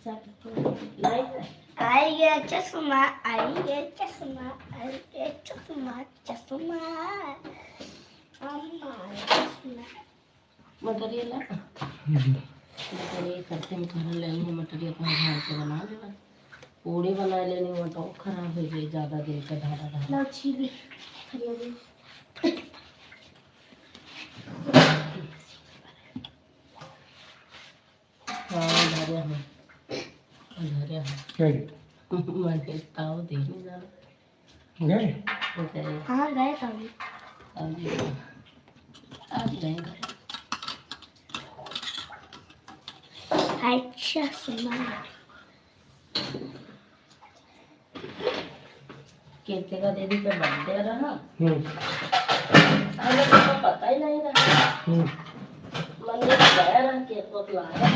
नहीं आई गया चश्मा, आई गया चश्मा, आई गया चश्मा, चश्मा मटेरियल है मटेरियल करते में खाना लेनी मटेरियल कहाँ झाड़ के बना लेना पूड़ी बना लेनी मटो खराब हो गई ज़्यादा दिन का धारा धारा लो छीली हाँ धरिया है धरिया है मैंने ताव देखने जाना गए हाँ गए कभी आज गए घर अच्छा सुना कीर्ति का दीदी का बर्थडे रहा अरे तो पता ही नहीं रहा मंदिर गया रहा केक को लाया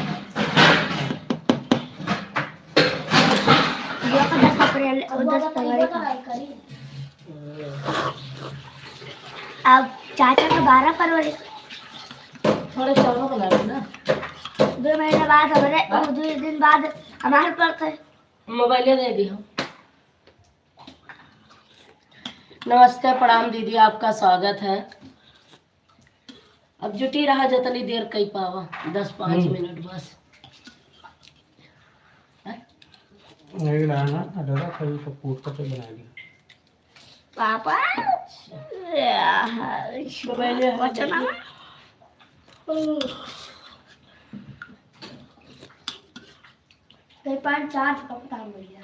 जो का 10 अप्रैल और 10 फरवरी का अब चाचा का 12 फरवरी थोड़े चावल बना लेना 2 महीने बाद हमारे और 2 दिन बाद हमारे पड़ते मोबाइल दे दी हम नमस्ते प्रणाम दीदी आपका स्वागत है अब जुटी रहा जितनी देर कई पावा 10-5 मिनट बस नहीं रहना अडरा कहीं तो पूछ कर बना दिया पापा मोबाइल बचना कई 5-4 कप काम भैया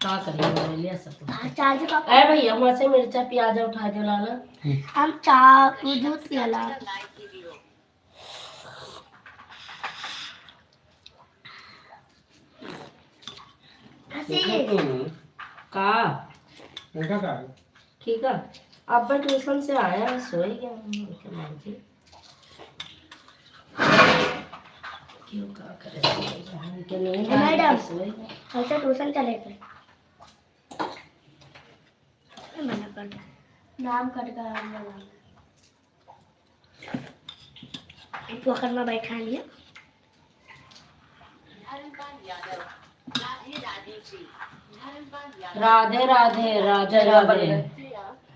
क्या करेंगे मोबाइल सब चार्ज का अरे भैया वहाँ से मिर्चा प्याज उठा दो लाला हम चार दूध पिला का उनका क्या ठीक है अब मैं ट्यूशन से आया सो ही गया क्यों का करे के नहीं मैडम सो ही गया अच्छा ट्यूशन चले गए मना कर नाम कट गया पकड़ में बैठा लिया राधे राधे राधे राधे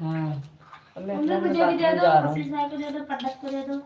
हाँ मुझे भी दे दो ऑफिस में को दे दो पंडित को दे दो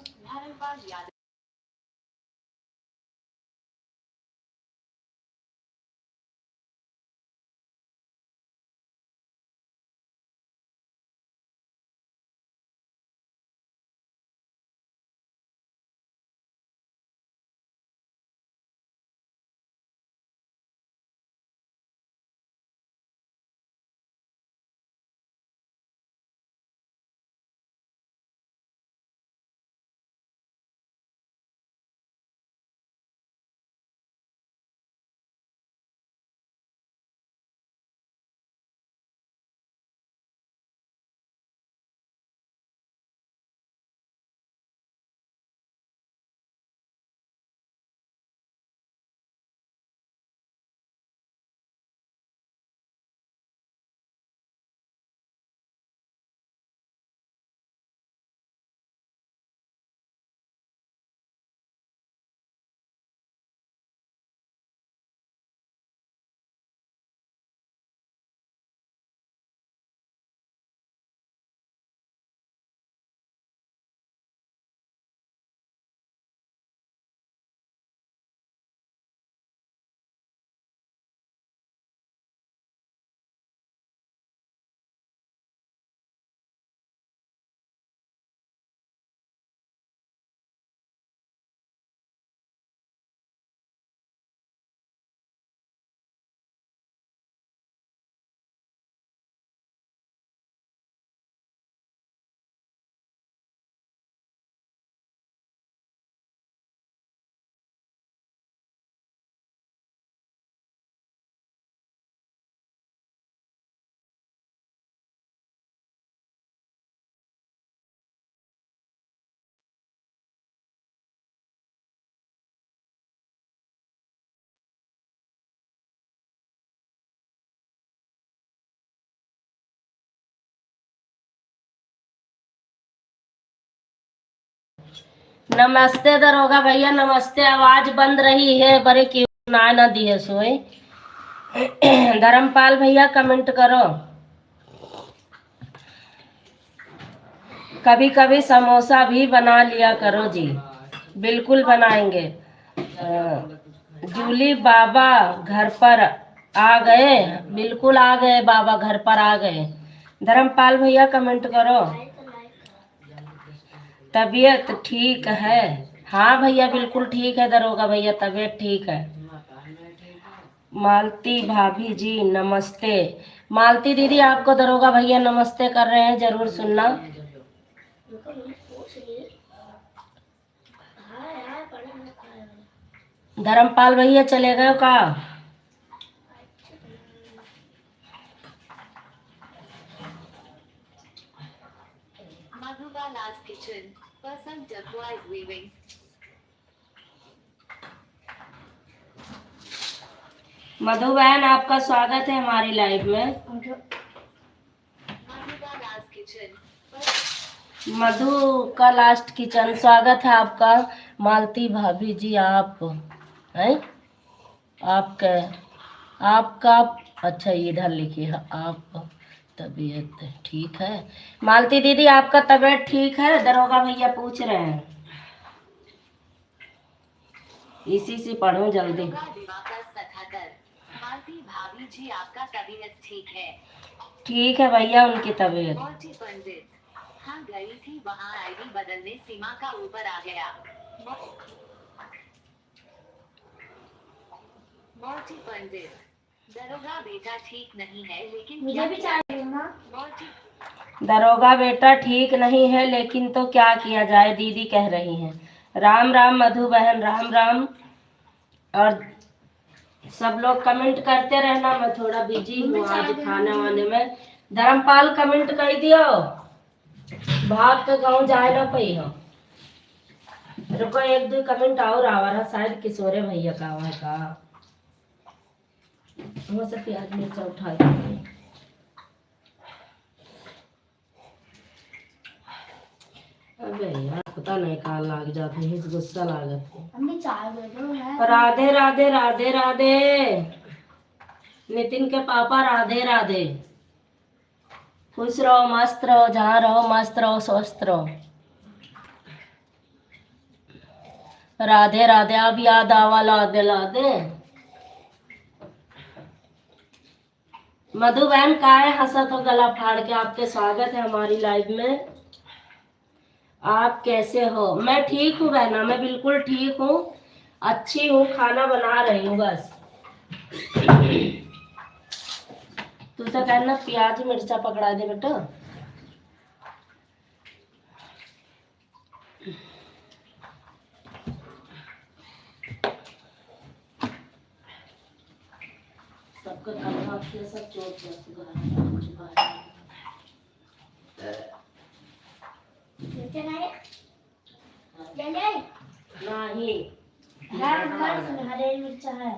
नमस्ते दरोगा भैया, नमस्ते। आवाज बंद रही है, बड़े क्यों ना दिए सोए। धर्मपाल भैया कमेंट करो। कभी कभी समोसा भी बना लिया करो जी। बिल्कुल बनाएंगे। जूली बाबा घर पर आ गए। बिल्कुल आ गए बाबा, घर पर आ गए। धर्मपाल भैया कमेंट करो। तबीयत ठीक है? हाँ भैया बिल्कुल ठीक है दरोगा भैया, तबीयत ठीक है। मालती भाभी जी नमस्ते। मालती दीदी आपको दरोगा भैया नमस्ते कर रहे हैं, जरूर सुनना। धर्मपाल भैया चले गए का? Madhubala's kitchen. Person Jagua is weaving. मधु बहन आपका स्वागत है हमारी लाइव में। Madhubala's kitchen. मधु का लास्ट किचन, स्वागत है आपका। मालती भाभी जी आप हैं? आपका अच्छा इधर लिखिए, आप तबीयत ठीक है? मालती दीदी आपका तबीयत ठीक है? दरोगा भैया पूछ रहे हैं। इसी से पढ़ो जल्दी। दिवाकर सठाकर। मालती भाभी जी आपका तबीयत ठीक है? ठीक है भैया उनकी तबीयत। मोटी पंडित। हाँ गई थी वहाँ, आईडी बदलने सीमा का ऊपर आ गया। मोटी पंडित। दरोगा बेटा ठीक नहीं है लेकिन मुझे भी चाहिए ना। दरोगा बेटा ठीक नहीं है लेकिन तो क्या किया जाए, दीदी कह रही हैं। राम राम मधु बहन, राम राम। और सब लोग कमेंट करते रहना, मैं थोड़ा बिजी हूँ आज खाने वाने में। धर्मपाल कमेंट कर दियो, भाग के गाँव जाए ना पई हो। रुको एक दो कमेंट और आ रहा, शायद किशोरे भैया का है का। वो सब प्याज मिर्चा उठा के। अबे यार पता नहीं कहाँ लाग जाते हैं, गुस्सा लागत है। अम्मी चाय दे दो है। राधे राधे राधे राधे। नितिन के पापा राधे राधे। खुश रहो, मस्त रहो, जहाँ रहो मस्त रहो, स्वस्थ रहो। राधे राधे। अब याद आवा लादे लादे। मधु बहन का है हंसत हो गला फाड़ के? आपके स्वागत है हमारी लाइव में। आप कैसे हो? मैं ठीक हूँ बहना, मैं बिल्कुल ठीक हूँ, अच्छी हूँ, खाना बना रही हूँ बस। तुझसे कहना प्याज मिर्चा पकड़ा दे बेटा। सबका खाना आपके सब चोट नहीं हरे मिर्चा है।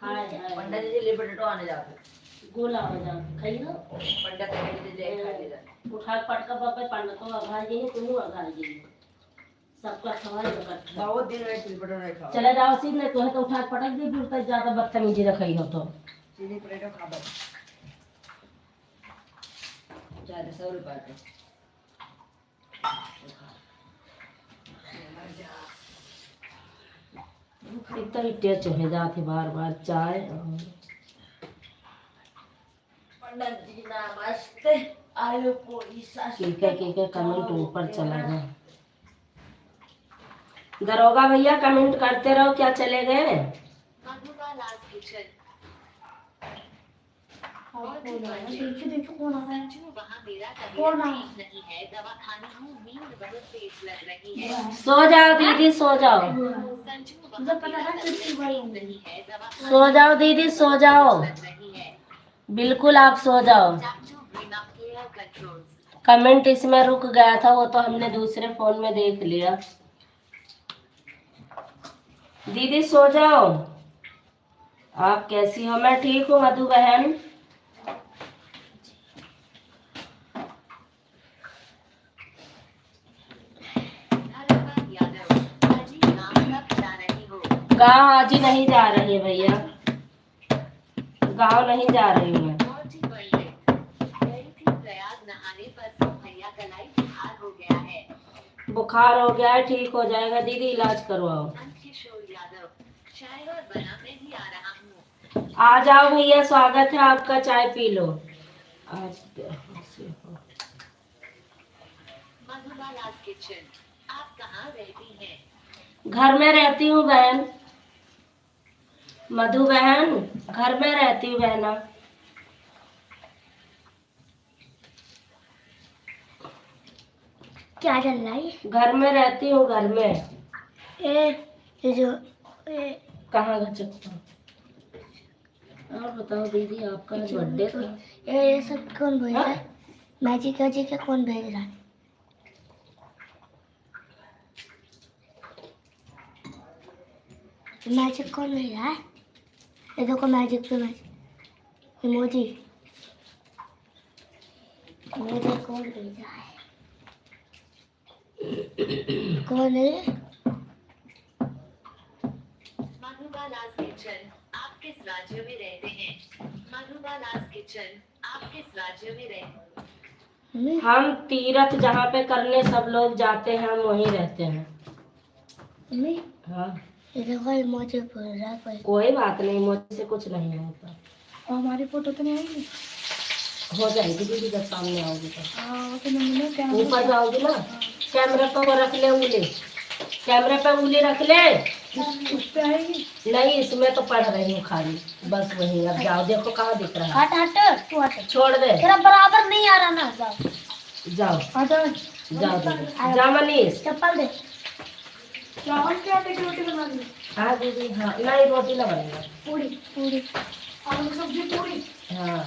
पंडित जी ले बटेटो आने जाते गोला हो जा खाई ना। पंडित जी ले खा ले उठा पटका बापे पंडित तो आघार जी तू आघार जी सबका खवाई इकट्ठा। बहुत दिन में चिलपटो नहीं खाओ। चले जाओ सीधे, तो है तो उठा पटक दे, दूर तक ज्यादा बदतमीजी रखी हो तो। चिली पटेटो खा बस ज्यादा 100 रुपए का। इतना ही टेस्ट हो जाती बार बार चाय। पंडित जी नमस्ते। आलू पूरी के कमेंट ऊपर चला गया। दरोगा भैया कमेंट करते रहो, क्या चले गए? मधुबाला's kitchen. देखो कौन आ रहा है। संजू वहाँ मेरा कौन तबीयत आ? ठीक नहीं है, दवा खानी हूँ, नींद बहुत तेज लग रही है। सो जाओ दीदी सो जाओ। संजू वहाँ मुझे पता मेरा था तबीयत कितनी ठीक बड़ी हूँ। नहीं है, दवा सो जाओ दीदी सो जाओ, लग रही है। बिल्कुल आप सो जाओ। चाचू bring up clear controls. Comment इसमें रुक गया था, वो तो हमने दूसरे फोन में देख लिया। दीदी सो जाओ। आप कैसी हो? मैं ठीक हूँ मधु बहन। धर्मपाल गाँव आज ही नहीं जा रही है भैया, गाँव नहीं जा रही हूँ मैं। मोटी पंडित गई थी प्रयाग नहाने पर भैया कलाई बुखार हो गया है। बुखार हो गया है, ठीक हो जाएगा दीदी, इलाज करवाओ। किशोर यादव चाय और बना मैं भी आ रहा हूँ। आ जाओ भैया, स्वागत है आपका, चाय पी लो। मधुबाला's किचन, आप कहाँ रहती हैं? घर में रहती हूँ बहन, मधु बहन, घर में रहती हूँ बहना। क्या चल रहा है? घर में रहती हूँ, घर में। ये जो कहाँ गचकता? और बताओ दीदी, आपका आज बर्थडे था? ये सब कौन भेज रहा है? हाँ? मैजिक मैजिक का कौन भेज रहा है? मैजिक कौन भेज रहा है? ये देखो मैजिक पे मैजिक इमोजी, मेरे कौन भेज रहा है? कौन है? मधुबाला's किचन, आप किस राज्य में रहते हैं? मधुबाला's किचन, आप किस राज्य में रहते हैं? हम तीरथ जहाँ पे करने सब लोग जाते हैं, हम वहीं रहते हैं। मम्मी हाँ, ये देखो इमोजी बोल रहा है कोई। कोई बात नहीं, मुझसे कुछ नहीं होता। और हमारी फोटो तो नहीं आएगी? हो जाएगी दीदी, जब सामने आओगी तो। हाँ तो मम्मी ने क्या ऊपर जाओगी ना, कैमरे पे वो रख ले उंगली, कैमरे पे उंगली रख ले। उस पे आएगी? नहीं, इसमें तो पढ़ रही हूँ खाली, बस वही। अब जाओ, देखो कहाँ दिख रहा है। हट हट तू हट, छोड़ दे, तेरा बराबर नहीं आ रहा ना। जाओ जाओ आ जाओ, जाओ दीदी, जा मनीष। चप्पल दे। चावल के आटे की रोटी बना दी? हाँ दीदी, हाँ, नहीं रोटी ना बनेगा, पूरी पूरी आलू की सब्जी पूरी। हाँ।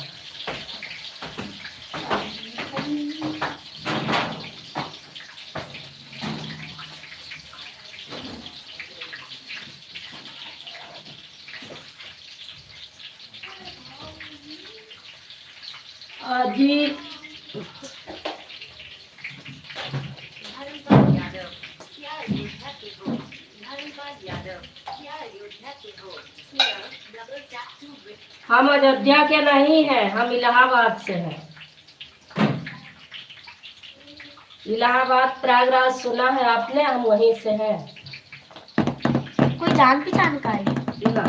जी धर्मपाल यादव क्या अयोध्या के हो? धर्मपाल यादव क्या अयोध्या के हो? डबल टैप टू विथ हम अयोध्या के नहीं हैं, हम इलाहाबाद से हैं। इलाहाबाद प्रयागराज सुना है आपने, हम वहीं से हैं। कोई जान पहचान का है? ना,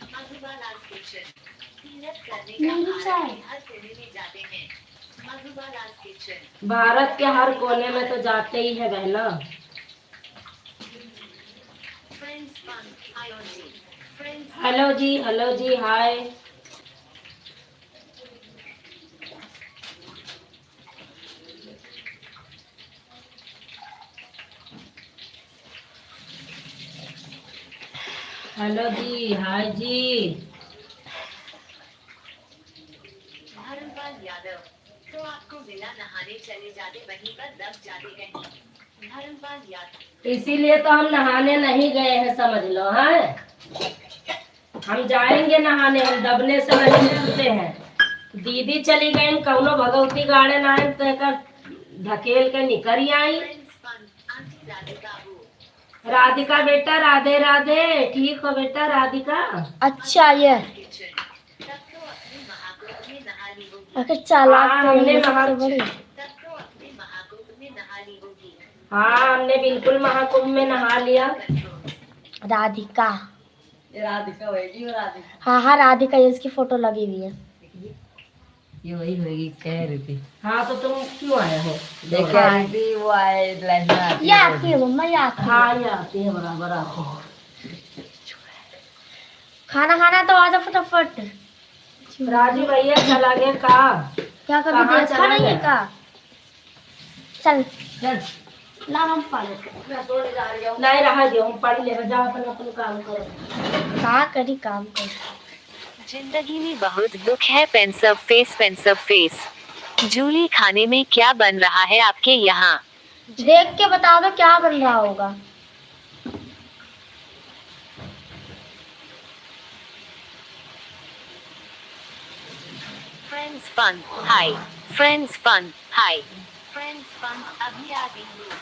मधुबाला's किचन, तीरथ करने नहीं, का चाय। भारत के हर कोने में जाते हैं। मधुबाला's किचन, भारत के हर कोने में तो जाते ही है बहना। फ्रेंड्स फन आयोजी, फ्रेंड्स हेलो जी, हाय। हेलो जी, हाय जी। धर्मपाल यादव तो आपको बिना नहाने चले जाते, वहीं पर दब जाते कहीं। धर्मपाल यादव इसीलिए तो हम नहाने नहीं गए हैं, समझ लो। हैं, हम जाएंगे नहाने, हम दबने से नहीं डरते हैं। दीदी चली गई कौनो भगवती गार्डन आए तो एकर धकेल के निकल आई। फ्रेंड्स फन आंटी राधिका हो। राधिका बेटा, राधे राधे, ठीक हो बेटा राधिका? अच्छा ये किचन तब तो अपने महाकुंभ में नहा ली होगी। आखिर चालाक हाँ, तो हमने ये नहा- सबसे बड़ी। तब तो अपने महाकुंभ में नहा ली होगी। हाँ, हमने बिल्कुल महाकुंभ में नहा लिया। राधिका, ये राधिका होगी, वो राधिका हाँ हाँ राधिका, ये इसकी फोटो लगी हुई है। ये वही होगी, कह रही थी। हाँ, तो तुम क्यों आए हो? ये कह रही थी वो आए लाइन में आती ये है आती है मम्मा, ये आती है। हाँ, ये आती है, बराबर आती है। खाना खाना तो आजा फटाफट। राजू भैया चला गया का? क्या कभी कहाँ देखा चला नहीं है गया? का? चल चल ला हम पढ़। मैं सोने जा रही हूँ। नहीं रहा दियो, हम पढ़ ले, जाओ अपन अपन काम करो। कहा करी काम कर। जिंदगी में बहुत दुख है, पेंसिव फेस। जूली खाने में क्या बन रहा है आपके यहाँ? देख के बता दो क्या बन रहा होगा। फ्रेंड्स फन हाय, फ्रेंड्स फन अभी आ रही हूँ।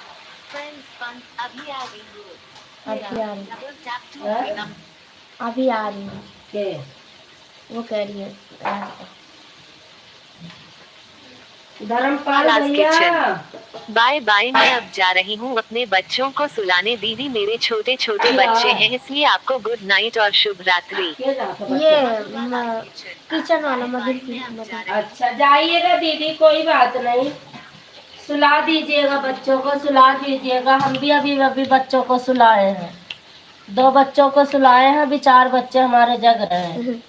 फ्रेंड्स फन अभी आ रही हूँ। अभी आ रही हाँ? अभी आ रही है। के वो कह रही है राधिका। धर्मपाल आज भैया किचन। बाय बाय, मैं अब जा रही हूँ अपने बच्चों को सुलाने। दीदी मेरे छोटे छोटे बच्चे हैं, इसलिए आपको गुड नाइट और शुभ रात्रि। के जाता ये बच्चे? किचन वाला मधुर। अच्छा जाइएगा दीदी, कोई बात नहीं, सुला दीजिएगा बच्चों को, सुला दीजिएगा। हम भी अभी अभी बच्चों को सुलाए हैं, 2 बच्चों को सुलाए हैं, अभी 4 बच्चे हमारे जग रहे हैं।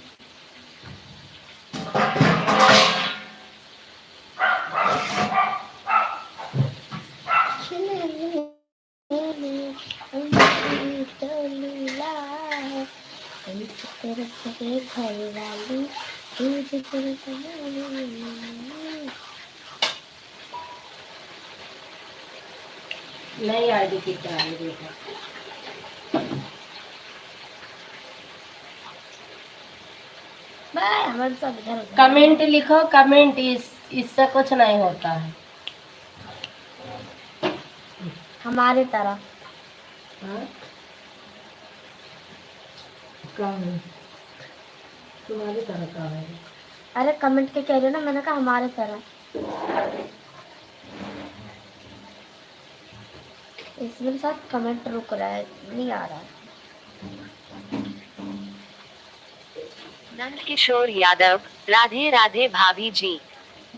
नहीं आईडी कितना है देखो। हमारे सब इधर कमेंट लिखो, कमेंट, इससे कुछ नहीं होता है। हमारे तरह। हाँ? कहाँ है? तुम्हारी तरह का है। अरे कमेंट के कह रहे हो ना, मैंने कहा हमारे तरह। इसमें साथ कमेंट रुक रहा है, नहीं आ रहा है। नंद किशोर यादव, राधे राधे भाभी जी।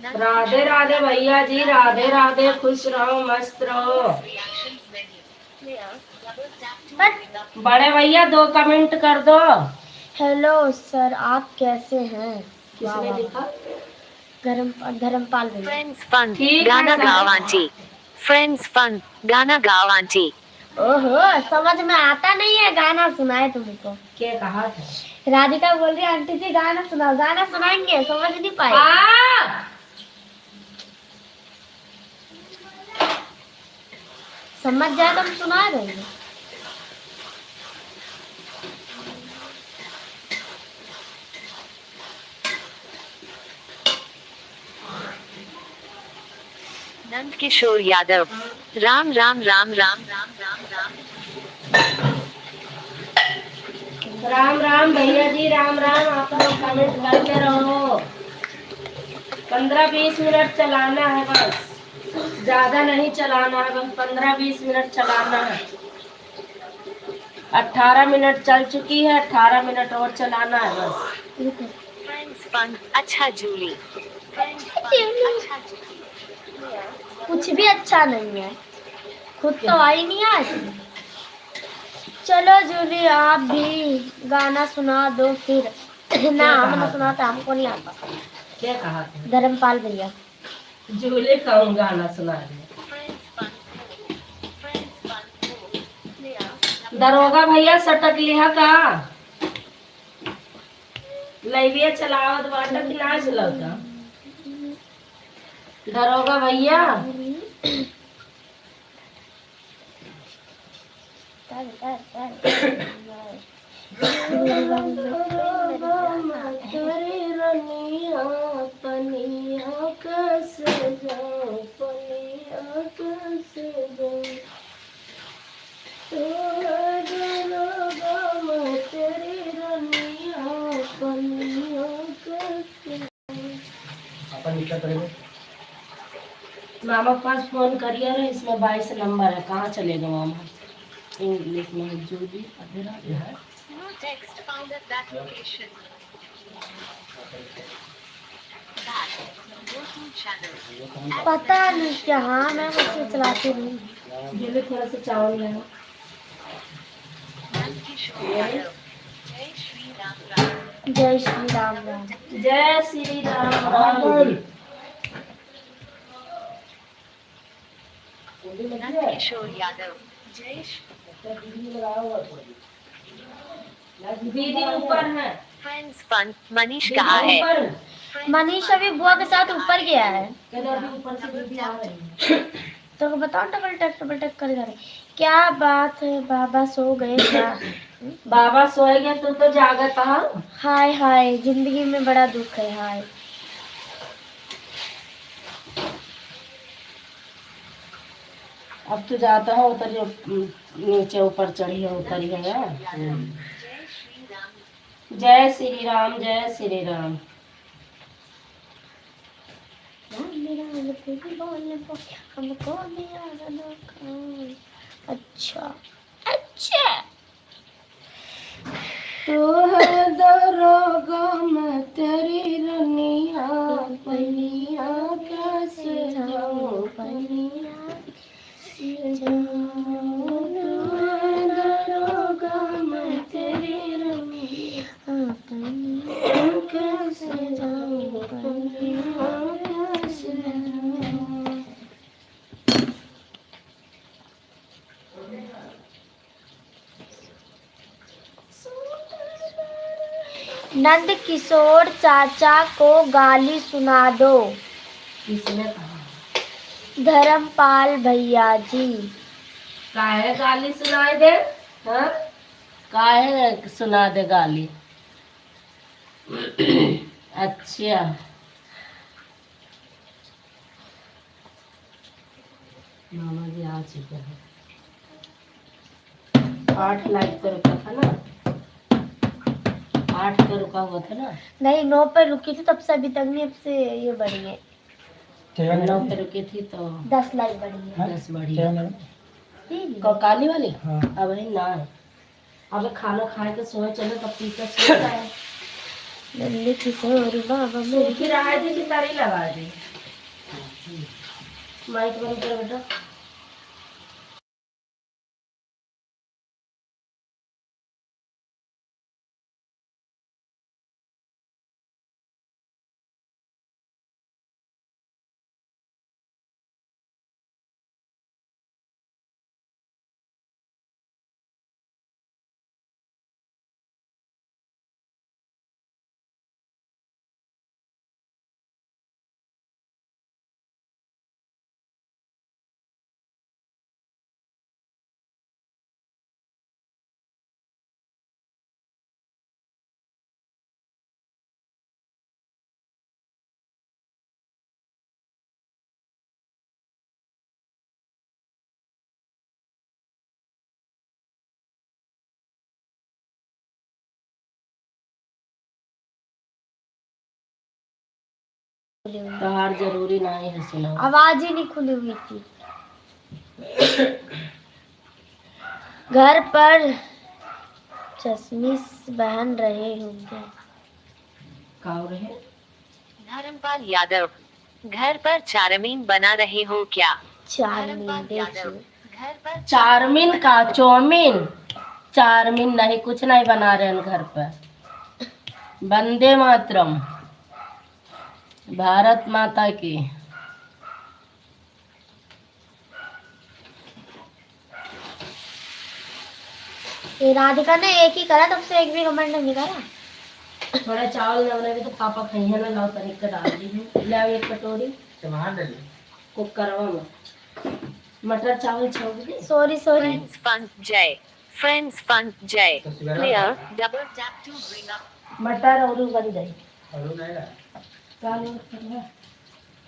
राधे राधे भैया जी, राधे राधे, खुश रहो, मस्त रहो। बड़े भैया 2 कमेंट कर दो। हेलो सर, आप कैसे हैं? किसने लिखा? धर्मपाल भैया। फ्रेंड्स फन ठीक है, गाना सर। गाओ आंटी। फ्रेंड्स फन गाना गाओ आंटी। ओहो, समझ में आता नहीं है, गाना सुनाए तुमको। के कहा था? राधिका बोल रही है आंटी जी गाना सुनाओ। गाना सुनाएंगे, समझ नहीं पाए। समझ जाए तो हम सुना देंगे। नंद किशोर यादव, राम राम राम राम राम राम राम। राम राम भैया जी, राम राम। आप लोग कमेंट करते रहो। 15-20 मिनट चलाना है बस, ज्यादा नहीं चलाना है, बस 15-20 मिनट चलाना है। 18 मिनट चल चुकी है, 18 मिनट और चलाना है बस। फ्रेंड्स फन अच्छा जूली। फ्रेंड्स फन अच्छा जूली। कुछ भी अच्छा नहीं है, खुद तो आई नहीं आज। चलो जूली, आप भी गाना सुना दो फिर। ना हमने सुनाता, हमको नहीं आता। क्या कहा था? धर्मपाल भैया। झूले कहूँ गाना सुना दे। Friends fun friends fun. दरोगा भैया सटक लिहा का लैविया चलावत बाटक नाच लगा। दरोगा भैया मामा के पास फोन करिए रे, इसमें 22 नंबर है, कहाँ चलेगा मामा? इंग्लिश में जूली अधेरा है। No text found at that location. Back. Go to channel. पता नहीं क्या। हाँ, मैं उसे चलाती नहीं। जूली थोड़ा सा चावल लेना। नंद किशोर यादव, जय श्री राम राम। जय श्री राम राम। जय श्री राम राम। नंद किशोर यादव, जय दीदी ऊपर है। फ्रेंड्स फन मनीष कहाँ है? ऊपर मनीष अभी बुआ के साथ ऊपर गया है। ऊपर से दीदी आ रही है। तो बताओ, डबल टक कर जा रहे। क्या बात है, बाबा सो गए क्या? बाबा सोएंगे तो जागत है। हाय हाय, जिंदगी में बड़ा दुख है। हाय, अब तू जाता है उतर जो नीचे ऊपर चढ़ी है उतरी है यार। जय श्री राम जय श्री राम। हमको भी आना खाए। अच्छा अच्छा तू है दरोगा मैं तेरी रनिया पनिया कैसे जाऊं पनिया दरोगा मैं तेरी रनिया कैसे जाऊं पनिया कैसे जाऊं। नंद किशोर चाचा को गाली सुना दो। किसने कहा? धर्मपाल भैया जी। काहे गाली सुनाई दे? हाँ काहे सुना दे गाली? अच्छा मामा जी आ चुके हैं। 8 लाख पे रुका था ना, 8 पे रुका हुआ था ना। नहीं 9 पे रुकी थी तब से अभी तक नहीं, अब से ये बढ़ी है। 9 पे रुकी थी तो 10 लाख बढ़ी है। 10 बढ़ी काली वाली। अब नहीं ना है। अब खाना खाए के सोए चले तब पी के सो जाए। नंद किशोर बाबा मेरे फिर आए थे कि तारी लगा दे माइक बंद कर बेटा। तो हार जरूरी नहीं है सुना। आवाज ही नहीं खुली हुई थी। घर पर चश्मिश बहन रहे होंगे। काव रहे धर्मपाल यादव, घर पर चारमीन बना रहे हो क्या? चारमीन धर्मपाल यादव, देखिए। घर पर चारमीन का चौमीन। चारमीन नहीं कुछ नहीं बना रहे हैं घर पर। वंदे मातरम, भारत माता की। ये राधिका ने एक ही करा, तब से एक भी कमेंट नहीं करा। थोड़ा चावल न बने भी तो पापा खाइए ना। लाओ तनिक के डाल दी हूँ। ले आओ एक कटोरी कुकरवा में मटर चावल छोड़ दी। Sorry sorry. फ्रेंड्स फन जय, फ्रेंड्स फन जय, clear double tap to bring up मटर और बन जाए चावल करवा।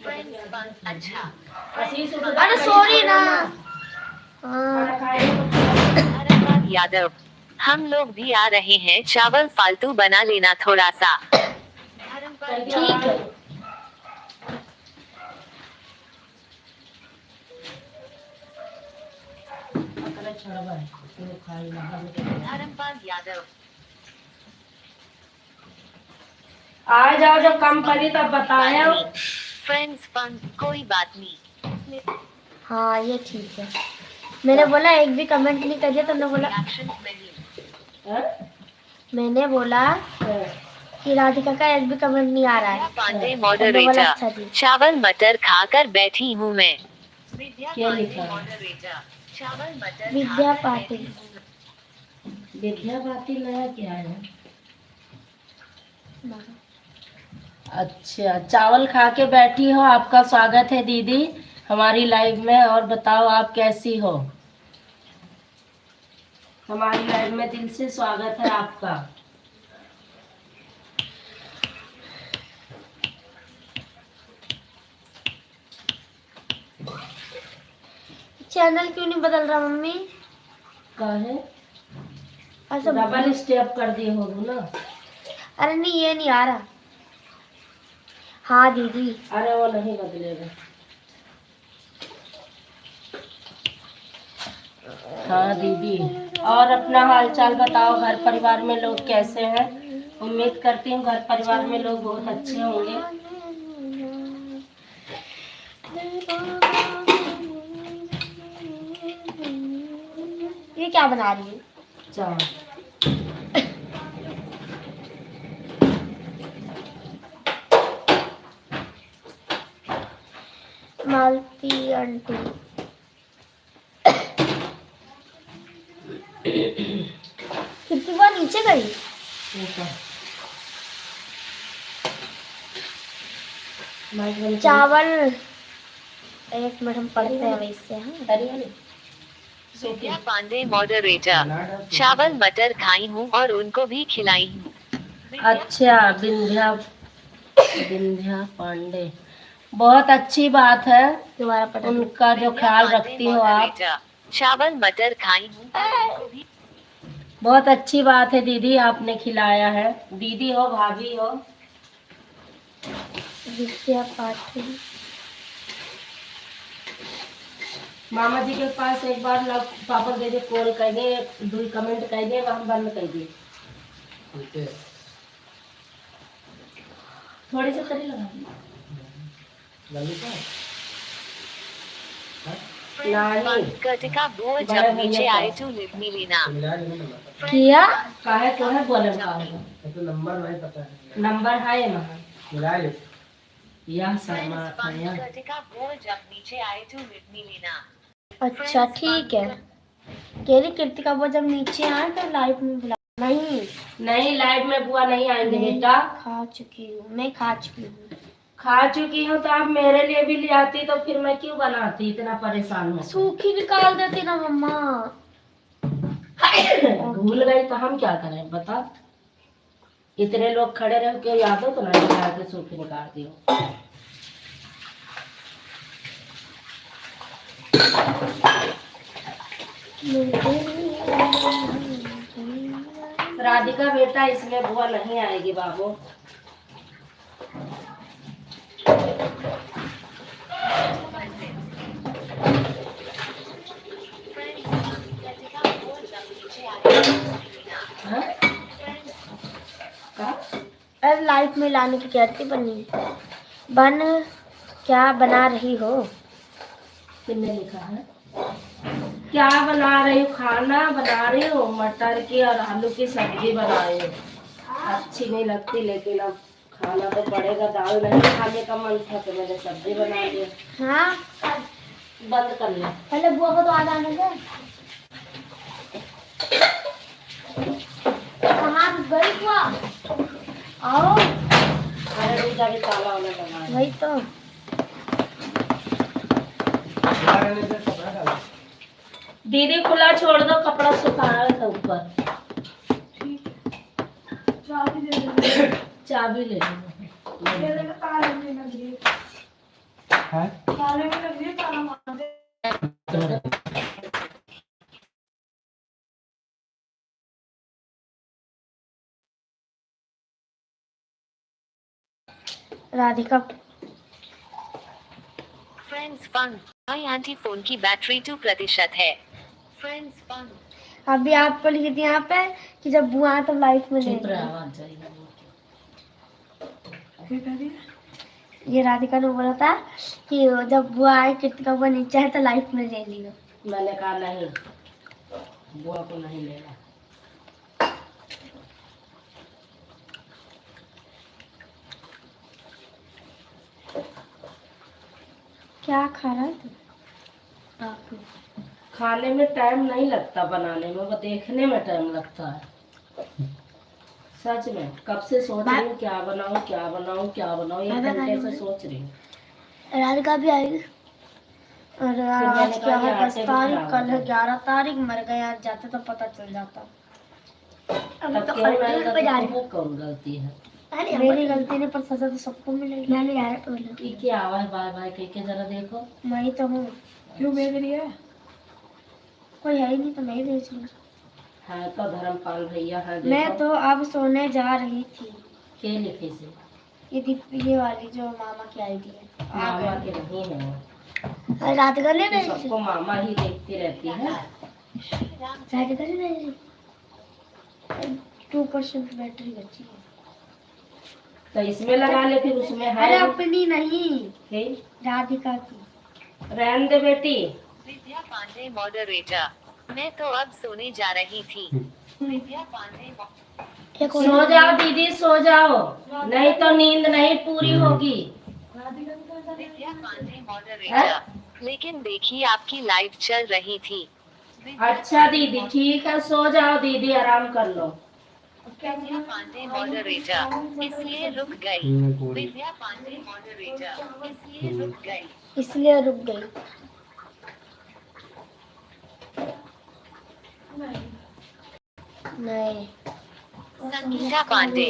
फ्रेंड्स फन। अच्छा, आशीष उठ अरे सॉरी ना। हाँ, खाना खाए तो धर्मपाल यादव, हम लोग भी आ रहे हैं, चावल फालतू बना लेना थोड़ा सा। धर्मपाल ठीक है। अपना छड़वा है तो खाई ना हम धर्मपाल यादव, आ जाओ जब कम पड़ी तब बताया। फ्रेंड्स फन कोई बात नहीं। हाँ ये ठीक है। मैंने बोला एक भी कमेंट नहीं करिए, तो बोला Reactions नहीं। हाँ? मैंने बोला कि राधिका का एक भी कमेंट नहीं आ रहा है। पांडे मैंने बोला अच्छा मॉडरेटर, जी। चावल मटर खाकर बैठी हूँ मैं। क्या लिखा है? मॉडरेटर, चावल मटर विद्या खाकर पाटिल। बैठी हूँ। विद्या पाटिल नया क्या है? अच्छा चावल खा के बैठी हो। आपका स्वागत है दीदी हमारी लाइव में। और बताओ आप कैसी हो? हमारी लाइव में दिल से स्वागत है आपका। चैनल क्यों नहीं बदल रहा मम्मी? काहे ऐसा डबल स्टेप कर दिए हो ना। अरे नहीं, ये नहीं आ रहा। हाँ दीदी। अरे वो नहीं बदलेगा। हाँ दीदी, और अपना हालचाल बताओ, घर परिवार में लोग कैसे हैं? उम्मीद करती हूँ घर परिवार में लोग बहुत अच्छे होंगे। ये क्या बना रही है? चावल। मालती आंटी। कितनी बार नीचे गई? ऊपर। माइक बंद करो। चावल। एक मिनट हम पढ़ते हैं वैसे। हाँ तरी वाली? विद्या पांडे मॉडरेटर। चावल मटर खाई हूँ और उनको भी खिलाई हूँ। अच्छा, विंध्या पांडे, बहुत अच्छी बात है। दोबारा पढ़। उनका जो ख्याल रखती हो आप, चावल मटर खाई हूँ और उनको भी। बहुत अच्छी बात है दीदी, आपने खिलाया है। दीदी हो भाभी हो। विद्या पाटिल। मामा जी के पास एक बार लग पापा दे दे कॉल कर दे, 2 कमेंट कर दे, हम बंद कर दिए। थोड़ी सी तरी लगा दी। नहीं कर्तिका बुआ बड़े जब नीचे भैया आए का। तो मिलीना। किया? काहे तो है बोले का तो नंबर नहीं पता है। नंबर है ये महा मिला ले। यह शर्मा था यह। कर्तिका बुआ जब नीचे आए तो मिलीना। अच्छा ठीक है। कह रही कृतिका वो जब नीचे आए तो लाइव में बुला। नहीं, नहीं, लाइव में बुआ नहीं आएंगे बेटा। खा चुकी हूँ, मैं खा चुकी हूँ। खा चुकी हूँ तो आप मेरे लिए भी ले आती तो फिर मैं क्यों बनाती, इतना परेशान हो। सूखी निकाल देती ना मम्मा। भूल गई तो हम क्या करें बता। इतने लोग खड़े रह के याद हो तो नहीं लगा के सूखी निकाल दियो। राधिका बेटा, इसमें बुआ नहीं आएगी बाबू। हाँ? कहा? अरे लाइफ में लाने की कहती बनी। बन क्या बना रही हो? किसने लिखा है? क्या बना रही हूँ? खाना बना रही हूँ, मटर की और आलू की सब्जी बना रही हूँ। अच्छी नहीं लगती लेकिन अब खाना तो पड़ेगा। दाल नहीं खाने का मन था तो मैंने सब्जी बना दी। हाँ बंद कर ले। पहले बुआ को तो आ जाने दे। कहाँ गई बुआ? आओ। अरे रुक जा, ताला वाला लगा है। वही तो। दीदी खुला छोड़ दो, कपड़ा सुखाना था ऊपर। चाबी ले लो। Radhika friends fun. Hi aunty, phone की बैटरी 2% है। Friends fun. अभी आपको लिखी थी यहाँ पे कि जब बुआ आए तो लाइफ में चुप रह, लेंगे। आवाज जाएगी। ये राधिका ने बोला था कि जब बुआ आए कृतिका बुआ नीचे आए तो लाइफ में ले लियो। मैंने कहा नहीं, बुआ को नहीं लेना। क्या खा रहा है तू? आप खाने में टाइम नहीं लगता, बनाने में वो देखने में टाइम लगता है। सच में कब से सोच रही हूँ क्या बनाऊँ क्या बनाऊँ क्या बनाऊँ, 1 घंटे से सोच रही हूँ। राधिका भी आई। अरे यार फिर मैंने आज क्या कहा है? ये 10 आटे भी तारीख, खराब कल हो है 11 तारीख। मर गए आज जाते तो पता चल जाता। तब क्यों रहेगा तो वो कौन गलती है? मेरी गलती नहीं, पर सजा तो सबको मिलेगी। मैंने यार ये क्या आवाज बाय बाय कह के जरा देखो। मैं ही तो हूँ। क्यों भेज रही है? कोई है ही नहीं तो मैं ही भेज रही हूँ। हाँ तो धर्मपाल भैया है, मैं देखो तो अब सोने जा रही थी। के लिखे से ये वाली जो मामा की आईडी है। मामा के नहीं है वो। राधिका ने तो सबको मामा ही देखती रहती है। राधिका ने भेजी 2% बैटरी बची है। तो इसमें लगा ले, फिर उसमें है अरे अपनी नहीं, है? राधिका की। रहने दे बेटी। विद्या पांडे मॉडरेटर, मैं तो अब सोने जा रही थी। विद्या पांडे सो जाओ दीदी, सो जाओ, नहीं तो नींद नहीं पूरी होगी। विद्या पांडे मॉडरेटर, लेकिन देखिए आपकी लाइव चल रही थी। अच्छा दीदी ठीक है, सो जाओ दीदी, आराम कर लो। विद्या पांडे मॉडरेटर, इसलिए रुक गई। पूरी विद्या पांडे मॉडरेटर, इसलिए रुक गई। इसलिए रुक गई। नहीं संगीता पांडे,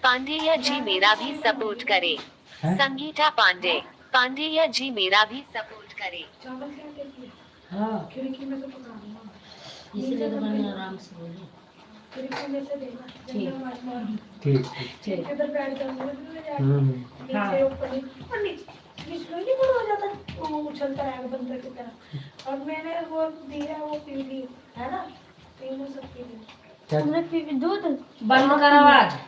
पांडेय जी मेरा भी सपोर्ट करे। संगीता पांडे, पांडेय जी मेरा भी सपोर्ट करे। हाँ इसलिए तो मैंने आराम से बोली। ठीक ठीक ठीक। हाँ उछलता रहेगा बंदर की तरह। और मैंने वो दिया, वो पी ली है ना, तीनों सब पी ली। क्या हमने दूध बंद कर आवाज।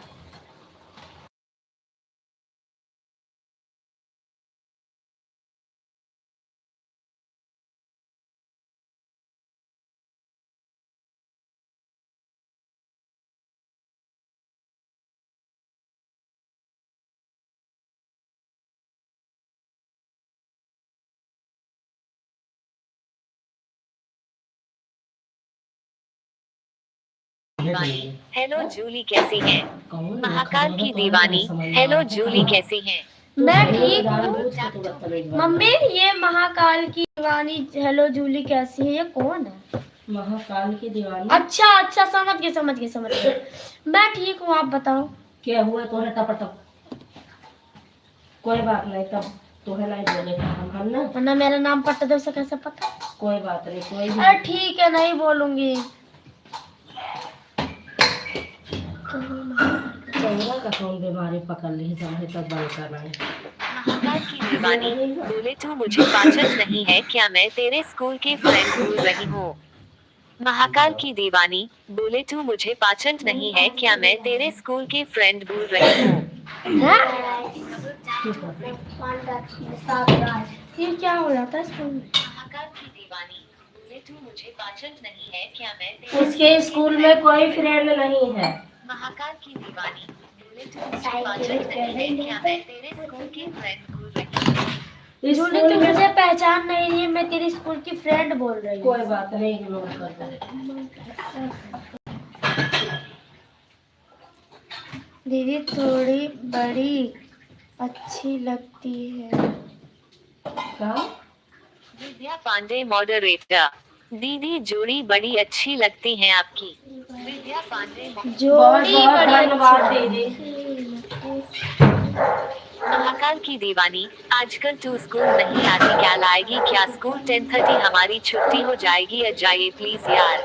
हेलो जूली कैसी हैं? कौन महाकाल की दीवानी, हेलो जूली कैसी हैं? मैं ठीक हूँ। मम्मी ये महाकाल की दीवानी हेलो जूली कैसी है, ये कौन है? महाकाल की दीवानी। अच्छा अच्छा समझ गए। मैं ठीक हूँ, आप बताओ। क्या हुआ तुम्हें टपटप? कोई बात नहीं, तब तुम्हें नहीं बोले हम ना। वरना मेरा नाम पट्टदेव से कैसे पता? कोई बात नहीं, कोई भी। अरे ठीक है, नहीं बोलूंगी। चौरा का कौन बीमारी पकड़ ली, समय तक बंद कर रहे हैं। महाकाल की दीवानी, बोले तू मुझे पाचन नहीं है क्या, मैं तेरे स्कूल के फ्रेंड बोल रही हूँ। महाकाल की दीवानी, बोले तू मुझे पाचन नहीं है क्या, मैं तेरे स्कूल के फ्रेंड बोल रही हूँ। ये क्या हो जाता है स्कूल में? महाकाल की दीवानी, बोले तू मुझे पाचन नहीं है क्या, मैं तेरे उसके स्कूल में कोई फ्रेंड नहीं है। महाकाल की दीवानी, बोले तू मुझे पाचन नहीं है क्या, मैं तेरे स्कूल के फ्रेंड बोल रही हूँ। जूली तू मुझे पहचान नहीं है, मैं तेरी स्कूल की फ्रेंड बोल रही हूँ। कोई बात नहीं, इग्नोर कर दो। दीदी थोड़ी बड़ी अच्छी लगती है। क्या? विद्या पांडे मॉडरेटर, दीदी जोड़ी बड़ी अच्छी लगती है आपकी। विद्या पांडे बहुत जोड़ी बहुत बड़ी धन्यवाद दीदी। महाकाल की दीवानी, आजकल तू स्कूल नहीं आती क्या, लाएगी क्या स्कूल? 10:30 हमारी छुट्टी हो जाएगी, आ जाइए प्लीज यार।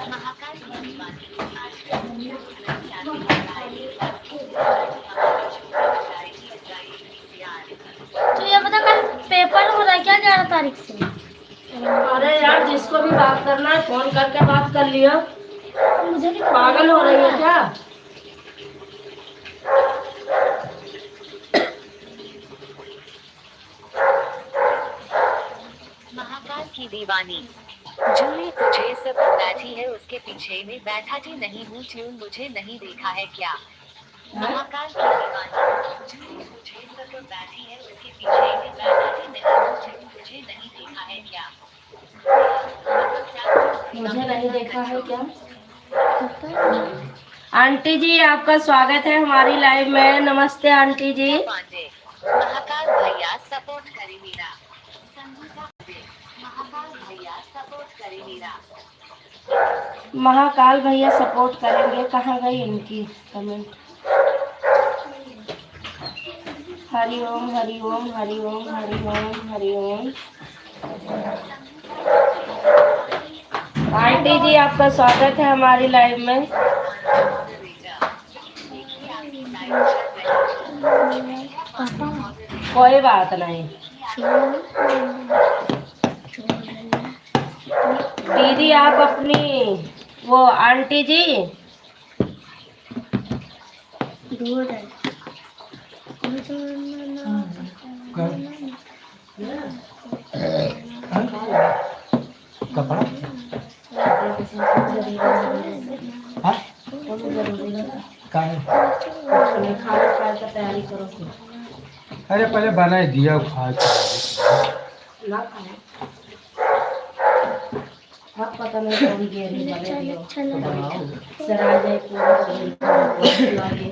महाकाल की दीवानी, आजकल तू स्कूल नहीं आती क्या, लाएगी क्या स्कूल? 10:30 हमारी छुट्टी हो जाएगी, आ जाइए प्लीज यार। तो ये बता कल पेपर हो रहा है क्या 11 तारीख से? अरे यार, जिसको भी बात करना है फोन करके बात कर लियो। मुझे नहीं पागल हो रही है क्या? महाकाल की दीवानी, जूली तुझे सब बैठी है उसके पीछे में बैठा थी नहीं हूँ ट्यून, मुझे नहीं देखा है क्या? महाकाल की दीवानी, जूली तुझे सब बैठी है उसके पीछे में बैठा थी नहीं हूँ ट्यून, मुझे नहीं देखा है क्या? मुझे नहीं देखा है क्या? आंटी जी आपका स्वागत है हमारी लाइव में। नमस्ते आंटी जी। पांडे, महाकाल भैया सपोर्ट करे मेरा। संगीता पांडे, महाकाल भैया सपोर्ट करे मेरा। महाकाल भैया सपोर्ट करेंगे। कहाँ गई इनकी कमेंट? हरि ओम हरि ओम हरि ओम हरि ओम हरि ओम। आंटी जी आपका स्वागत है हमारी लाइव में। पापा कोई बात नहीं। दीदी आप अपनी वो आंटी जी दूर है कपड़ा हाँ का है? खाना खाने का तैयारी करो फिर। अरे पहले बना ही दिया खा के। ना खाए अब पता नहीं थोड़ी देर ही बने दियो सर आ जाए पूरा लागे।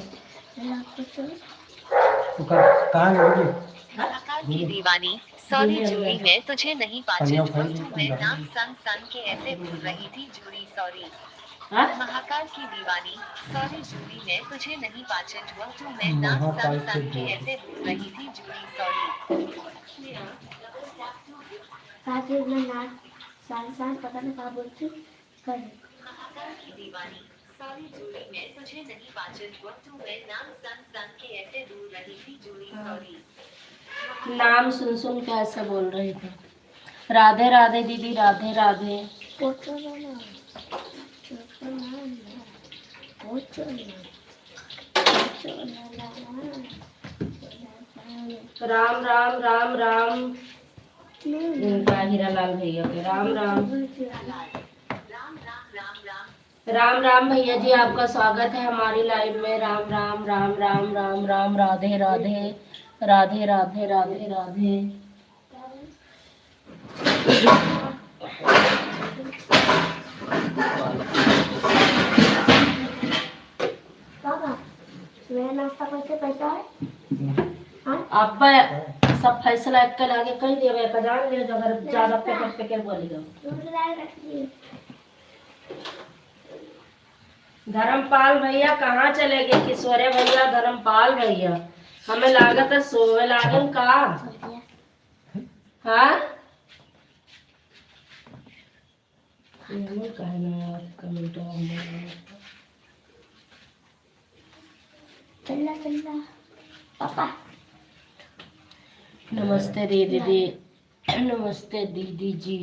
तो कहाँ गई? महाकाल की दीवानी सॉरी जूली मैं तुझे नहीं पाचन हुआ तू मैं नाम संग संग के ऐसे भूल रही थी जूली सॉरी। हाँ? महाकाल की दीवानी सॉरी जूली मैं तुझे नहीं पाचन हुआ तू मैं नाम संग संग के ऐसे भूल रही थी जूली सॉरी। पता नहीं कहाँ बोलती कर महाकाल की दीवानी सॉरी जूली मैं तुझे नहीं पाचन हुआ तू मैं नाम संग संग के ऐसे दूर रही थी जूली सॉरी। नाम सुन सुन के ऐसे बोल रही थी। राधे राधे दीदी राधे राधे। राम राम राम राम। इनका हीरालाल भैया के राम राम। राम राम भैया जी आपका स्वागत है हमारी लाइव में। राम राम राम राम राम राम राधे राधे राधे राधे राधे राधे। नाश्ता कैसे पैसा है अब सब फैसला एक कल आगे कह दिए का जान लियो जो अगर ज्यादा पैकेट पैकेट बोलेगा। धर्मपाल भैया कहाँ चले गए? किशोरे भैया धर्मपाल भैया हमें लागत है सोवे लागन का। हाँ कहना यार कमेंट चल्ला चल्ला पापा नमस्ते दीदी नमस्ते दीदी जी।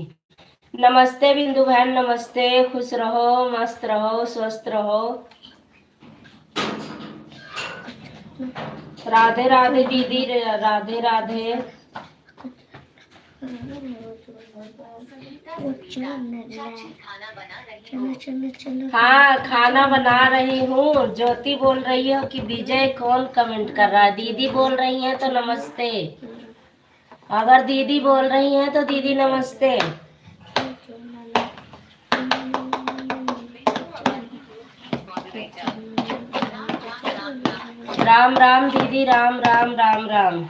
नमस्ते बिंदु बहन नमस्ते। खुश रहो मस्त रहो स्वस्थ रहो। राधे राधे दीदी राधे राधे। हाँ खाना बना रही हूँ। ज्योति बोल रही है कि विजय कौन कमेंट कर रहा है। दीदी बोल रही हैं तो नमस्ते। अगर दीदी बोल रही हैं तो दीदी नमस्ते। राम राम दीदी राम राम राम राम।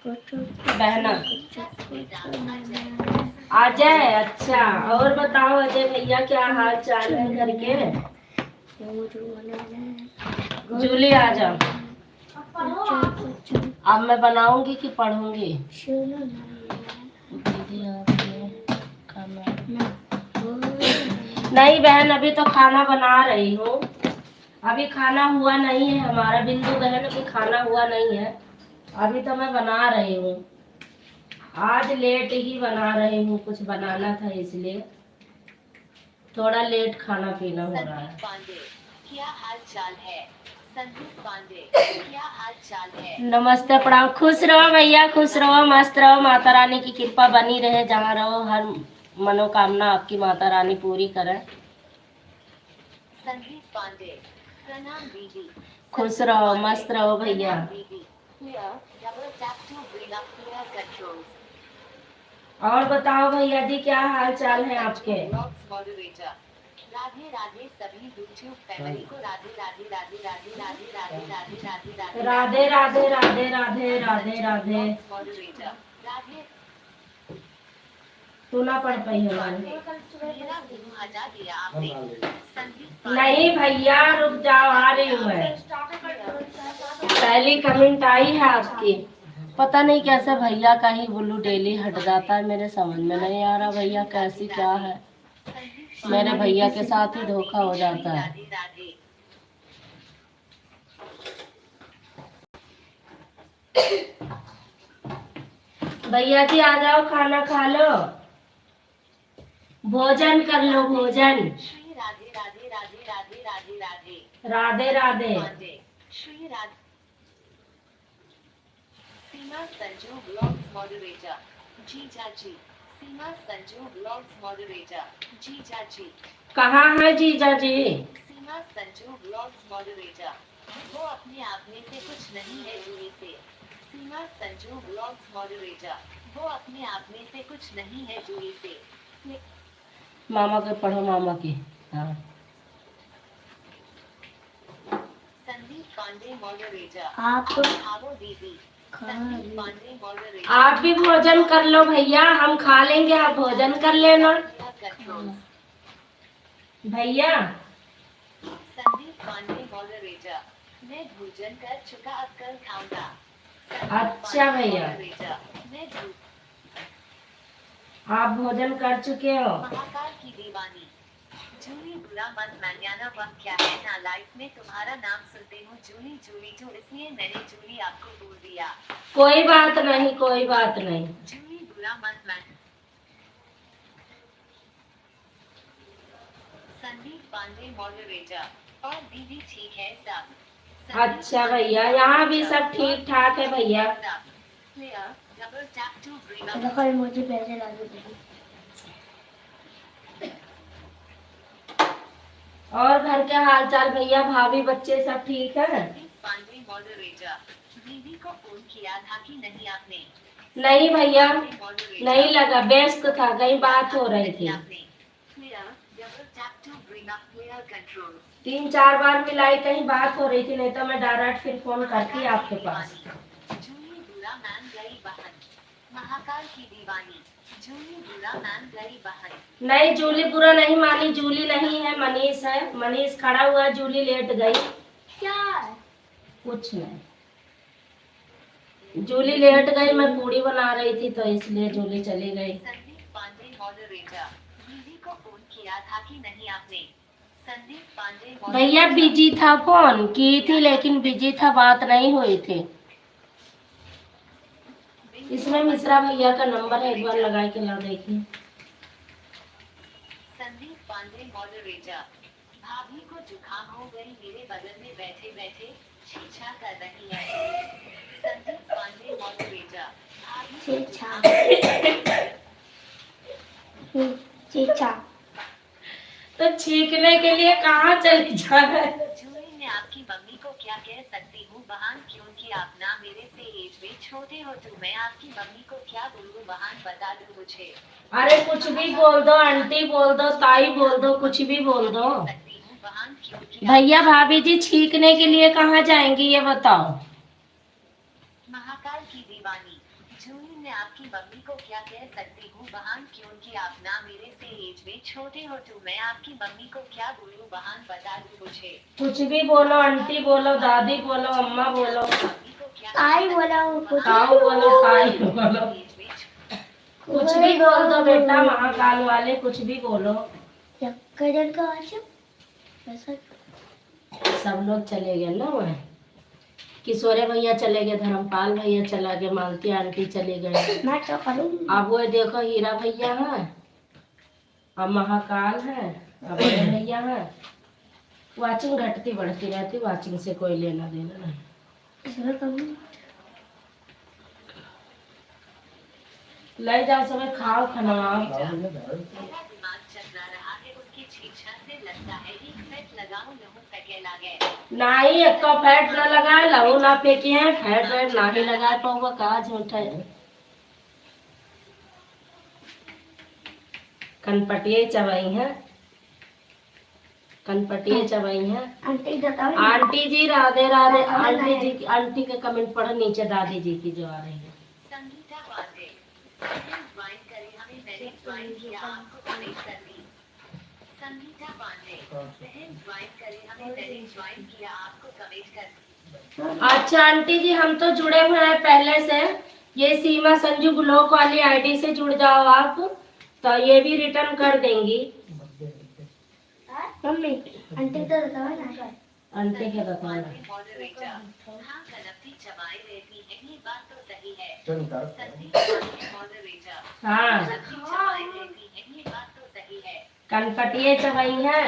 बहना अजय अच्छा और बताओ अजय भैया क्या हाल चाल है घर के? जूली आ जाओ। अब मैं बनाऊंगी कि पढ़ूंगी? दीदी खाना नहीं बहन अभी तो खाना बना रही हूँ। अभी खाना हुआ नहीं है हमारा बिंदु बहन अभी खाना हुआ नहीं है। अभी तो मैं बना रही हूँ। आज लेट ही बना रही हूँ कुछ बनाना था इसलिए थोड़ा लेट खाना पीना हो रहा है। क्या हाल चाल है संदीप पांडे? क्या हाल चाल है? नमस्ते प्रणाम। खुश रहो भैया खुश रहो मस्त रहो। माता रानी की कृपा बनी रहे जहाँ रहो। हर मनोकामना आपकी माता रानी पूरी करे। संदीप पांडे प्रणाम दीदी। खुश रहो मस्त रहो भैया। और बताओ भैया जी क्या हाल चाल है आपके? राधे राधे सभी यूट्यूब फैमिली को राधे राधे राधे राधे राधे राधे राधे राधे राधे राधे राधे राधे राधे राधे। राधे तू ना पढ़ पाई हमारे। मेरा गुरु हटा दिया आपने संदीप। नहीं भैया रुक जाओ आ रही हूँ मैं। पहली कमेंट आई है आपकी। पता नहीं कैसे भैया का ही बुल्लू डेली हट जाता है। मेरे समझ में नहीं आ रहा भैया कैसी क्या है। मेरे भैया के साथ ही धोखा हो जाता है। राधे राधे। भैया जी आ जाओ, खाना खा लो, भोजन कर लो, भोजन। श्री राधे राधे राधे राधे राधे राधे। राधे राधे। पांडे श्री राधे। सीमा संजू ब्लॉग्स मॉडरेटर जीजा जी। सीमा संजू ब्लॉग्स मॉडरेटर जीजा जी। कहाँ है जीजा जी? सीमा संजू ब्लॉग्स मॉडरेटर, वो अपने आप में से कुछ नहीं है जूही से। सीमा संजू ब्लॉग्स मॉडरेटर, वो अपने आप में से कुछ नहीं है जूही से। मामा के पढ़ो, मामा की। हाँ। संदीप पांडे मॉडरेटर, आप तो खाओ दीदी। संदीप पांडे मॉडरेटर, आप भी भोजन कर लो भैया, हम खा लेंगे, आप भोजन कर लेना। कंट्रोल। भैया संदीप पांडे मॉडरेटर, मैं भोजन कर चुका, अब कल खाऊंगा। संदीप अच्छा पांडे भैया। मॉडरेटर, मैं आप भोजन कर चुके हो? महाकाल की दीवानी। जूली बुरा मत मानियाना, वह क्या है ना, लाइफ में तुम्हारा नाम सुनते हूँ जूली जूली जू, इसलिए मैंने जूली आपको बोल दिया। कोई बात नहीं, कोई बात नहीं। जूली बुरा मत मान। संदीप पांडे मॉडरेटर, और दीदी ठीक है सब। संदीप अच्छा पांडे भैया, यहाँ भी सब मॉडरेटर, ठीक ठाक है भैया। सब। Clear, double tap to bring up। देखो मुझे पैसे ला दो। और घर के हाल चाल भैया, भाभी बच्चे सब ठीक है? संदीप पांडे मॉडरेटर, दीदी को फोन किया था कि नहीं आपने? नहीं भैया, मॉडरेटर, नहीं लगा, व्यस्त था, कहीं बात हो रही थी। Clear, double tap to bring up clear control। 3-4 बार मिलाई, कहीं बात हो रही थी, नहीं तो मैं डायरेक्ट फिर फोन करती आपके पास। जूली बुरा मान गई बहन। महाकाल की दीवानी। जूली बुरा मान गई बहन। नहीं, जूली बुरा नहीं मानी, जूली नहीं है, मनीष है। मनीष खड़ा हुआ है, जूली लेट गई। क्या? कुछ नहीं, जूली लेट गई, मैं पूड़ी बना रही थी तो इसलिए जूली चली गई। संदीप पांडे मॉडरेटर, दीदी को फोन किया था कि नहीं आपने? संदीप पांडे भैया बिजी था, फोन की थी लेकिन बिजी था, बात नहीं हुई थी। इसमें मिश्रा भैया का नंबर है, एक बार लगा के ला देखिए। संदीप पांडे मॉडरेटर, भाभी को जुकाम हो गई, मेरे बगल में बैठे बैठे छीछा कर रही है। संदीप पांडे मॉडरेटर, भाभी को छीछा। चीचा। तो छींकने के लिए कहाँ चली जा रहा है? जूली मैं आपकी मम्मी को क्या कह सकती हूँ बहन, क्योंकि आप ना मेरे से एज में छोटे हो, तो मैं आपकी मम्मी को क्या बोलूँ बहन, बता दो मुझे। अरे कुछ भी बोल दो, आंटी बोल दो, ताई बोल दो, कुछ भी बोल दो। सकती हूँ बहन, क्योंकि भैया भाभी जी छींकने के लिए कहाँ जाएंगी ये बताओ? महाकाल की दीवानी। जूली मैं आपकी मम्मी को क्या कह सकती हूँ बहन, क्योंकि आप ना मेरे से एज में छोटे हो, तो मैं आपकी मम्मी को क्या बोलूँ बहन, बता दो मुझे। कुछ भी बोलो, आंटी बोलो, दादी बोलो, अम्मा बोलो, मम्मी को क्या ताई बोला हूँ कुछ। ताऊ बोलो, ताई बोलो, एज में कुछ भी बोल दो बेटा, महाकाल वाले कुछ भी बोलो। कजन का आज ऐसा सब लोग चले गए ना, वह किशोरे भैया चले गए, धर्मपाल भैया चला गए, मालती आंटी चले गए। मैं क्या करूँ? अब वो देखो हीरा भैया है, अब महाकाल है, अब बड़े भैया है। वाचिंग घटती बढ़ती रहती, वाचिंग से कोई लेना देना नहीं। इसमें कमी ले जाओ, सब खाओ, खनवाओ। मेरा दिमाग चकरा रहा है उनकी छीछा से, लगता है एक फैट लगाऊं, लहू फेंके लागे। नहीं, एक तो फैट ना लगाए, लहू ना फेंकी है, फैट वैट ना ही लगाए पाऊंगा, कहा झूठ है। कनपटिए चबाई है, कनपटिए चबाई है। आंटी बताओ। आंटी जी राधे राधे। आंटी जी, आंटी के कमेंट पढ़ो नीचे, दादी जी की जो आ रही है। संगीता पांडे, ज्वाइन करें हमें, मैंने ज्वाइन किया आपको कमेंट कर दी। संगीता पांडे, बहन ज्वाइन करें हमें, मैंने ज्वाइन किया आपको कमेंट कर दी। अच्छा आंटी जी, हम तो जुड़े हुए हैं पहले से, ये सीमा संजू ब्लॉग वाली आईडी से जुड़ जाओ आप, तो ये भी रिटर्न कर देंगी। मम्मी आंटी तो बताओ ना आंटी के बताना। मॉडरेटर हाँ कनपटी चबाई रहती है ये बात तो सही है। संदीप पांडे मॉडरेटर हाँ कनपटी चबाई रहती है ये बात तो सही है। कनपटिए चबाई है।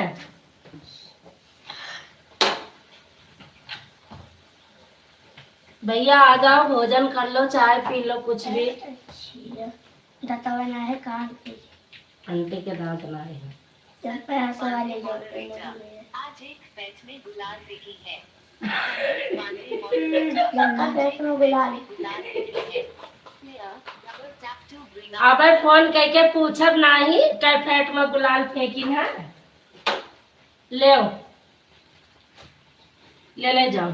भैया आ जाओ, भोजन कर लो, चाय पी लो, कुछ भी। दाता बना है कहाँ पे आंटी के दांत लाए हैं। जब पैसे वाले जो आज एक पेट में गुलाल दिखी है। संदीप पांडे मॉडरेटर लड़का पेट में गुलाल गुलाल दिखी है। Clear, double tap to bring up अबे फोन करके पूछब नाही कैफेट में गुलाल फेंकिन है। ले आओ। ले जाओ।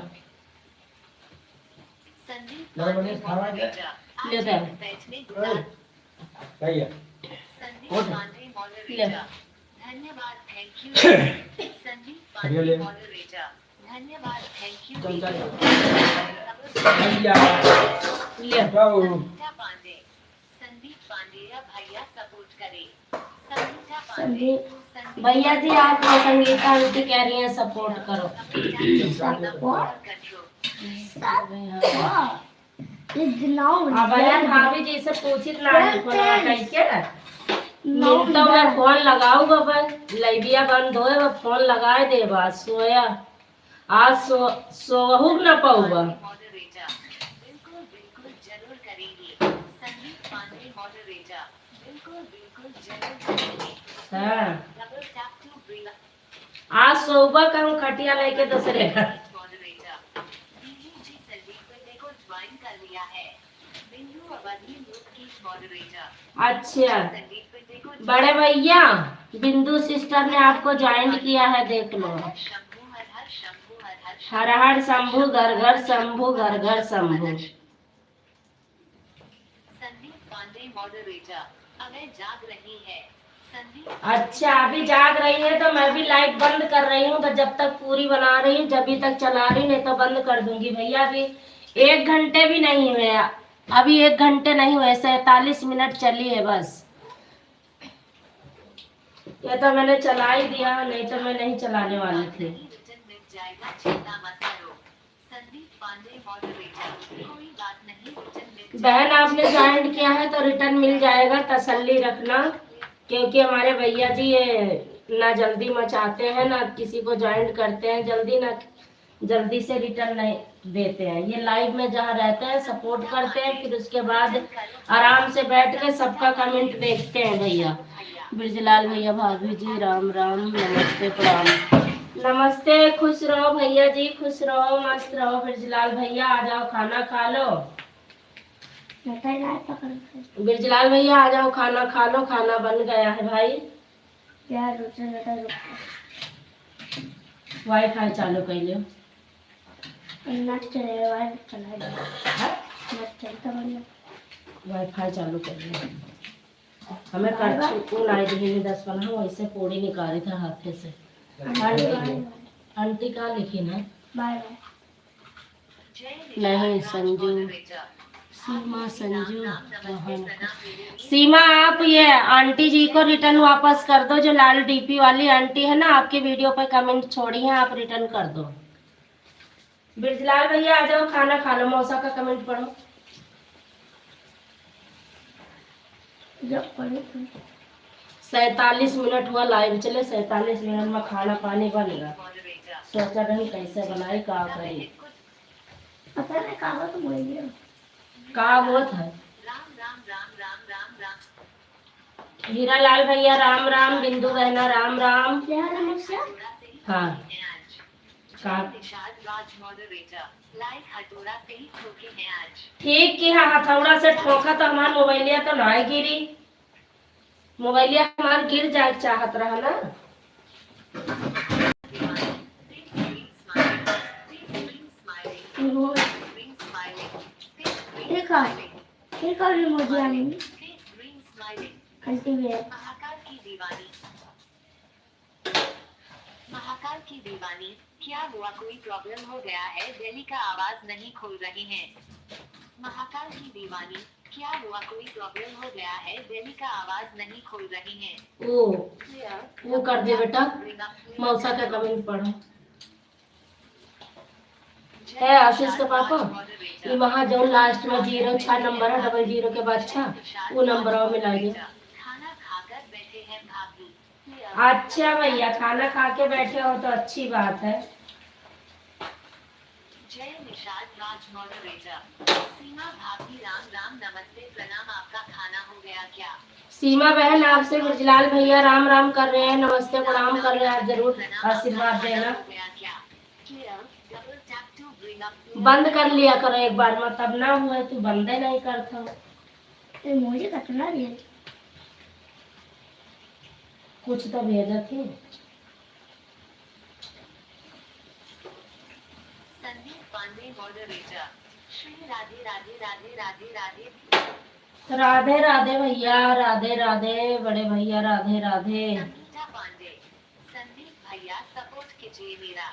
संदीप पांडे मॉडरेटर ले आज दे। एक पेट में गुलाल सही है। संदीप पांडे मॉडरेटर धन्यवाद thank you. Sandeep Pandey moderator धन्यवाद थैंक यू। चल, चल। ले संगीता पांडे संदीप पांडे या भैया सपोर्ट करे। संगीता पांडे संदीप भैया जी आप संगीता आंटी कह रही हैं सपोर्ट करो। अब बहन भाभी जी से पूछित ना फोन कैसे मिनटों में फोन लगाऊ बाबा लैबिया बंद होए बा फोन लगाए दे बा सोया आज सोहू न पाऊबा। मॉडरेटर बिल्कुल बिल्कुल जरूर करेंगे। संदीप पांडे मॉडरेटर बिल्कुल बिल्कुल जरूर करेंगे। हाँ डबल टैप टू ब्रिंग आज सोबा का हम खटिया लेके दूसरे का मॉडरेटर बीजू जी संदीप बंदे को ज्वाइन कर लिया है। बिंदु अवधि लूप की मॉडरेटर अच्छा संदीप बंदे को बड़े भैया बिंदु सिस्टर ने आपको ज्वाइन किया है देख लो। शंभू हर हर शंभू हर हर हर हर शंभु घर घर शंभु घर घर शंभु। संदीप पांडे मॉडरेटर अबे जाग रही है। संदीप अच्छा अभी जाग रही है तो मैं भी लाइट बंद कर रही हूँ, तो जब तक पूरी बना रही हूँ जब तक चला रही नहीं तो बंद कर दूंगी। भैया अभी 1 घंटे भी नहीं हुए, अभी 1 घंटे नहीं हुए, 47 मिनट चली है बस। ये तो मैंने चला ही दिया, नहीं तो मैं नहीं चलाने वाली थी। रिटर्न मिल जाएगा चिंता मत करो। संदीप पांडे मॉडरेटर कोई बात नहीं रिटर्न मिल बहन आपने ज्वाइन किया है तो रिटर्न मिल जाएगा, तसल्ली रखना, क्योंकि हमारे भैया जी ये ना जल्दी मचाते हैं ना किसी को ज्वाइन करते हैं जल्दी, ना जल्दी से रिटर्न नहीं देते हैं। ये लाइव में जहाँ रहते हैं सपोर्ट करते हैं, फिर उसके बाद आराम से बैठ के सबका कमेंट देखते हैं। भैया ब्रजलाल भैया भाभी जी राम राम नमस्ते प्रणाम। नमस्ते, खुश रहो भैया जी, खुश रहो मस्त रहो। ब्रजलाल भैया आ जाओ खाना खा लो। ब्रजलाल भैया आ जाओ खाना खा लो, खाना बन गया है भाई। वाईफाई चालू कर लो। वाईफाई चालू कर लो। हमें कौन आई दी 10 वैसे पूरी निकाली था हाथे से। आंटी का लिखी ना नहीं संजू सीमा संजू सीमा आप ये आंटी जी को रिटर्न वापस कर दो, जो लाल डीपी वाली आंटी है ना आपके वीडियो पर कमेंट छोड़ी है, आप रिटर्न कर दो। ब्रजलाल भैया आ जाओ खाना खा लो, मौसा का कमेंट पढ़ो। 47 मिनट हुआ लाइव चले, 47 मिनट में खाना पानी बनेगा। सोचा नहीं कैसे बनाई का करी पता नहीं कहाँ तो बोल दिया का होत है। राम राम राम राम राम राम हीरा लाल भैया राम राम, बिंदु बहना राम राम। क्या है समस्या हाँ का राज मॉडरेटर लाइक हटोरा से ही ठोके हैं आज। ठीक कि हाँ हथौड़ा से ठोका तो हमार मोबाइलिया तो ना गिरी, मोबाइलिया हमार गिर जाए चाहत रहा ना। फिर कौन इमोजी आएंगे आंटी वेयर महाकाल की दीवानी महाकाल की दीवानी क्या हुआ, कोई प्रॉब्लम हो गया है? दिल्ली का आवाज नहीं खोल रही है। महाकाल की दीवानी क्या हुआ, कोई प्रॉब्लम हो गया है? दिल्ली का आवाज नहीं खोल रही है। वो कर दे बेटा, मौसा का कमेंट पढ़ो। है आशीष का पापा, ये वहाँ जो लास्ट में 06 नंबर है, 00 के बाद 6 वो नंबर में लाइए। खाना खाकर बैठे हैं भाभी। अच्छा भैया, खाना खा के बैठे हो तो अच्छी बात है। जय निषाद राज मॉडरेटर। सीमा भाभी राम राम नमस्ते प्रणाम, आपका खाना हो गया क्या? सीमा बहन आपसे गुरजलाल भैया राम राम कर रहे हैं, नमस्ते प्रणाम कर रहे हैं, आप जरूर आशीर्वाद देना। हो गया क्या? Clear, double tap to bring up. बंद कर लिया करो एक बार में, तब ना हुए तो बंद ही नहीं करता। मुझे कतना रियल कुछ तो भेजा थी। संदीप पांडे मॉडरेटर। श्री राधे राधे राधे राधे राधे। राधे राधे भैया, राधे राधे बड़े भैया, राधे राधे। संगीता पांडे। संदीप भैया सपोर्ट कीजिए मेरा।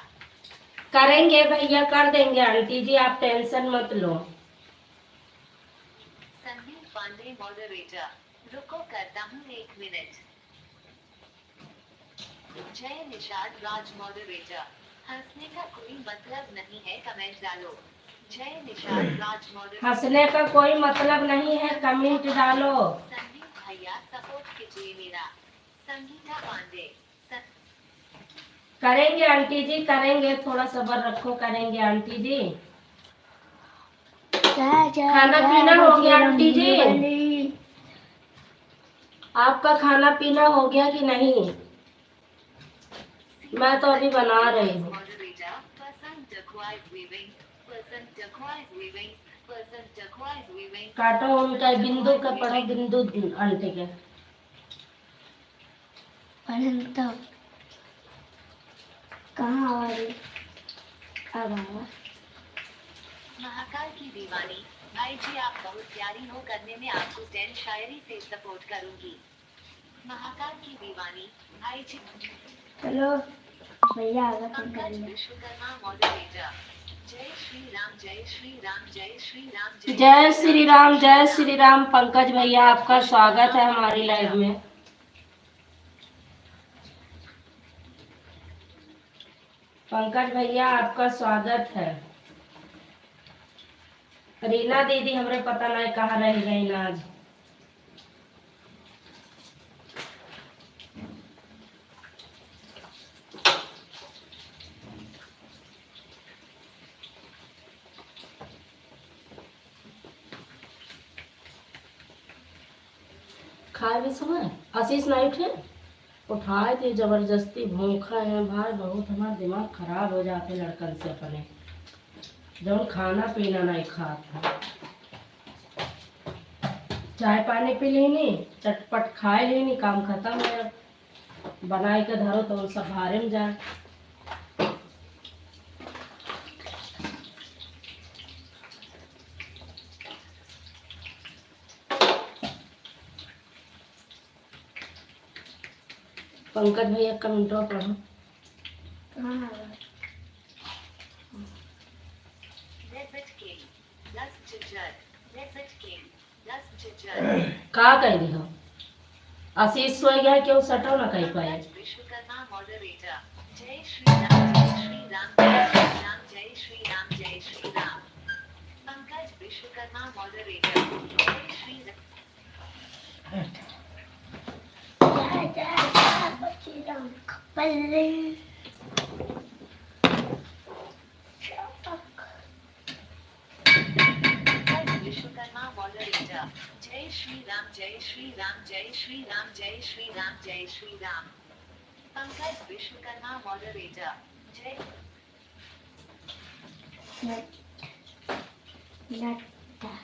करेंगे भैया, कर देंगे आंटी जी, आप टेंशन मत लो। संदीप पांडे मॉडरेटर। रुको करता हूँ 1 मिनट। जय निषाद राज मॉडरेटर। हंसने का कोई मतलब नहीं है, कमेंट डालो। जय निषाद राज मॉडरेटर। हंसने का कोई मतलब नहीं है, कमेंट डालो। संदीप भैया सपोर्ट कीजिए मेरा। संगीता पांडे। करेंगे आंटी जी, करेंगे, थोड़ा सब्र रखो, करेंगे आंटी जी। खाना पीना हो गया आंटी जी? आपका खाना पीना हो गया कि नहीं? मैं तो अभी बना रही हूँ। काटो उनका बिंदु का पढ़ो, बिंदु आंटी के। तो कहाँ आवाज अब आवाज महाकाल की दीवानी। भाई जी आप बहुत प्यारी हो, करने में आपको 10 शायरी से सपोर्ट करूंगी। महाकाल की दीवानी। भाई जी। चलो भैया आगे तुम कर पंकज लिया। विश्वकर्मा मॉडरेटर। जय श्री राम जय श्री राम जय श्री राम जय श्री राम, जय श्री राम। पंकज भैया आपका स्वागत है हमारी लाइव में। पंकज भैया आपका स्वागत है। रीना दीदी हमरे पता नहीं कहाँ रह गई ना आज। खाए भी समय आशीष नहीं उठे, उठाए थे जबरदस्ती, भूखा है भाई बहुत, हमारा दिमाग खराब हो जाते लड़कन से अपने, जब खाना पीना नहीं खाता। चाय पानी पी लेनी, चटपट खाए लेनी, काम खत्म है। बनाए के धरो तो सब भारे में जाए। पंकज भैया कमेंटो पढ़ो। कहाँ आवाज का कह रही हो? आशीष सो गया, क्यों सटो ना कह पाए। विश्वकर्मा मॉडरेटर। जय श्री राम जय श्री राम जय श्री राम जय श्री राम जय श्री राम। पंकज विश्वकर्मा मॉडरेटर। जय श्री राम। पल्ले विश्वकर्मा मॉडरेटर। जय श्री राम जय श्री राम जय श्री राम जय श्री राम जय श्री राम। पंकज विश्वकर्मा मॉडरेटर। जय नट्टा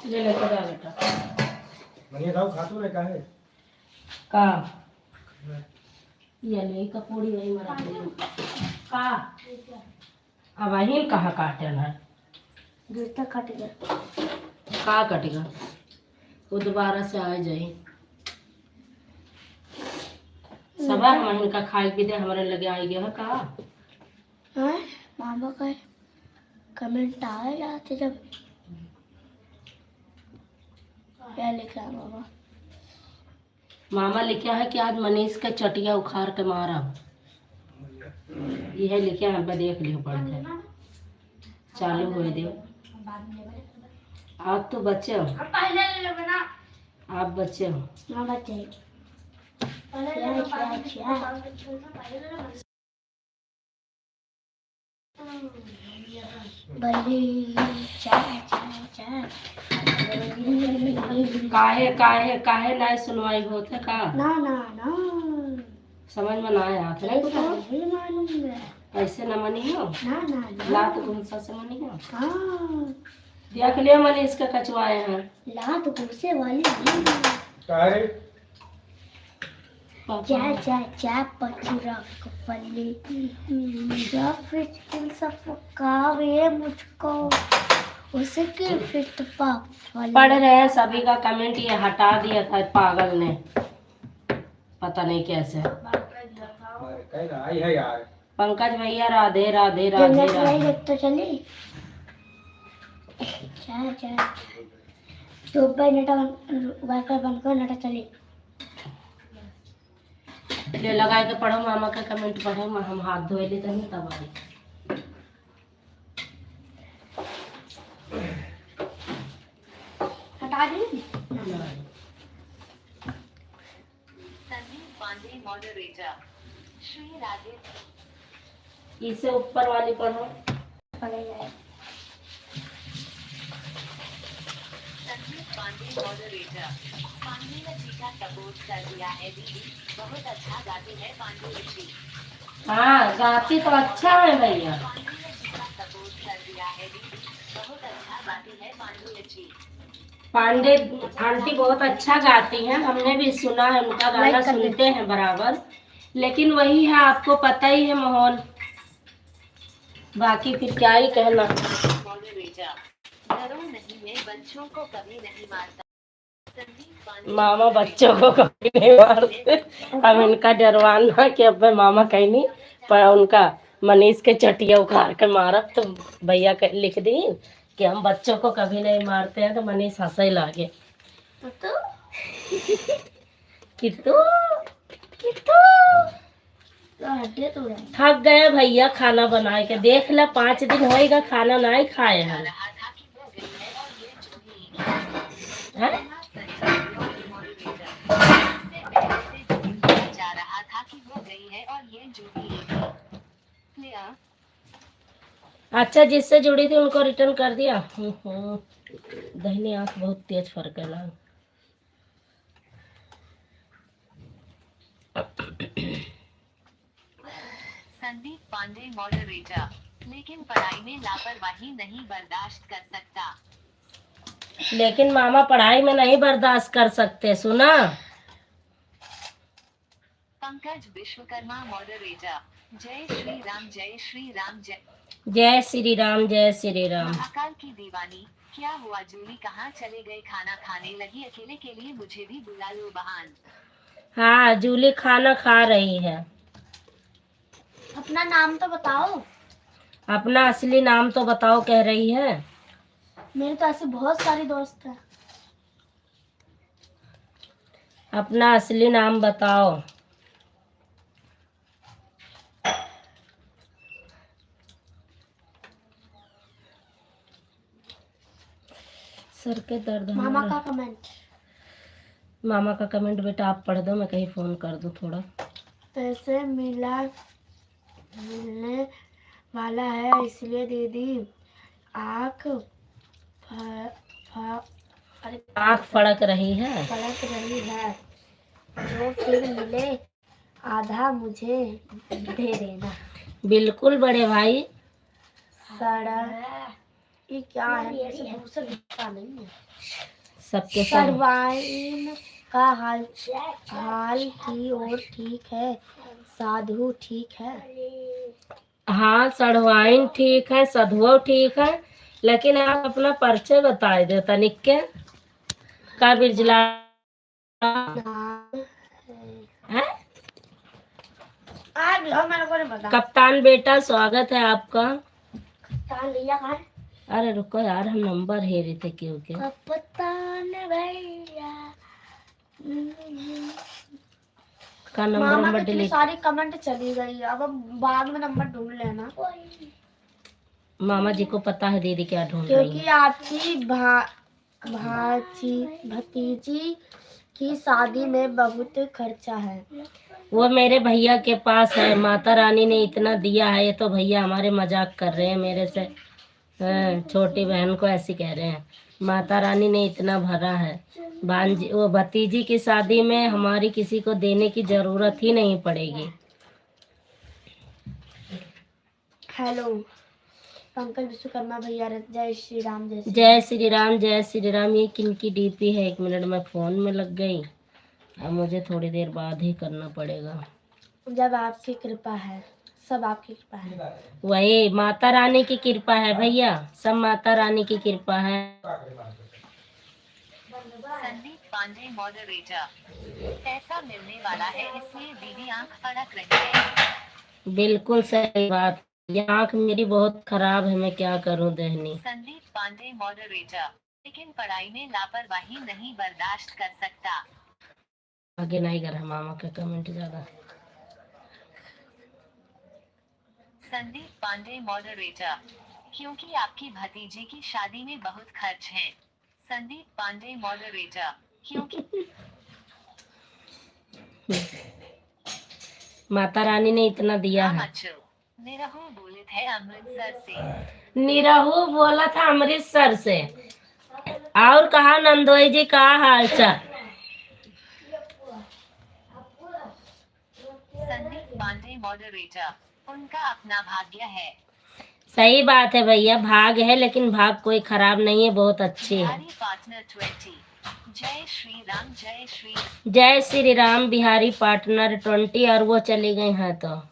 ले लेकर आ बेटा। बढ़िया खाओ, खातू रे का है। का ये ले कपूड़ी वही मरा का अब वही कहाँ काटना है गिरता कट गया। का कटेगा वो दोबारा से आ जाए सबा हम इनका खाए भी दे हमारे लगे आ गया है का हाँ मामा का कमेंट आ जाते जब क्या लिखा है मामा? मामा लिखा है कि आज मनीष का चटिया उखाड़ के मारा यह लिखा है मैं देख लियो पढ़ के चालू हो दे आप तो बच्चे हो आप बच्चे हो मामा चाहिए बड़ी चाय चाय चाय काहे काहे काहे ना सुनवाई होते का ना ना ना समझ में ना आया था नहीं ऐसा कुछ नहीं मालूम है। ऐसे न मनी हो ना ना ना लात घुसा से मनी हो हाँ देख लिया मनीष का कचवाए हैं लात घुसे वाली नहीं। काय चाय चाय चाय पचूरा फली या फिर दिल सफकावे मुझको उसके फिट फली पढ़ रहे हैं सभी का कमेंट ये हटा दिया था पागल ने पता नहीं कैसे काय आई है यार पंकज भैया राधे राधे राधे जन्नत नहीं राधे देख तो चली चाय चाय तो पे नटा वाईफाई बंद कर नटा चली ले लगा के पढ़ो मामा का कमेंट पढ़ो हम हाथ धोए लेते नहीं तब आई हटा दी संदीप पांडे मॉडरेटर श्री राधे इसे ऊपर वाली पढ़ो पड़े जाए संदीप पांडे मॉडरेटर पांडे जी का सपोर्ट कर दिया है दीदी बहुत अच्छा गाती है पांडे जी हाँ गाती तो अच्छा है भैया पांडे जी का सपोर्ट कर दिया है दीदी बहुत अच्छा गाती है पांडे जी पांडे आंटी बहुत अच्छा गाती हैं हमने भी सुना है उनका गाना सुनते हैं बराबर लेकिन वही है आपको पता ही है माहौल बाकी फिर क्या ही कहना मॉडरेटर डरो नहीं मैं बच्चों को कभी नहीं मारता संदीप पांडे मामा बच्चों को कभी नहीं मारते हम इनका डरवाना कि अब मामा कहीं नहीं पर उनका मनीष के चटिया उखाड़ के मारा तो भैया लिख दी कि हम बच्चों को कभी नहीं मारते हैं तो मनीष हंसा ही लागे कितू हटे तो है थक गए भैया खाना बना के देख ला 5 दिन होएगा खाना नहीं खाए हैं रहा था कि वो गई है और ये जो हैं? जा रहा था कि वो गई है और ये जुड़ी है अच्छा जिससे जुड़ी थी उनको रिटर्न कर दिया दहिनी आंख बहुत तेज फर्क है ना संदीप पांडे मॉडरेटर लेकिन पढ़ाई में लापरवाही नहीं बर्दाश्त कर सकता लेकिन मामा पढ़ाई में नहीं बर्दाश्त कर सकते सुना पंकज विश्वकर्मा मॉडरेटर जय श्री राम जय श्री राम जय जय श्री राम जय श्री राम महाकाल की दीवानी क्या हुआ जूली कहाँ चले गए खाना खाने लगी अकेले के लिए मुझे भी बुला लो बहन हाँ जूली खाना खा रही है अपना नाम तो बताओ अपना असली नाम तो बताओ कह रही है मेरे तो ऐसे बहुत सारे दोस्त हैं अपना असली नाम बताओ सर के दर्द मामा हमारा। का कमेंट मामा का कमेंट बेटा आप पढ़ दो मैं कहीं फोन कर दूं थोड़ा पैसे मिलने वाला है इसलिए दीदी आँख अरे आँख फड़क रही है पलट रही है जो फिर मिले आधा मुझे दे देना बिल्कुल बड़े भाई सड़ा ये क्या है मुझे दूसरा दिखता नहीं है सबके सब सरवाइन का हाल की और ठीक है। साधु ठीक है। हाँ, सढ़वाइन ठीक है, सधुओ ठीक है, लेकिन आप अपना परिचय बताए दो तनिक के का बिरजला नाम है। आज मेरे को नहीं पता। कप्तान बेटा स्वागत है आपका। कहाँ भैया कहाँ है? अरे रुको यार, हम नंबर हे रहे थे क्योंकि कप्तान भैया। का नंबर मामा नंबर की इतनी डिलीट। सारी कमेंट चली गई, अब बाद में नंबर ढूंढ लेना। मामा जी को पता है दीदी क्या ढूंढ रही क्योंकि है। आपकी भतीजी की शादी में बहुत खर्चा है। वो मेरे भैया के पास है, माता रानी ने इतना दिया है। ये तो भैया हमारे मजाक कर रहे हैं मेरे से। हाँ, छोटी बहन को ऐसे कह रहे हैं, माता रानी ने इतना भरा है। भांजी वो भतीजी की शादी में हमारी किसी को देने की जरूरत ही नहीं पड़ेगी। हेलो पंकज विश्वकर्मा भैया, जय श्री राम। जय श्री राम, जय श्री राम। ये किनकी डीपी है? 1 मिनट में फोन में लग गई, अब मुझे थोड़ी देर बाद ही करना पड़ेगा। जब आपकी कृपा है, सब आपकी कृपा है। वही माता रानी की कृपा है भैया, सब माता रानी की कृपा है। संदीप पांडे मॉडरेटर, पैसा मिलने वाला है इसलिए दीदी आंख फड़क रही है। बिल्कुल सही बात। ये आँख मेरी बहुत खराब है, मैं क्या करूं दहनी। संदीप पांडे मॉडरेटर, लेकिन पढ़ाई में लापरवाही नहीं बर्दाश्त कर सकता। आगे नहीं कर मामा के कमेंट ज्यादा। संदीप पांडे मॉडरेटर, क्योंकि आपकी भतीजी की शादी में बहुत खर्च है। संदीप पांडे मॉडरेटर, क्योंकि माता रानी ने इतना दिया है। निरहू बोलित है अमृतसर से। निरहू बोला था अमृतसर से। और कहा नंदोई जी का हाल चाल? संदीप पांडे मॉडरेटर, उनका अपना भाग्य है। सही बात है भैया, भाग है, लेकिन भाग कोई खराब नहीं है, बहुत अच्छी है। पार्टनर 20, जय श्री राम। जय श्री राम बिहारी पार्टनर 20, और वो चली गई हैं तो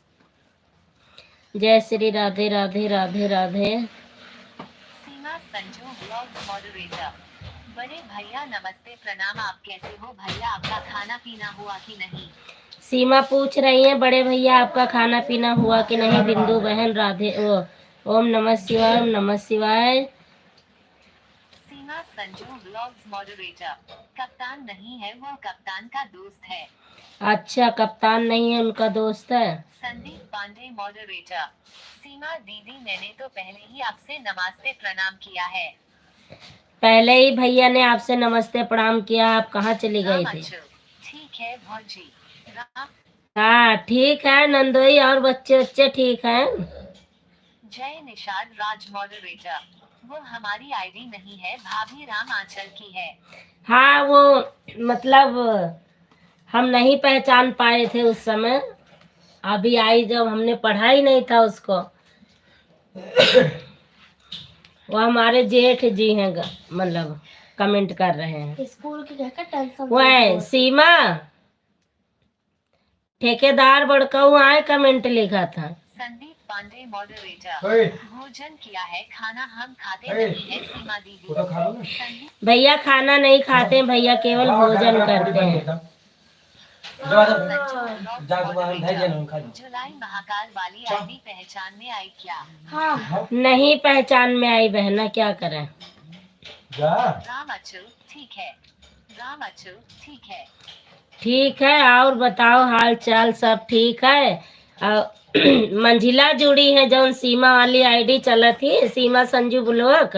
जय श्री राधे राधे राधे राधे। सीमा संजू ब्लॉग्स मॉडरेटर, बड़े भैया नमस्ते प्रणाम, आप कैसे हो भैया? आपका खाना पीना हुआ कि नहीं? सीमा पूछ रही है बड़े भैया आपका खाना पीना हुआ कि नहीं। बिंदु बहन राधे ओम नमः शिवाय, ओम नमः शिवाय। सीमा संजू ब्लॉग्स मॉडरेटर, कप्तान नहीं है वो, कप्तान का दोस्त है। अच्छा, कप्तान नहीं है, उनका दोस्त है। संदीप पांडे मॉडरेटर, सीमा दीदी मैंने तो पहले ही आपसे नमस्ते प्रणाम किया है। पहले ही भैया ने आपसे नमस्ते प्रणाम किया, आप कहाँ चली गई थी? ठीक है भौजी। हाँ ठीक है नंदोई, और बच्चे बच्चे ठीक हैं? जय निषाद राज मॉडरेटर, वो हमारी आईडी नहीं है, भाभी राम आंचल की है। हाँ, वो मतलब हम नहीं पहचान पाए थे उस समय, अभी आई जब हमने पढ़ा ही नहीं था उसको। वो हमारे जेठ जी हैं, मतलब कमेंट कर रहे हैं। स्कूल की कहकर टेंशन। वह सीमा ठेकेदार बड़काऊ आए कमेंट लिखा था। संदीप पांडे मॉडरेटर, भोजन किया है, खाना हम खाते नहीं है सीमा दीदी। भैया खाना नहीं खाते, भैया केवल भोजन करते हैं। जुलाई महाकाल वाली आईडी पहचान में आई क्या? हाँ नहीं पहचान में आई बहना, क्या करें। राम अचू ठीक है, राम अचू ठीक है। ठीक है, और बताओ हाल चाल सब ठीक है? मंजिला जुड़ी है, जौन सीमा वाली आईडी चला थी, सीमा संजू ब्लॉक,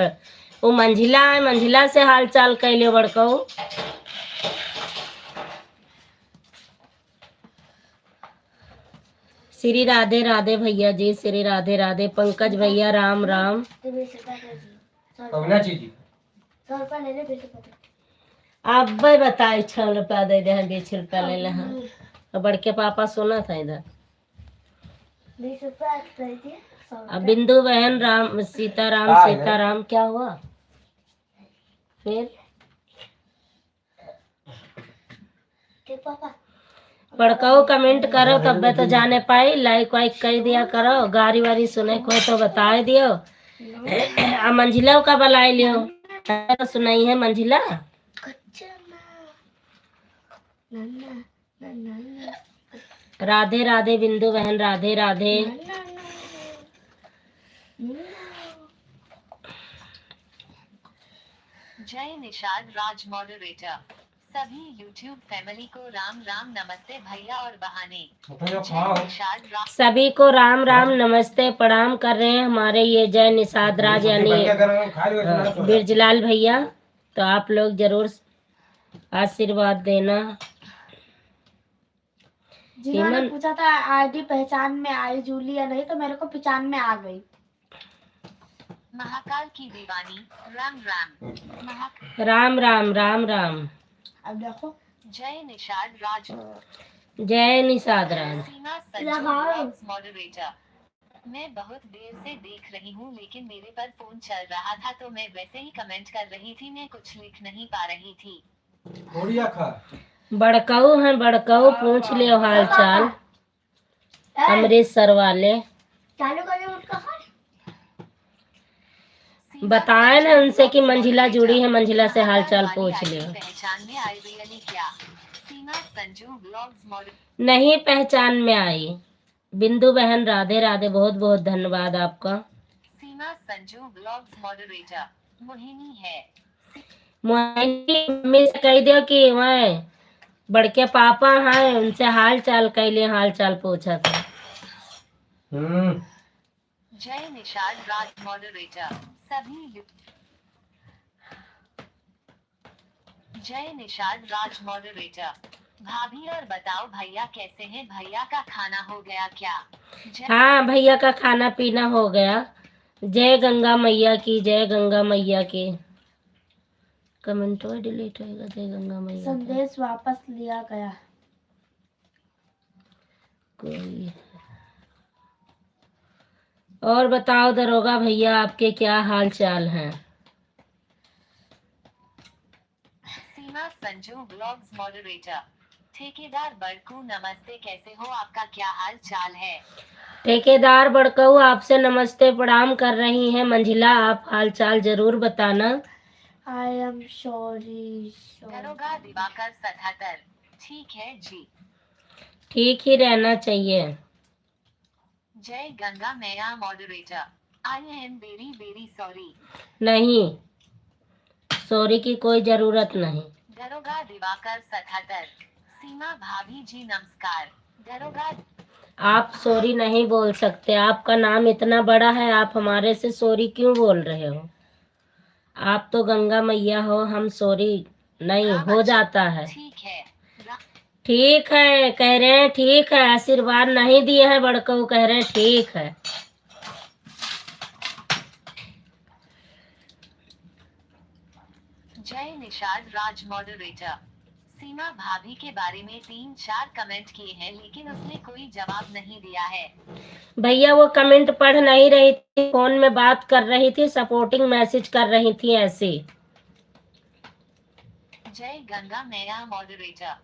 वो मंजिला है, मंजिला से हाल चाल कैले बड़काऊ। श्री राधे राधे भैया जी, श्री राधे राधे। पंकज भैया राम राम। 100 रुपया ले ले, 20 रुपया। आप भाई बताए 6 रुपया दे दे, 20 रुपया ले ले। हाँ, और बड़के पापा सुना था इधर। 20 रुपया दे दिए, 100 अब बिंदु बहन राम सीताराम सीताराम, क्या हुआ फिर? देख पापा बड़काऊ कमेंट करो तब मैं तो जाने पाई, लाइक वाइक कर दिया करो, गाड़ी वारी सुने को तो बता दियो। आ मंजिला का बलाई लियो, तो सुनाई है मंजिला। कच्चा नन्ना नन्ना नन्ना राधे राधे बिंदु बहन, राधे राधे। जय निषाद राज मॉडरेटर। सभी YouTube फैमिली को राम राम नमस्ते भैया और बहाने। जय निषाद राज। सभी को राम राम नमस्ते प्रणाम कर रहे हैं हमारे ये जय निषाद राज यानी बिरजलाल भैया। तो आप लोग जरूर आशीर्वाद देना। जिन्होंने हेमंत- पूछा था आईडी पहचान में आई जूली या नहीं, तो मेरे को पहचान में आ गई। महाकाल की दीवानी राम राम। राम राम राम राम। अब देखो जय निषाद राज। जय निषाद राज। सीमा संजू लगाओ। Blogs moderator. मैं बहुत देर से देख रही हूँ लेकिन मेरे पर फोन चल रहा था तो मैं वैसे ही कमेंट कर रही थी, मैं कुछ लिख नहीं पा रही थी। बड़काऊ है, बड़काऊ पूछ लियो हाल चाल अमृतसर वाले। चालू करिए उसका हाल। सीमा बताए ना संजू उनसे कि ब्लॉग्स मंजिला मॉडरेटर। जुड़ी है, मंजिला से हाल चाल महाकाल पूछ वाली लियो। आईडी पहचान में आई रियली क्या? सीमा संजू ब्लॉग्स मॉडरेटर। नहीं पहचान में आई। बिंदु बहन राधे राधे, बहुत बहुत धन्यवाद आपका। सीमा संजू ब्लॉग्स मॉडरेटर। मोहिनी है। मोहिनी मम्मी से कह दियो कि वह बड़के पापा हैं, उनसे हाल चाल कह लिए, हाल चाल पूछा था। जय निषाद राज मॉडरेटर। सभी जय निषाद राज मॉडरेटर। भाभी और बताओ भैया कैसे हैं? भैया का खाना हो गया क्या? जय हाँ भैया का खाना पीना हो गया। जय गंगा मैया की, जय गंगा मैया की। कमेंट डिलीट होएगा, जय गंगा मैया की। संदेश वापस लिया गया। कोई और बताओ दरोगा भैया, आपके क्या हाल चाल हैं? Seema Sanju blogs moderator. ठेकेदार बड़कू नमस्ते, कैसे हो? आपका क्या हाल चाल है? ठेकेदार बड़कऊ आपसे नमस्ते प्रणाम कर रही हैं। मंजिला आप हाल चाल जरूर बताना। I am sorry. दरोगा दिवाकर 77। ठीक है जी। ठीक ही रहना चाहिए। जय गंगा मैया moderator. I am very very sorry. नहीं, सॉरी की कोई जरूरत नहीं। दरोगा दिवाकर 77। सीमा भाभी जी नमस्कार। दरोगा आप सॉरी नहीं बोल सकते, आपका नाम इतना बड़ा है, आप हमारे से सॉरी क्यों बोल रहे हो? आप तो गंगा मैया हो, हम सॉरी नहीं हो जाता है। ठीक है। ठीक है कह रहे हैं, ठीक है, आशीर्वाद नहीं दिए हैं बड़कऊ, कह रहे हैं ठीक है। जय निषाद राज मॉडरेटर। सीमा भाभी के बारे में 3-4 कमेंट किए हैं लेकिन उसने कोई जवाब नहीं दिया है। भैया वो कमेंट पढ़ नहीं रही थी, फोन में बात कर रही थी, सपोर्टिंग मैसेज कर रही थी ऐसे। जय गंगा मैया मॉडरेटर।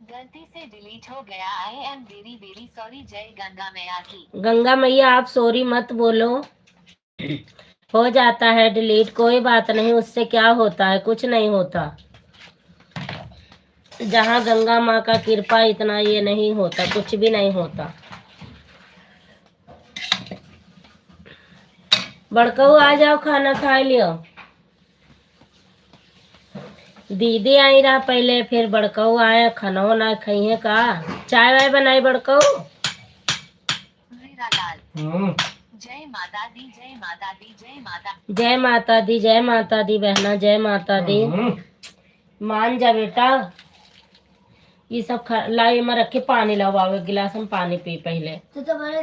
गलती से डिलीट हो गया, I am very very sorry. जय गंगा मैया की। गंगा मैया आप सॉरी मत बोलो, हो जाता है डिलीट, कोई बात नहीं, उससे क्या होता है, कुछ नहीं होता। जहाँ गंगा माँ का कृपा इतना ये नहीं होता, कुछ भी नहीं होता। बड़कऊ आ जाओ, खाना खा लियो। दीदी आई रहा पहले, फिर बड़कऊ आया, खाना ना खाइए का, चाय वाय बनाई बड़कऊ। हीरालाल। जय माता दी, जय माता दी, जय माता। जय माता दी, जय माता दी बहना, जय माता दी। मान जा बेटा, ये सब लाई में रख के पानी लाओ, बाबू एक गिलास में पानी पी पहले। तो बड़े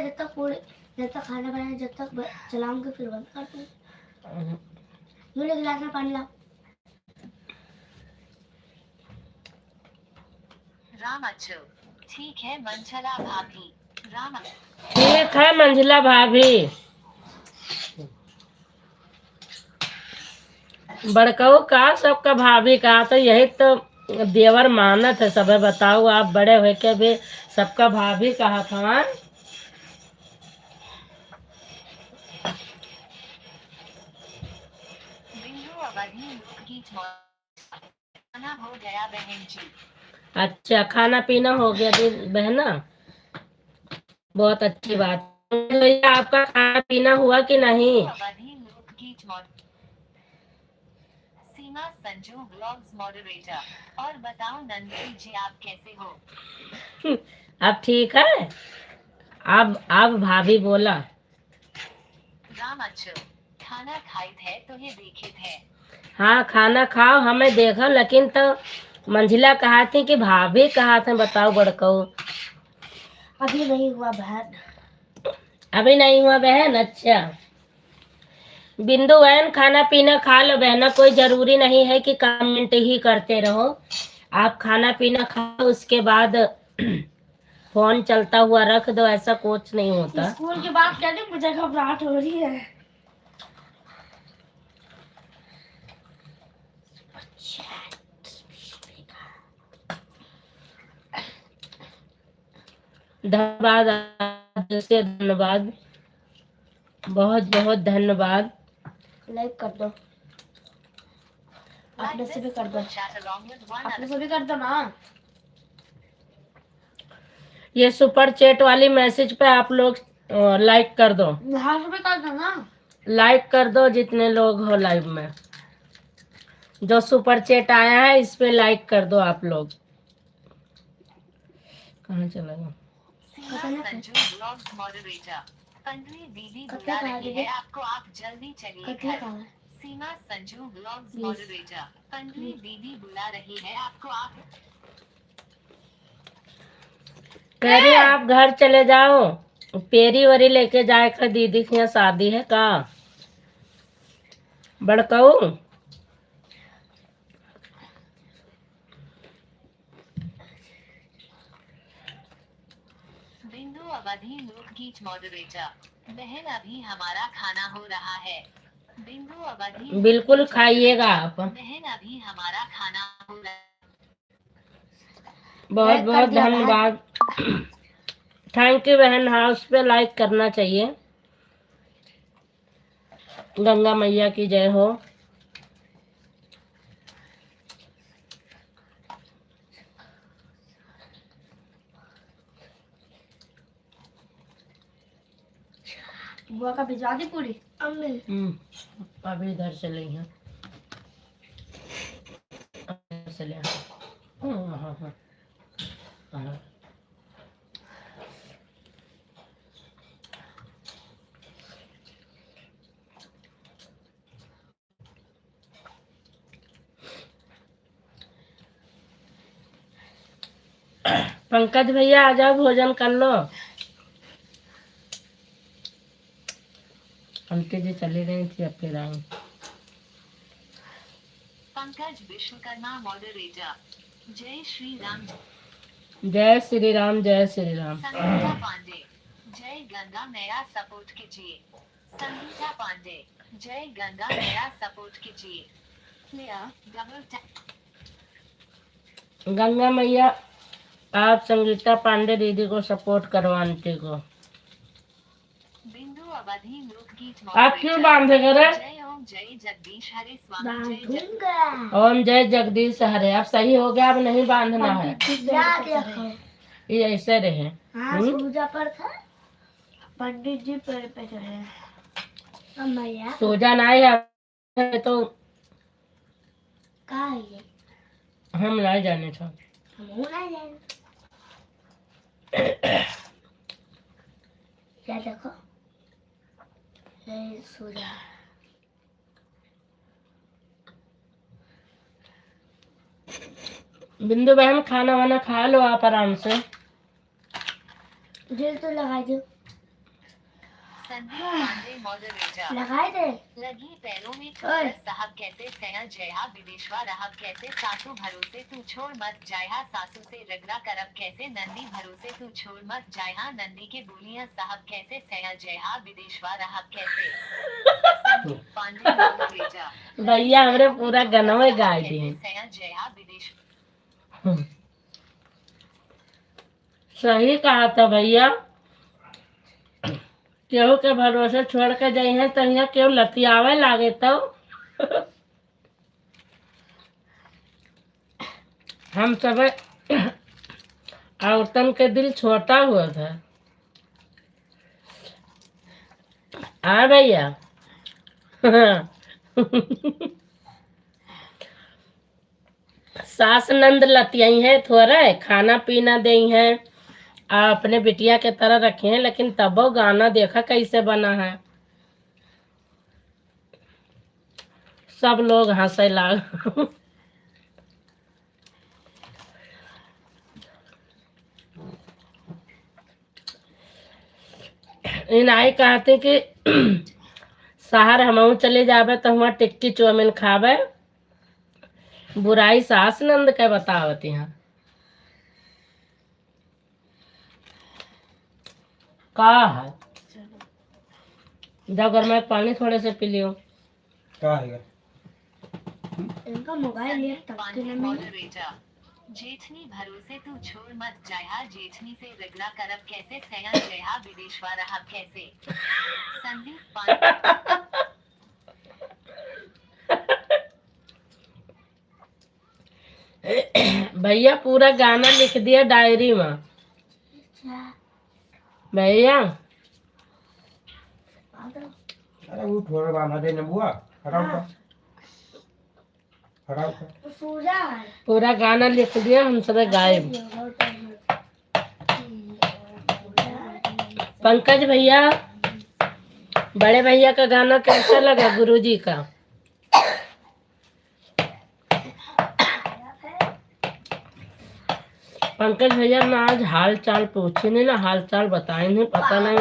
जब तक खाना बनाए, जब तक चलाऊंगे फिर बंद कर दूँ। दूसरे गिलास में पानी लाओ। राम अच्छो। ठीक है मंझला भाभी। राम ठीक है मंझला भाभी। बड़कऊ का सबका भाभी का, तो यही तो देवर मानत है सब। बताओ आप बड़े हुए के भी सबका भाभी कहा था। हाँ? बिंदु अवधि लोकगीत खाना हो गया बहन जी। अच्छा, खाना पीना हो गया बहना, बहुत अच्छी बात। भैया आपका खाना पीना हुआ कि नहीं? अवधि लोकगीत सीमा संजू ब्लॉग्स मॉडरेटर। और बताओ नंदी जी आप कैसे हो? अब ठीक है। अब भाभी बोला। राम अच्छो खाना खाई थे तो ये देखे थे। हाँ खाना खाओ, हमें देखो, लेकिन तो मंजिला कहा थी कि भाभी कहा थे। बताओ बड़को। अभी नहीं हुआ बहन। अभी नहीं हुआ बहन? अच्छा बिंदु बहन, खाना पीना खा लो बहना, कोई जरूरी नहीं है कि कमेंट ही करते रहो। आप खाना पीना खाओ, उसके बाद फोन चलता हुआ रख दो, ऐसा कुछ नहीं होता। स्कूल की बात करनी, मुझे घबराहट हो रही है। धन्यवाद, दिल से धन्यवाद, बहुत बहुत धन्यवाद। लाइक कर दो, अपने से भी कर दो, अपने से भी कर दो ना। ये सुपर चैट वाली मैसेज पे आप लोग लाइक कर दो। यहाँ से भी कर दो ना। लाइक कर दो जितने लोग हो लाइव में। जो सुपर चैट आया है इस पे लाइक कर दो आप लोग। कहाँ चला गया? सीमा संजू ब्लॉग्स मॉडरेटर। पंडरी दीदी बुला रही है आपको, आप जल्दी चलिए घर। सीमा संजू ब्लॉग्स मॉडरेटर। पंडरी दीदी बुला रही है आपको, आप कह रही आप घर चले जाओ, पेरी वरी लेके जाए कर, दीदी के यहाँ शादी है का बड़कऊ। बिंदु अवधि लोकगीत मॉडरेटर। बहन अभी हमारा खाना हो रहा है। बिंदु अवधि बिल्कुल खाइएगा आप। बहन अभी हमारा खाना हो रहा है। बहुत बहुत धन्यवाद, थैंक यू बहन। हाँ उस पे लाइक करना चाहिए। गंगा मैया की जय हो। बुआ का भिजवा दी पूरी अम्मी। अभी इधर से ले हैं, से ले हैं। हाँ हाँ हाँ। पंकज भैया आ जाओ, भोजन कर लो। आंटी जी चली गई थी, अब फिर आई। पंकज विश्वकर्मा मॉडरेटर। जय श्री राम। जय श्री राम, जय श्री राम। संगीता पांडे। जय गंगा मैया सपोर्ट कीजिए। संगीता पांडे। जय गंगा मैया सपोर्ट कीजिए। Double tap. गंगा मैया आप संगीता पांडे दीदी को सपोर्ट करो, आंटी को। बिंदु अवधि लोकगीत आप क्यों बांधे करे? जय ओम जय जगदीश हरे स्वामी जय ओम जय जगदीश हरे। अब सही हो गया, अब नहीं बांधना है, याद रखो। ये ऐसे रहे। हाँ सूजा पर था, पंडित जी पेड़ पे चढ़े। मैया सोजा नहीं है तो कहाँ है ये? हम नहीं जाने था। हम नहीं जाने। क्या देखो, ये सूजा। बिंदु बहन खाना वाना खा लो आप आराम से। दिल तो लगाई दो। संदीप पांडे मॉडरेटर। लगाए दे। लगी पैरों में ठोकर साहब कैसे सया जया विदेशवा रहब कैसे सासू भरोसे तू छोड़ मत जाया सासू से रगड़ा करब कैसे नंदी भरोसे तू छोड़ मत जाया नंदी के बोलियां साहब कैसे सया जया विदेशवा रहब कैसे। संदीप पांडे मॉडरेटर। भैया हमरे पूरा गनवे गाय दी। सया जया विदेश। सही कहा था भैया, केहू के भरोसे छोड़ के जाइ हैं तो यहाँ केहू लतियावे लागे तो हम सब औरतन के दिल छोटा हुआ था। हाँ भैया सास नंद लतियाई है थोड़ा है, खाना पीना दई है, अपने बिटिया के तरह रखे हैं, लेकिन तबो गाना देखा कैसे बना है, सब लोग हंसे लाग इन आई कहते कि शहर हमहू चले जाबे तो वहाँ टिक्की चौमिन खाबे, बुराई सास नंद के बतावती हैं। का है जाओ घर में पानी थोड़े से पी लियो। क्या है इनका मोबाइल लिया तब के लिए मैं मॉडरेटर जेठनी भरोसे तू छोड़ मत जाया, जेठनी से रगड़ा करब कैसे सयान जया विदेशवा रहा कैसे। संदीप पांडे भैया पूरा गाना लिख दिया डायरी में भैया। अरे वो थोड़ा गाना दे ना बुआ, हटाओ का हटाओ का। सूजा है पूरा गाना लिख दिया, हम सब गायब। पंकज भैया, बड़े भैया का गाना कैसा लगा गुरुजी का? पंकज भैया ना आज हाल चाल पूछे नहीं, ना हाल चाल बताए नहीं, पता नहीं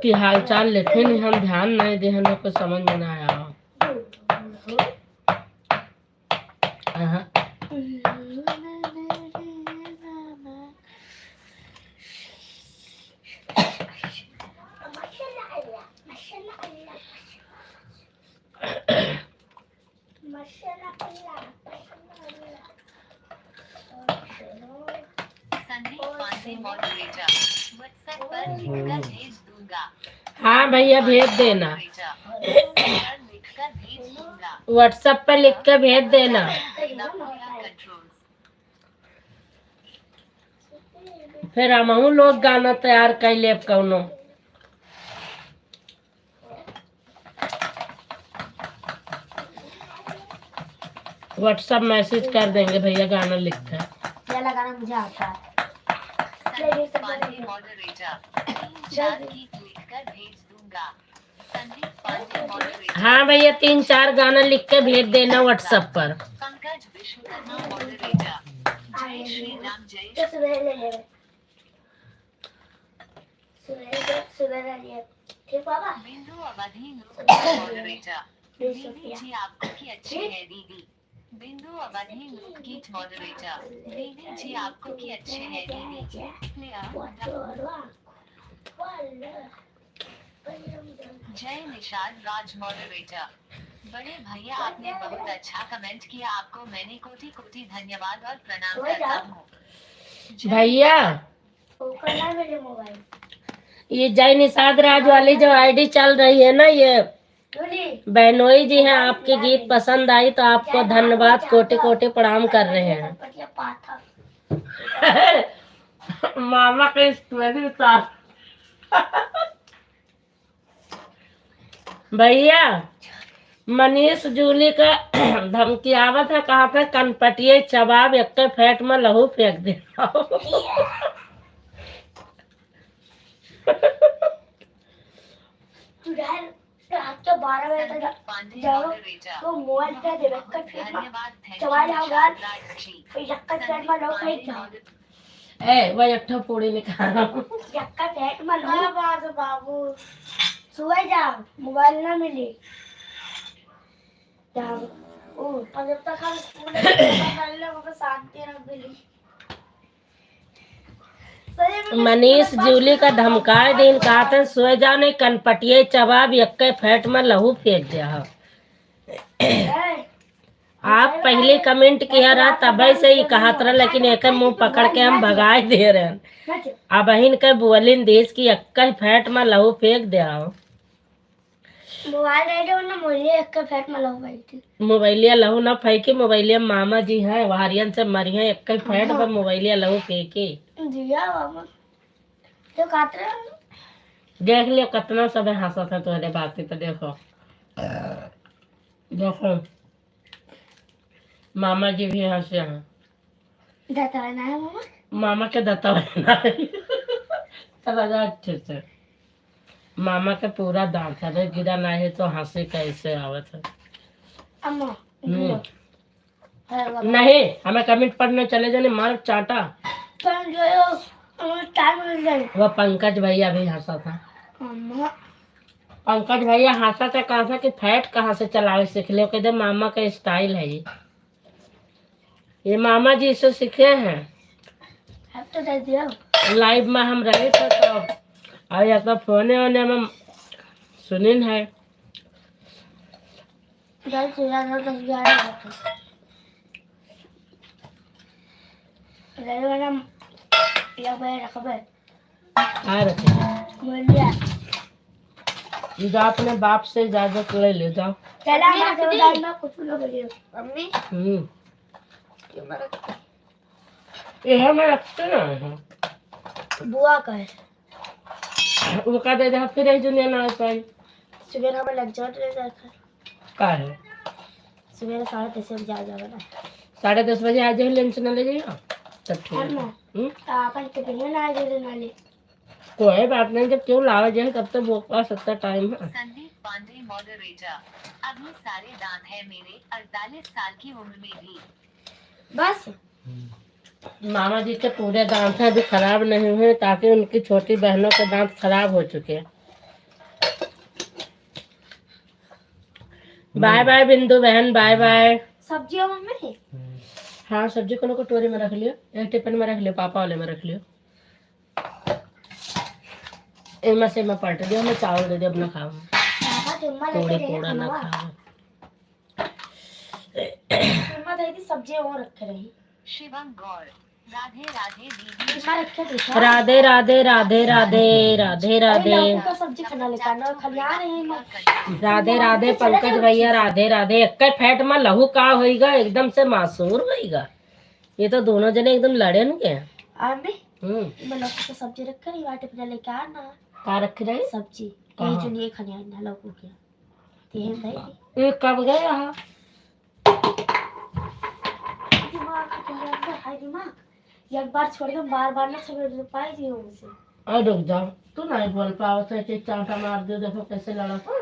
कि हाल चाल लिखे नहीं, हम ध्यान नहीं दे, हम लोग को समझ में ना आया। अहाँ। संदीप पांडे मॉडरेटर व्हाट्सएप पर लिखकर भेज दूंगा। हाँ भैया भेज देना, लिखकर भेज दूंगा। व्हाट्सएप पे लिख के भेज देना। कंट्रोल्स फिर हमहू लोग गाना तैयार कर लेब कौनो। व्हाट्सएप मैसेज कर देंगे भैया गाना लिखकर। क्या लगाना मुझे आता है। संदीप पांडे मॉडरेटर 3-4 गीत लिखकर भेज दूंगा। संदीप पांडे मॉडरेटर हाँ भैया 3-4 गाना लिख के भेज देना व्हाट्सएप पर। पंकज विश्वकर्मा मॉडरेटर जय श्री राम जय तो सुबह ले ले सुबह ले लिए ठीक बाबा। बिंदु अवधि मॉडरेटर दीदी जी आपको की अच्छी है दीदी। बिंदु अवधि गीत मॉडरेटर दीदी जी आपको की अच्छे है दीदी। जय निषाद राज मॉडरेटर बड़े भैया आपने बहुत अच्छा कमेंट किया, आपको मैंने कोटि कोटि धन्यवाद और प्रणाम करता हूँ। भैया वो करना मेरे मोबाइल ये जय निषाद राज वाली जो आईडी चल रही है ना, ये बहनोई जी हैं, आपके गीत पसंद आई तो आपको धन्यवाद कोटि कोटि प्रणाम कर रहे हैं। मामा के स्टोरी भैया मनीष जूली का धमकी आवत है, कहा था कनपटिए चबाब एक फैट में लहू फेंक दे। रात के 12 बजे तक जाओ तो मोबाइल पे देखकर फिर चला जाओगा, फिर यक्का सेट में लोग कहीं जाओ ए वो एक ठो पूरी निकाल यक्का सेट में लोग बाबू सुबह जाओ मोबाइल ना मिले जाओ ओ और जब तक हम स्कूल में लोगों को शांति ना मिली। मनीष जूली का धमकाए दिन कहा था सोए जाओ नहीं कनपटिए चबाब एक फैट में लहू फेंक दिया। आप पहले कमेंट किया रहा तब से ही कहा था, लेकिन एक मुंह पकड़ के हम भगाए दे रहे हैं। अब इनके बोलिन देश की अक्कल फैट में लहू फेंक दे आओ। मोबाइल रेडियो ना मोबाइल एक का फैट में लग गई थी। मोबाइलिया लहू ना फेंके, मोबाइलिया मामा जी है वारियन से मरी है अक्कल फैट पर मोबाइलिया लहू फेंके दिया बाबा तो काट रहे हैं। देख लियो कितना सब हंसा था तुम्हारे बातें पे। देखो देखो मामा जी भी हंसे हैं। दताना है मामा। मामा के दत्ता बना चला जा अच्छे से। मामा के पूरा दांत है, अरे गिरा नहीं तो हंसी कैसे आवत है। अम्मा नहीं हमें कमेंट पढ़ने चले जाने मार चाटा। पर जो टाइम मिल जाए वो पंकज भैया भी हंसा था। अम्मा पंकज भैया हंसा था, कहा था कि फैट कहाँ से चलावे सीख लियो, कहते मामा का स्टाइल है ये मामा जी इससे सीखे हैं। अब तो दे दिया। लाइव में हम रहे थे तो आज तो फोने वोने में सुनिन है। 10 आ रखे जा अपने बाप से इजाजत ले ले जाओ। मम्मी ये हमें रखते ना है। बुआ का है। वो का दे दे फिर दुनिया ना पाई। सुबह हमें लग जाओ का है सुबह 10:30 बजे आ जाओगे ना। 10:30 बजे आ जाए, लंच ना ले जाइए तब ठीक है। अपन कितने ना दे नाले कोई बात नहीं, जब क्यों लावा जाए तब तो वो पास सकता टाइम है। संदीप पांडे मॉडरेटर। अभी सारे दांत है मेरे 48 साल की उम्र में भी। बस मामा जी के पूरे दांत हैं, अभी खराब नहीं हुए, ताकि उनकी छोटी बहनों के दांत खराब हो चुके हैं। बाय बाय बिंदु बहन, बाय बाय। सब्जी है मम्मी। हाँ सब्जी को कटोरी में रख लियो, एक टिफिन में रख लियो, पापा वाले में रख लियो। इनमें से मैं पलट दिया, मैं चावल दे दिया अपना खाओ। पापा तुम्मा थोड़े लेके थोड़ा ना खाना खाओ। तुम्मा दे सब्जी और रख रही शिवम गौर। राधे राधे दीदी। तुम्मा रखे दूसरा राधे राधे राधे राधे राधे राधे लौकी का सब्जी खाना लेकर आना और खलिया रही मैं। राधे राधे पंकज भैया, राधे राधे। एक फैट में लहू का होएगा, एकदम से मासूर होएगा। ये तो दोनों जने एकदम लड़े न के। आंबे मैं लौकी का सब्जी रख रही वाटे पे लेके आना। का रख रही सब्जी कहाँ? ये जो लिए खलिया ना लौकी के तेल दे ये कब गए यहाँ? दिमाग क्या रहता है दिमाग एक बार छोड़ दो बार बार ना छोड़ पाई जी मुझसे। और रुक जाओ, तू नहीं बोल पाओ तो एक चांटा मार दो, देखो कैसे लड़ा था।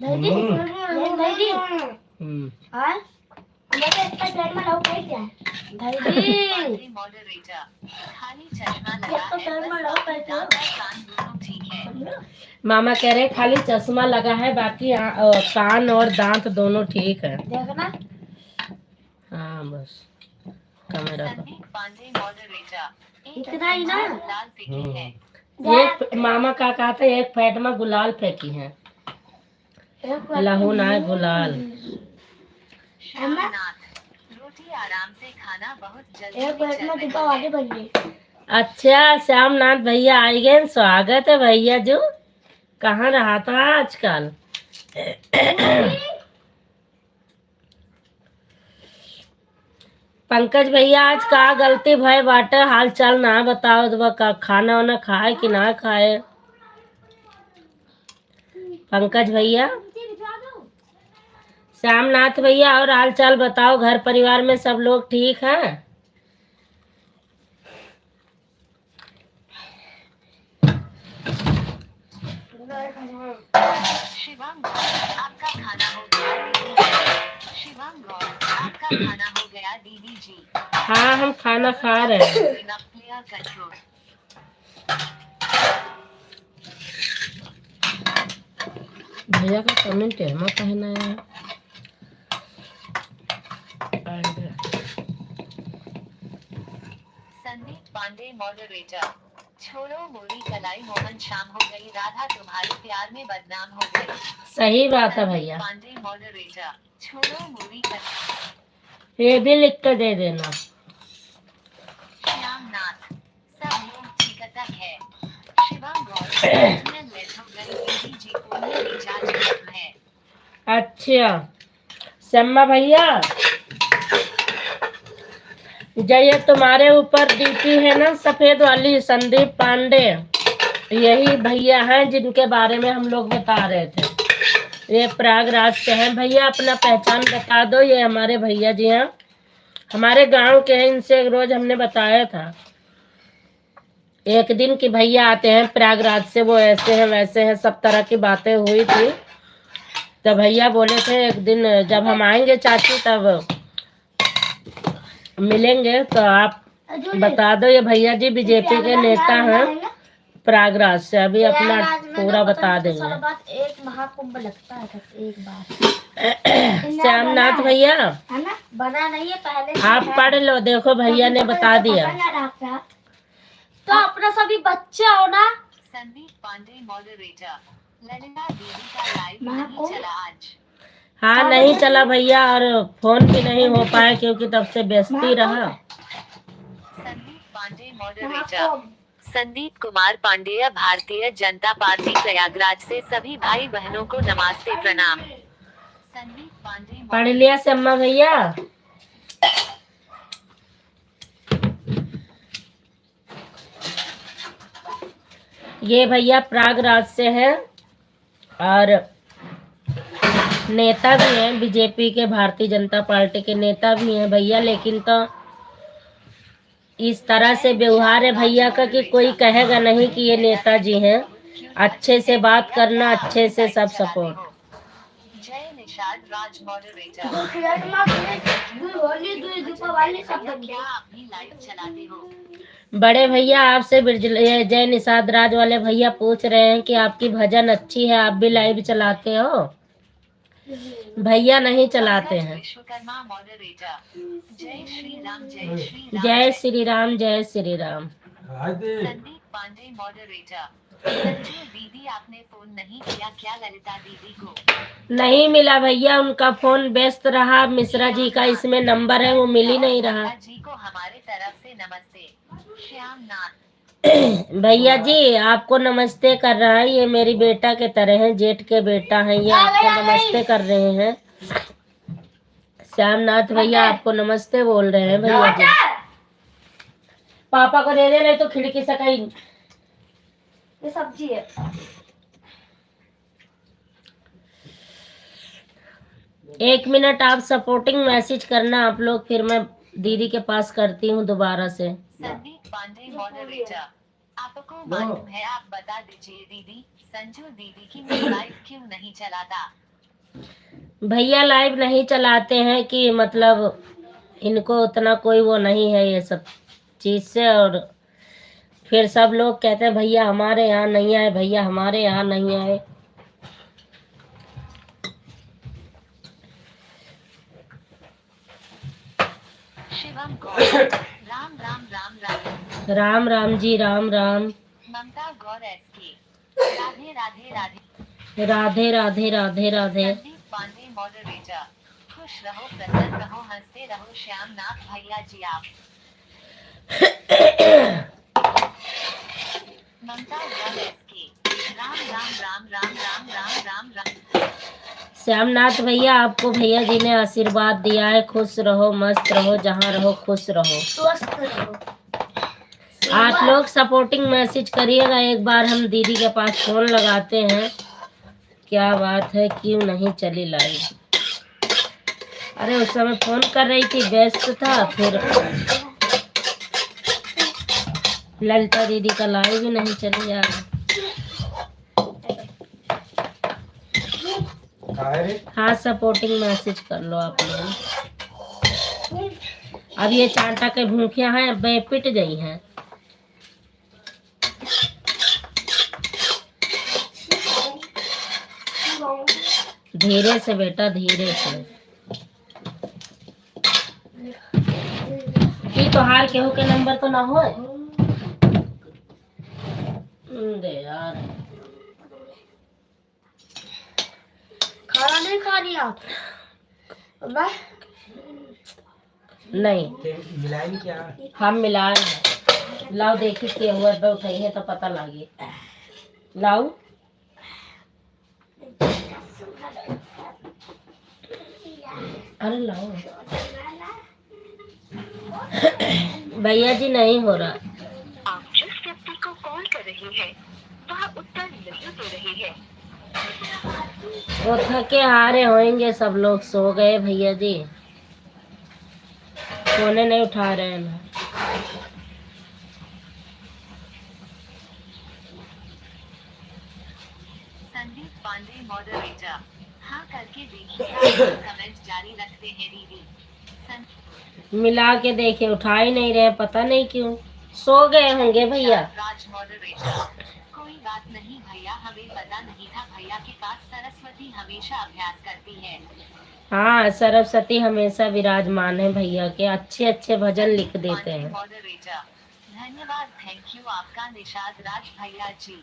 दीदी दीदी हां मैं तो इसका प्लेट में लाऊं खाई क्या दीदी मॉडरेटर। खाली चश्मा लगा तो है, प्लेट में लाऊं खाई क्या दांत और कान दोनों ठीक है। मामा कह रहे खाली चश्मा लगा है, बाकी कान और दांत दोनों ठीक है। देखना हाँ बस कैमरा पर। संदीप पांडे मॉडरेटर। इतना ही ना लाल फेंकी है। ये मामा का कहा था, एक फैट में गुलाल फेंकी है। लहू ना है गुलाल। श्यामनाथ। रोटी आराम से खाना बहुत जल्दी एक प्लेट में डिब्बा आगे बन गई। अच्छा श्यामनाथ भैया आई गए, स्वागत है भैया। जो कहाँ रहा था आजकल? पंकज भैया आज का गलती भाई बाटे, हाल चाल ना बताओ तो का खाना वाना खाए कि ना खाए? पंकज भैया, श्यामनाथ भैया, और हाल चाल बताओ, घर परिवार में सब लोग ठीक हैं? शिवम गौर। आपका खाना हो गया दीदी जी। शिवम गौर। आपका खाना हो गया दीदी जी। हाँ हम खाना खा रहे हैं। Clear control. भैया का कमेंट है मैं कहना है। संदीप पांडे मॉडरेटर। छोड़ो मोरी कलाई मोहन शाम हो गई, राधा तुम्हारे प्यार में बदनाम हो गई। सही बात है भैया। पांडे मॉडरेटर। छोड़ो मूवी कर ये भी लिख के दे देना। श्यामनाथ सब लोग ठीक है। शिवम गौर दीदी जी फोन में रिचार्ज कर है। अच्छा शम्मा भैया, जो ये तुम्हारे ऊपर डीपी है ना सफेद वाली, संदीप पांडे, यही भैया हैं जिनके बारे में हम लोग बता रहे थे। ये प्रयागराज से हैं भैया, अपना पहचान बता दो। ये हमारे भैया जी हैं, हमारे गांव के हैं। इनसे रोज हमने बताया था एक दिन कि भैया आते हैं प्रयागराज से, वो ऐसे हैं वैसे हैं, सब तरह की बातें हुई थी। तो भैया बोले थे एक दिन जब हम आएंगे चाची तब मिलेंगे, तो आप बता दो। ये भैया जी बीजेपी के नेता हैं प्रयागराज से, अभी अपना पूरा बता देंगे। एक महाकुंभ लगता है एक बार। श्यामनाथ भैया है ना, बना नहीं है पहले से आप है। पढ़ लो, देखो भैया ने बता दिया। तो अपना सभी बच्चे हो ना। संदीप पांडे मॉडरेटर। ललिता दीदी का लाइव नहीं चला आज। हाँ नहीं चला भैया, और फोन भी नहीं हो पाया क्योंकि तब से व्यस्ती रहा। संदीप पांडे मॉडरेटर। संदीप कुमार पांडेय भारतीय जनता पार्टी प्रयागराज से सभी भाई बहनों को नमस्ते प्रणाम। संदीप पांडे पढ़ लिया शम्मा भैया? ये भैया प्रयागराज से है और नेता भी हैं, बीजेपी के, भारतीय जनता पार्टी के नेता भी हैं भैया। लेकिन तो इस तरह से व्यवहार है भैया का कि कोई कहेगा नहीं कि ये नेताजी हैं। अच्छे से बात करना, अच्छे से सब सपोर्ट। जय निषाद राज मॉडरेटर। क्या आप भी लाइव चलाते हो? बड़े भैया आपसे ये जय निषाद राज वाले भैया पूछ रहे हैं कि आपकी भजन अच्छी है, आप भी लाइव चलाते हो? भैया नहीं चलाते हैं। विश्वकर्मा मॉडरेटर। जय श्री राम जय श्री राम। जय श्री राम जय श्री राम। संदीप पांडे मॉडरेटर। संजू दीदी आपने फोन नहीं किया क्या ललिता दीदी को? नहीं मिला भैया, उनका फोन व्यस्त रहा। मिश्रा जी का इसमें नंबर है, वो मिल ही नहीं रहा। जी को हमारे तरफ से नमस्ते। श्यामनाथ भैया जी आपको नमस्ते कर रहा है, ये मेरी बेटा के तरह है, जेठ के बेटा है, ये आपको नमस्ते कर रहे हैं। श्यामनाथ भैया आपको नमस्ते बोल रहे हैं भैया जी। पापा को दे दे, नहीं तो खिड़की से कहीं। ये सब्जी है। एक मिनट आप सपोर्टिंग मैसेज करना आप लोग, फिर मैं दीदी के पास करती हूँ दोबारा से। संदीप पांडे मॉडरेटर। आपको मालूम है, आप बता दीजिए दीदी, संजू दीदी की लाइव क्यों नहीं चलाता? भैया लाइव नहीं चलाते हैं कि मतलब इनको उतना कोई वो नहीं है ये सब चीज से। और फिर सब लोग कहते हैं भैया हमारे यहाँ नहीं आए, भैया हमारे यहाँ नहीं आए। शिवम गौर। राम राम राम राम। राम राम जी राम राम। ममता गौर एसके। राधे राधे राधे। राधे राधे राधे राधे। संदीप पांडे मॉडरेटर। खुश रहो प्रसन्न रहो हंसते रहो श्यामनाथ भैया जी आप। ममता गौर एसके। राम राम राम राम राम राम राम राम। श्यामनाथ भैया आपको भैया जी ने आशीर्वाद दिया है, खुश रहो मस्त रहो, जहाँ रहो खुश रहो, स्वस्थ रहो। आप लोग सपोर्टिंग मैसेज करिएगा। एक बार हम दीदी के पास फोन लगाते हैं। क्या बात है, क्यों नहीं चली लाइव? अरे उस समय फोन कर रही थी, व्यस्त था, फिर ललिता दीदी का लाइव भी नहीं चली यार। हाँ सपोर्टिंग मैसेज कर लो आप लोग। अब ये चांटा के भूखिया हैं, अब पिट गई हैं। धीरे से बेटा धीरे से। की तो हार केहू के नंबर तो ना हो दे यार। खाना नहीं खा लिया? मैं नहीं मिलाई क्या? हम मिलाए हैं। लाओ देखी के हुआ पे उठाई है तो पता लगे। लाओ अरे लाओ भैया जी नहीं हो रहा। आप जिस व्यक्ति को कॉल कर रही हैं वह उत्तर नहीं दे रही है। वो थके हारे होंगे सब लोग, सो गए भैया जी, फोने नहीं उठा रहे हैं ना। संदीप पांडे मॉडरेटर, हाँ करके देखिए। कमेंट जारी रखते हैं दीदी। मिला के देखे उठा ही नहीं रहे, पता नहीं क्यों, सो गए होंगे भैया। राज मॉडरेटर, कोई बात नहीं भैया, हमें पता नहीं था। भैया के पास सरस्वती हमेशा अभ्यास करती है। हाँ सरस्वती हमेशा विराजमान है भैया के, अच्छे अच्छे भजन लिख देते हैं। मॉडरेटर, धन्यवाद, थैंक यू आपका निषाद राज भैया जी।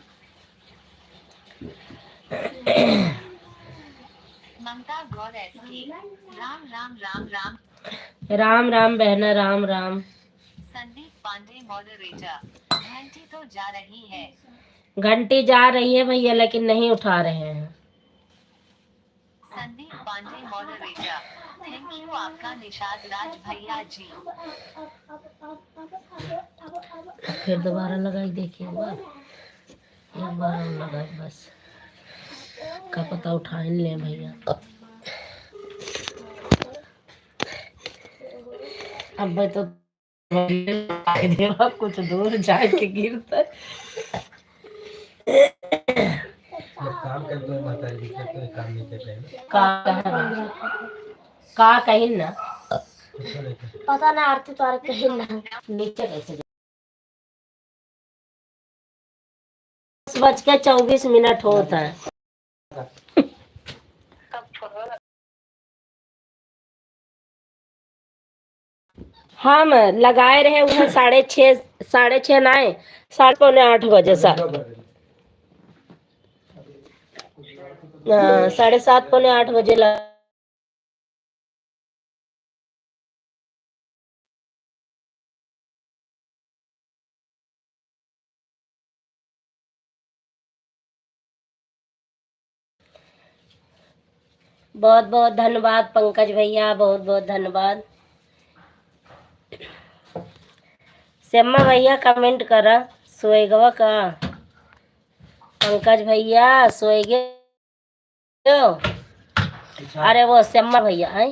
ममता गौर एसके, राम राम राम राम। राम राम बहना, राम राम। संदीप पांडे मॉडरेटर, घंटी तो जा रही है। घंटी जा रही है भैया लेकिन नहीं उठा रहे हैं। Sandeep Pandey moderator, thank you आपका निषाद राज भैया जी। फिर दोबारा लगाई देखिए, एक बार और लगाई बस, का पता उठा ही ले भैया। अब भाई तो कुछ दूर जाए के गिरता। काम कर दो माता जी के, तो काम नहीं कर रहे हैं। का कहीं ना पता ना आरती तो कहीं ना नीचे कैसे 10:24 होता है। हम लगाए रहे उधर 6:30 ना आए, 7:45 सा 7:30 8:45 लगा। बहुत बहुत धन्यवाद पंकज भैया, बहुत बहुत धन्यवाद। श्यामा भैया कमेंट करा, सोएगवा का पंकज भैया सोएगे। अरे वो श्यामा भैया आए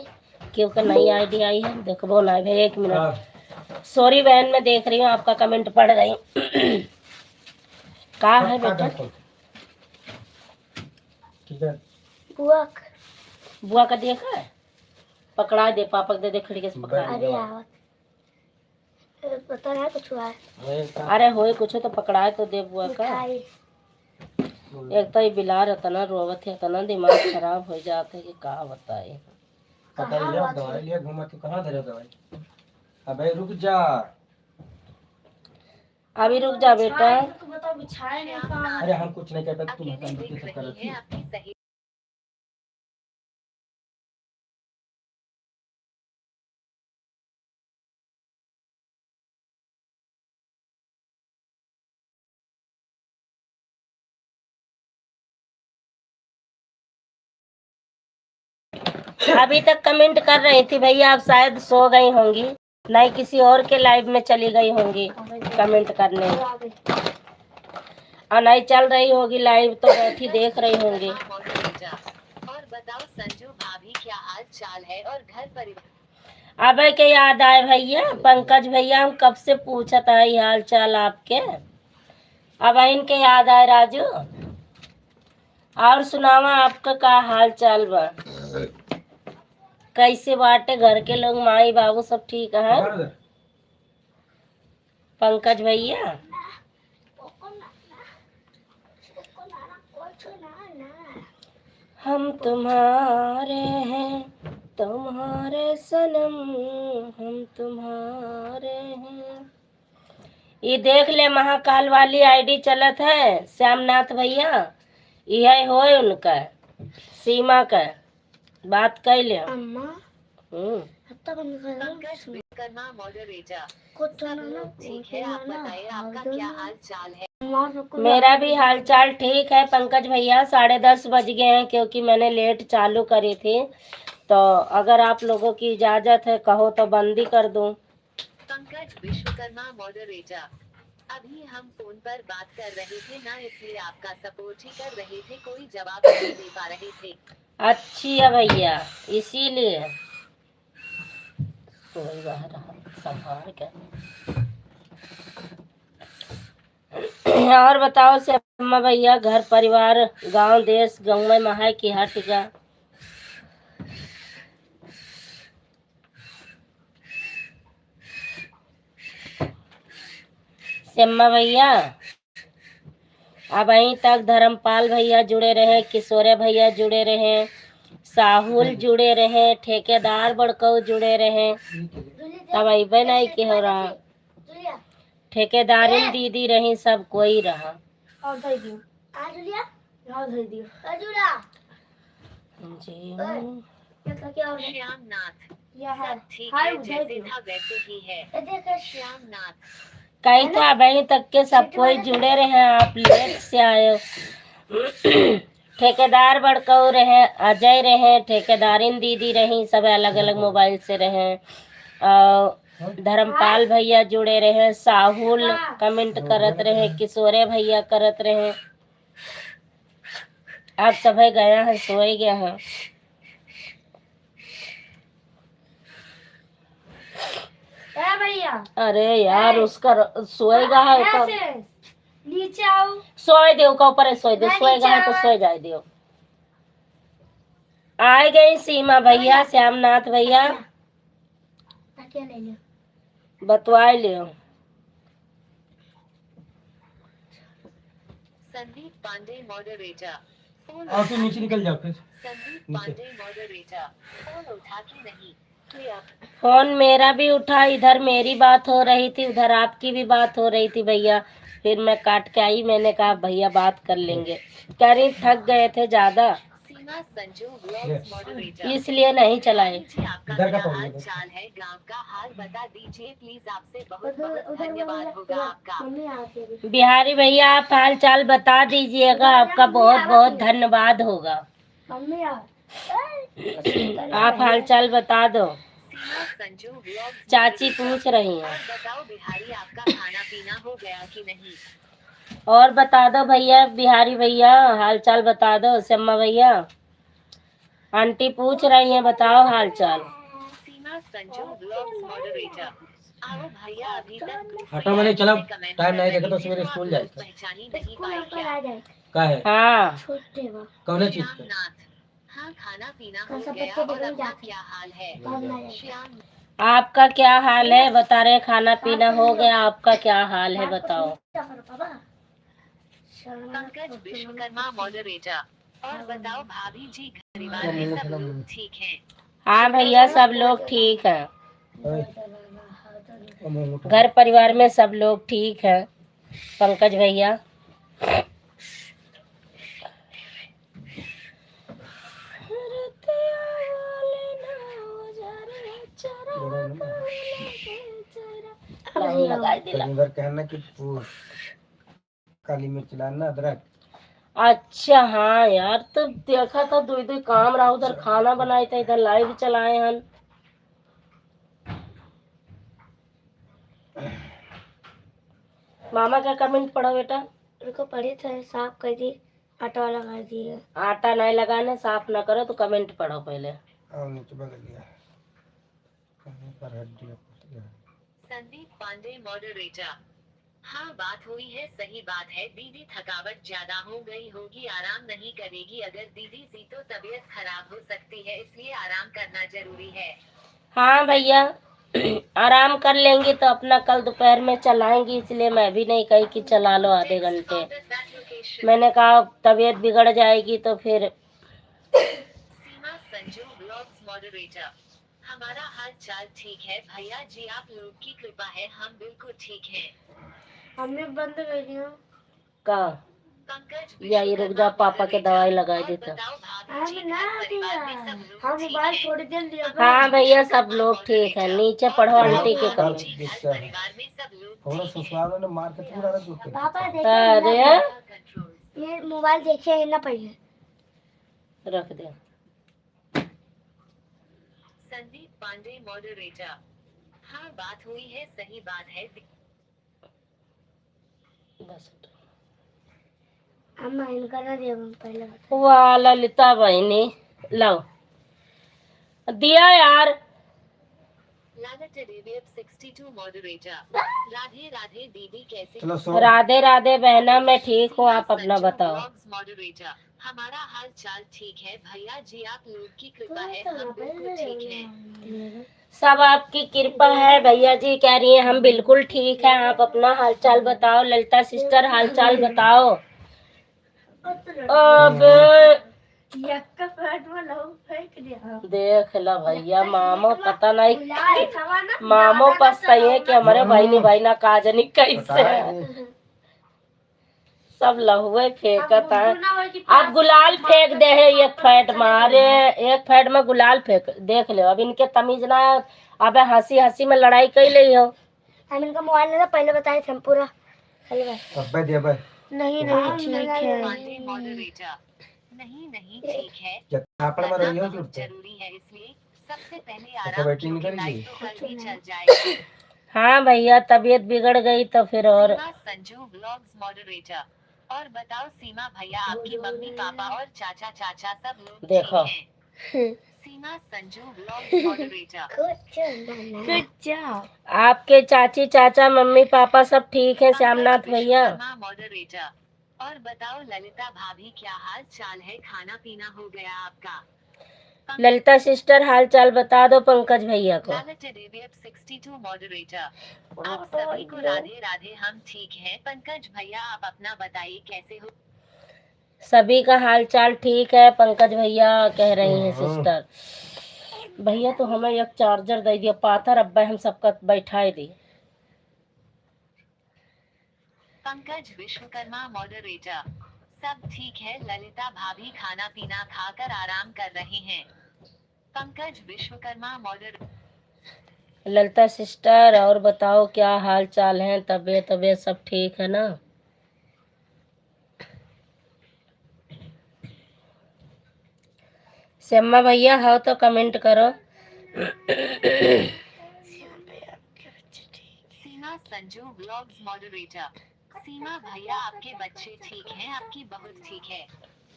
क्योंकि नई आईडी आई है, देखो वो ना भाई, 1 मिनट। सॉरी बहन, मैं देख रही हूँ आपका कमेंट पढ़ रही हूँ। कहा है बेटा? ठीक है, बुआ का देखा है, पकड़ा दे पापा दे दे, खिड़की से पकड़ा दे। अरे यार पता नहीं कुछ हुआ है। अरे होए कुछ तो पकड़ाए तो दे बुआ का। एक तो ये बिलार इतना रोवत है, इतना दिमाग खराब हो जाता है कि क्या बताए। पकड़ लिया, दवाई लिया, घुमा के कहाँ दे रहे हो दवाई? अबे रुक जा, अभी रुक जा बेटा। तो बताओ बिछाए नहीं कहाँ? अरे हम कुछ नहीं कहते, तुम अकेले हम दिख सब कर रही है आपकी सही। अभी तक कमेंट कर रही थी भैया, आप शायद सो गई होंगी, नहीं किसी और के लाइव में चली गई होंगी कमेंट करने, और नहीं चल रही होगी लाइव तो बैठी देख रही होंगी। और बताओ संजू भाभी क्या हाल चाल है और घर परिवार? अब के याद आए भैया, पंकज भैया हम कब से पूछत है हाल चाल आपके, अब इनके याद आए राजू। और सुनावा आपका का हाल चाल बा, कैसे बाटे घर के लोग, माई बाबू सब ठीक है? पंकज भैया हम तुम्हारे हैं तुम्हारे सनम, हम तुम्हारे हैं। ये देख ले महाकाल वाली आईडी चलत है श्यामनाथ भैया, यह हो उनका सीमा का बात कर ले। अम्मा हफ्ता बंद कर दो। पंकज विश्वकर्मा मॉडरेटर। खुद तो सब ना लोग ठीक है, आप बताइए आपका क्या हाल चाल है? मेरा भी हाल चाल ठीक है पंकज भैया। 10:30 बज गए हैं क्योंकि मैंने लेट चालू करी थी। तो अगर आप लोगों की इजाजत है कहो तो बंदी कर दूं। पंकज विश्वकर्मा मॉडरेटर। अभी हम फोन पर बात कर रहे थे ना, इसलिए आपका सपोर्ट ही कर रहे थे, कोई जवाब नहीं दे पा रहे थे। अच्छा भैया, इसीलिए कोई बाहर संभाल के। और बताओ श्यामा भैया, घर परिवार गांव देश गाँव में महाय की हट गया। श्यामा भैया अब यहीं तक धर्मपाल भैया जुड़े रहे, किशोरे भैया जुड़े रहे, साहुल जुड़े रहे, ठेकेदार बड़कऊ जुड़े रहे। तब अबे नहीं के हो रहा, ठेकेदारिन दीदी रही, सब कोई रहा। और दे दियो। आ जुलिया, और दे दियो। आ जुला। जी क्या हो रहा श्याम नाथ। या है? सब ठीक हाय, है, उधर जैसे दियो। था वैसे ही है। ये देख श्याम नाथ। कहीं था वहीं तक के सब कोई जुड़े रहे, आप लेट से आए हो। ठेकेदार बड़कऊ रहे, अजय रहे, ठेकेदारिन दीदी रही, सब अलग अलग मोबाइल से रहे। धर्मपाल भैया जुड़े रहे, साहुल कमेंट करत रहे, किशोरे भैया करत रहे। आप सब गया है, सोए गया है। भैया। अरे यार उसका सोएगा है तो नीचे आओ। सोए दे का ऊपर सोए दे, सोएगा है तो सोए जाए दियो। आए गई सीमा भैया, श्यामनाथ भैया, क्या ले लियो? बतवाए लियो। संदीप पांडे मॉडरेटर। फोन और तू नीचे निकल जाओ फिर। संदीप नीचे। पांडे मॉडरेटर। फोन उठा कि नहीं? क्लियर। फोन मेरा भी उठा, इधर मेरी बात हो रही थी, उधर आपकी भी बात हो रही थी भैया। फिर मैं काट के आई, मैंने कहा भैया बात कर लेंगे। कह रही थक गए थे ज्यादा, सीमा संजू व्लॉग्स मॉडरेटर। इसलिए नहीं चलाए। जी आपका इधर का क्या प्रॉब्लम हाल है। चाल है? गांव का हाल बता दीजिए प्लीज, आपसे बहुत बहुत धन्यवाद होगा आपका। मम्मी आती है। बिहारी भैया आप हाल चाल बता दीजिएगा, आपका बहुत बहुत धन्यवाद होगा। मम्मी आ। आप हाल चाल बता दो। सीमा संजू व्लॉग्स चाची पूछ रही हैं। और बताओ बिहारी, आपका खाना पीना हो गया कि नहीं? और बता दो भैया, बिहारी भैया हाल चाल बता दो। श्यामा भैया आंटी पूछ रही हैं, बताओ हाल चाल। सीमा संजू ब्लॉग्स मॉडरेटर। आओ भैया, अभी तक ग्रुप हटो मैंने, चलो कमेंट टाइम नहीं कर देखा तो रहे थे, सवेरे आप स्कूल लोग जाएगा। पहचान ही नहीं पाए पर क्या? आ जाए। का है? हाँ छोटे बा। कौन चीज का? श्यामनाथ। हाँ, खाना पीना हो सब गया बच्चे और बगल अपना जाते। क्या हाल है? हम ना जाए। श्याम आपका क्या हाल है बता रहे, खाना पीना हो गया, आपका क्या हाल है बताओ। पंकज विश्वकर्मा मॉडरेटर। और बताओ भाभी जी, परिवार में सब लोग ठीक हैं? हाँ भैया सब लोग ठीक हैं, ओए, घर परिवार में सब लोग ठीक हैं। पंकज भैया उधर कहना कि काली मिर्च डालना, अदरक। अच्छा हाँ यार, तो देखा था दो दो काम रहा, उधर खाना बनाए थे, इधर लाइव चलाए हैं। मामा का कमेंट पढ़ो बेटा। उनको पढ़े थे, साफ कर दी, आटा लगा दिए। आटा नहीं लगाने, साफ ना करो तो कमेंट पढ़ो पहले। और नीचे बदल गया पर हड्डी फट गया। संदीप पांडे मॉडरेटर। हाँ, बात हुई है, सही बात है दीदी, थकावट ज्यादा हो गई होगी, आराम नहीं करेगी। अगर दीदी सी तो तबीयत खराब हो सकती है, इसलिए आराम करना जरूरी है। हाँ भैया आराम कर लेंगी तो अपना कल दोपहर में चलाएंगी, इसलिए मैं भी नहीं कही कि चला लो आधे घंटे। मैंने कहा तबीयत बिगड़ जाएगी तो फिर। Seema Sanju blogs moderator. हमारा हाल चाल ठीक है भैया जी, आप लोग की कृपा है, हम बिल्कुल ठीक हैं। हमने बंद कर दिया। का पंकज या ये रुक जा, पापा के दवाई लगाई और देता। बताओ भाभी हम जी ना घर परिवार में सब लोग हम ठीक मोबाइल हैं। थोड़ी देर लिया हाँ भैया सब लोग ठीक है, नीचे पढ़ो आंटी के कमरे। जी घर परिवार में सब लोग थोड़ा ठीक हैं। ससुराल वाले मार के पूरा रख दो। पापा देखिए अरे कंट्रोल ये मोबाइल देखिए ना पहले। रख दे। संदीप पांडे मॉडरेटर। हाँ बात हुई है, सही बात है। बस अम्मा इनका ना दिया पहले। वाह ललिता बहनी लो दिया यार। लालटेरिवियप 62 मॉडरेटर। राधे राधे दीदी कैसे चलो सो। राधे राधे बहना, मैं ठीक हूँ, आप अपना संजू बताओ। Blogs moderator. हमारा हाल चाल ठीक है भैया जी, आप लोग की कृपा है हम बिल्कुल ठीक हैं। सब आपकी कृपा है भैया जी, कह रही हैं हम बिल्कुल ठीक है, आप अपना हालचाल बताओ। ललिता सिस्टर हालचाल बताओ। अब यक्का पेट में लहू फेंक दिया। देख ला भैया, मामो पता नहीं, ना मामो पछताइए कि हमारे भाई ने भाई ना काजनी कैसे है। सब लहुए फेंकत है। अब गुलाल फेंक दे है, एक फैट मारे, एक फैट में गुलाल फेंक। देख ले अब इनके तमीज ना। अब हंसी हंसी में लड़ाई कर ली हो। हम इनका मोबाइल नहीं था पहले बताए थे हम पूरा। अब्बे दे अब्बे। नहीं नहीं ठीक है। पांडे मॉडरेटर। नहीं ठीक है। क्या कापड़ में रही हो बहुत जुड़ते? जरूरी है, इसलिए सबसे पहले अच्छा, आराम, बैटिंग नहीं क्योंकि करेगी? लाइफ तो कल भी चल जाएगी। हाँ भैया तबीयत बिगड़ गई तो फिर और। सीमा संजू ब्लॉग्स मॉडरेटर। और बताओ सीमा भैया, आपकी मम्मी पापा और चाचा चाचा सब लोग देखो। ठीक हैं। Seema Sanju blogs moderator. Good job. आपके चाची चाचा मम्मी पापा सब ठीक है श्यामनाथ भैया। मॉडरेटर। और बताओ ललिता भाभी क्या हाल चाल है, खाना पीना हो गया आपका? ललिता सिस्टर हाल चाल बता दो पंकज भैया को। 62 मॉडरेटर। आप सभी को राधे राधे, हम ठीक हैं। पंकज भैया आप अपना बताइए कैसे हो? सभी का हाल चाल ठीक है पंकज भैया, कह रही हैं सिस्टर। भैया तो हमें एक चार्जर दे दिया पाथर, अब्बा हम सबका बैठाए दी। पंकज विश्वकर्मा मॉडरेटर। सब ठीक है, ललिता भाभी खाना पीना खाकर आराम कर रही हैं। पंकज विश्वकर्मा मॉडर। ललिता सिस्टर और बताओ क्या हाल चाल है, तबीयत तबीयत सब ठीक है ना? श्यामा भैया हो तो कमेंट करो। सीमा संजू ब्लॉग्स मॉडरेटर। सीमा भैया आपके बच्चे ठीक हैं, आपकी बहू ठीक है?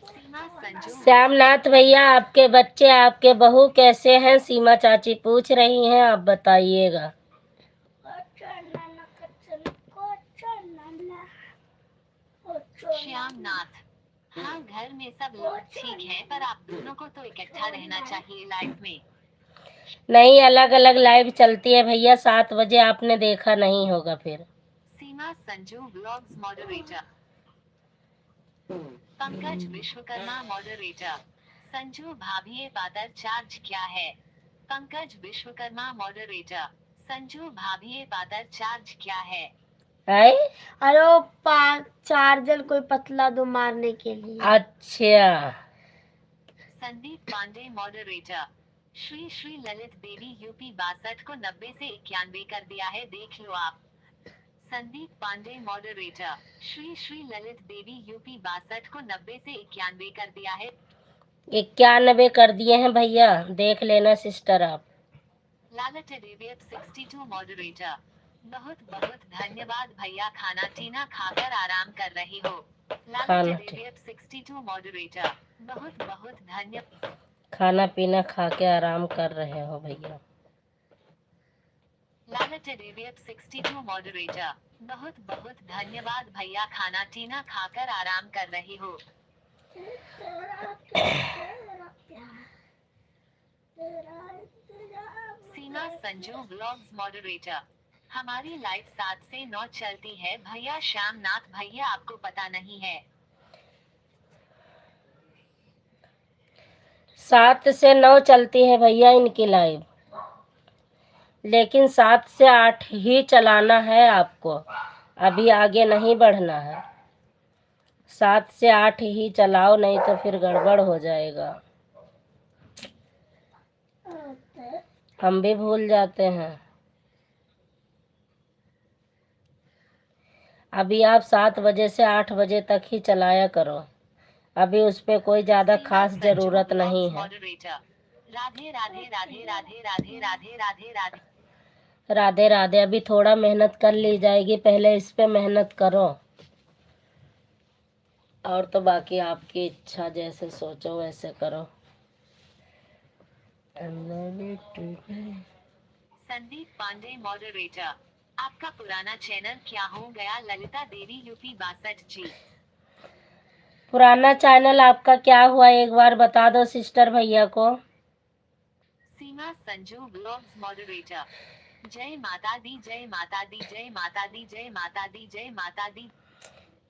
सीमा संजू। श्यामनाथ भैया आपके बच्चे आपके बहू कैसे हैं? सीमा चाची पूछ रही हैं, आप बताइएगा। श्यामनाथ। हाँ घर में सब लोग ठीक हैं, पर आप दोनों को तो इकट्ठा रहना चाहिए लाइफ में। नहीं अलग अलग लाइव चलती है भैया, 7 बजे आपने देखा नहीं होगा फिर। Seema Sanju blogs moderator. Pankaj Vishwakarma moderator. Sanju भाभी ये पातर चार्ज क्या है? पंकज विश्वकर्मा मॉडरेटर। संजू भाभी ये पातर चार्ज क्या है? अरे वो चार्जर कोई पतला दो मारने के लिए। अच्छा। संदीप पांडे मॉडरेटर। श्री श्री ललित देवी यूपी 62 को 90 से 91 कर दिया है, देख लो आप। संदीप पांडे मॉडरेटर। श्री श्री ललित देवी यूपी 62 को 90 से 91 कर दिया है। 91 कर दिए हैं भैया, देख लेना सिस्टर आप। लालटेरिवियप 62 मॉडरेटर। बहुत बहुत धन्यवाद भैया, खाना टीना खाकर आराम कर रही हो। लालटेरिवियप 62 मॉडरेटर। बहुत बहुत धन्यवाद। खाना पीना खा के आराम कर रहे हो भैया। लालटेरिवियप 62 मॉडरेटर। बहुत बहुत धन्यवाद भैया, खाना टीना खाकर आराम कर रही हो। सीमा संजू ब्लॉग्स मॉडरेटर। हमारी लाइफ 7 से 9 चलती है भैया श्यामनाथ भैया, आपको पता नहीं है? 7 से 9 चलती है भैया इनकी लाइव, लेकिन 7 से 8 ही चलाना है आपको, अभी आगे नहीं बढ़ना है। 7 से 8 ही चलाओ, नहीं तो फिर गड़बड़ हो जाएगा। हम भी भूल जाते हैं। अभी आप 7 बजे से 8 बजे तक ही चलाया करो। अभी उस पे कोई ज़्यादा खास ज़रूरत नहीं है। राधे राधे राधे राधे राधे राधे राधे राधे। राधे राधे। अभी थोड़ा मेहनत कर ली जाएगी, पहले इस पे मेहनत करो, और तो बाकी आपकी इच्छा, जैसे सोचो वैसे करो। संदीप पांडे मॉडरेटर, आपका पुराना चैनल क्या हो गया? ललिता देवी यूपी 62 जी। पुराना चैनल आपका क्या हुआ, एक बार बता दो सिस्टर भैया को। सीमा संजू ब्लॉग्स मॉडरेटर, जय माता दी जय माता दी जय माता दी जय माता दी जय माता दी।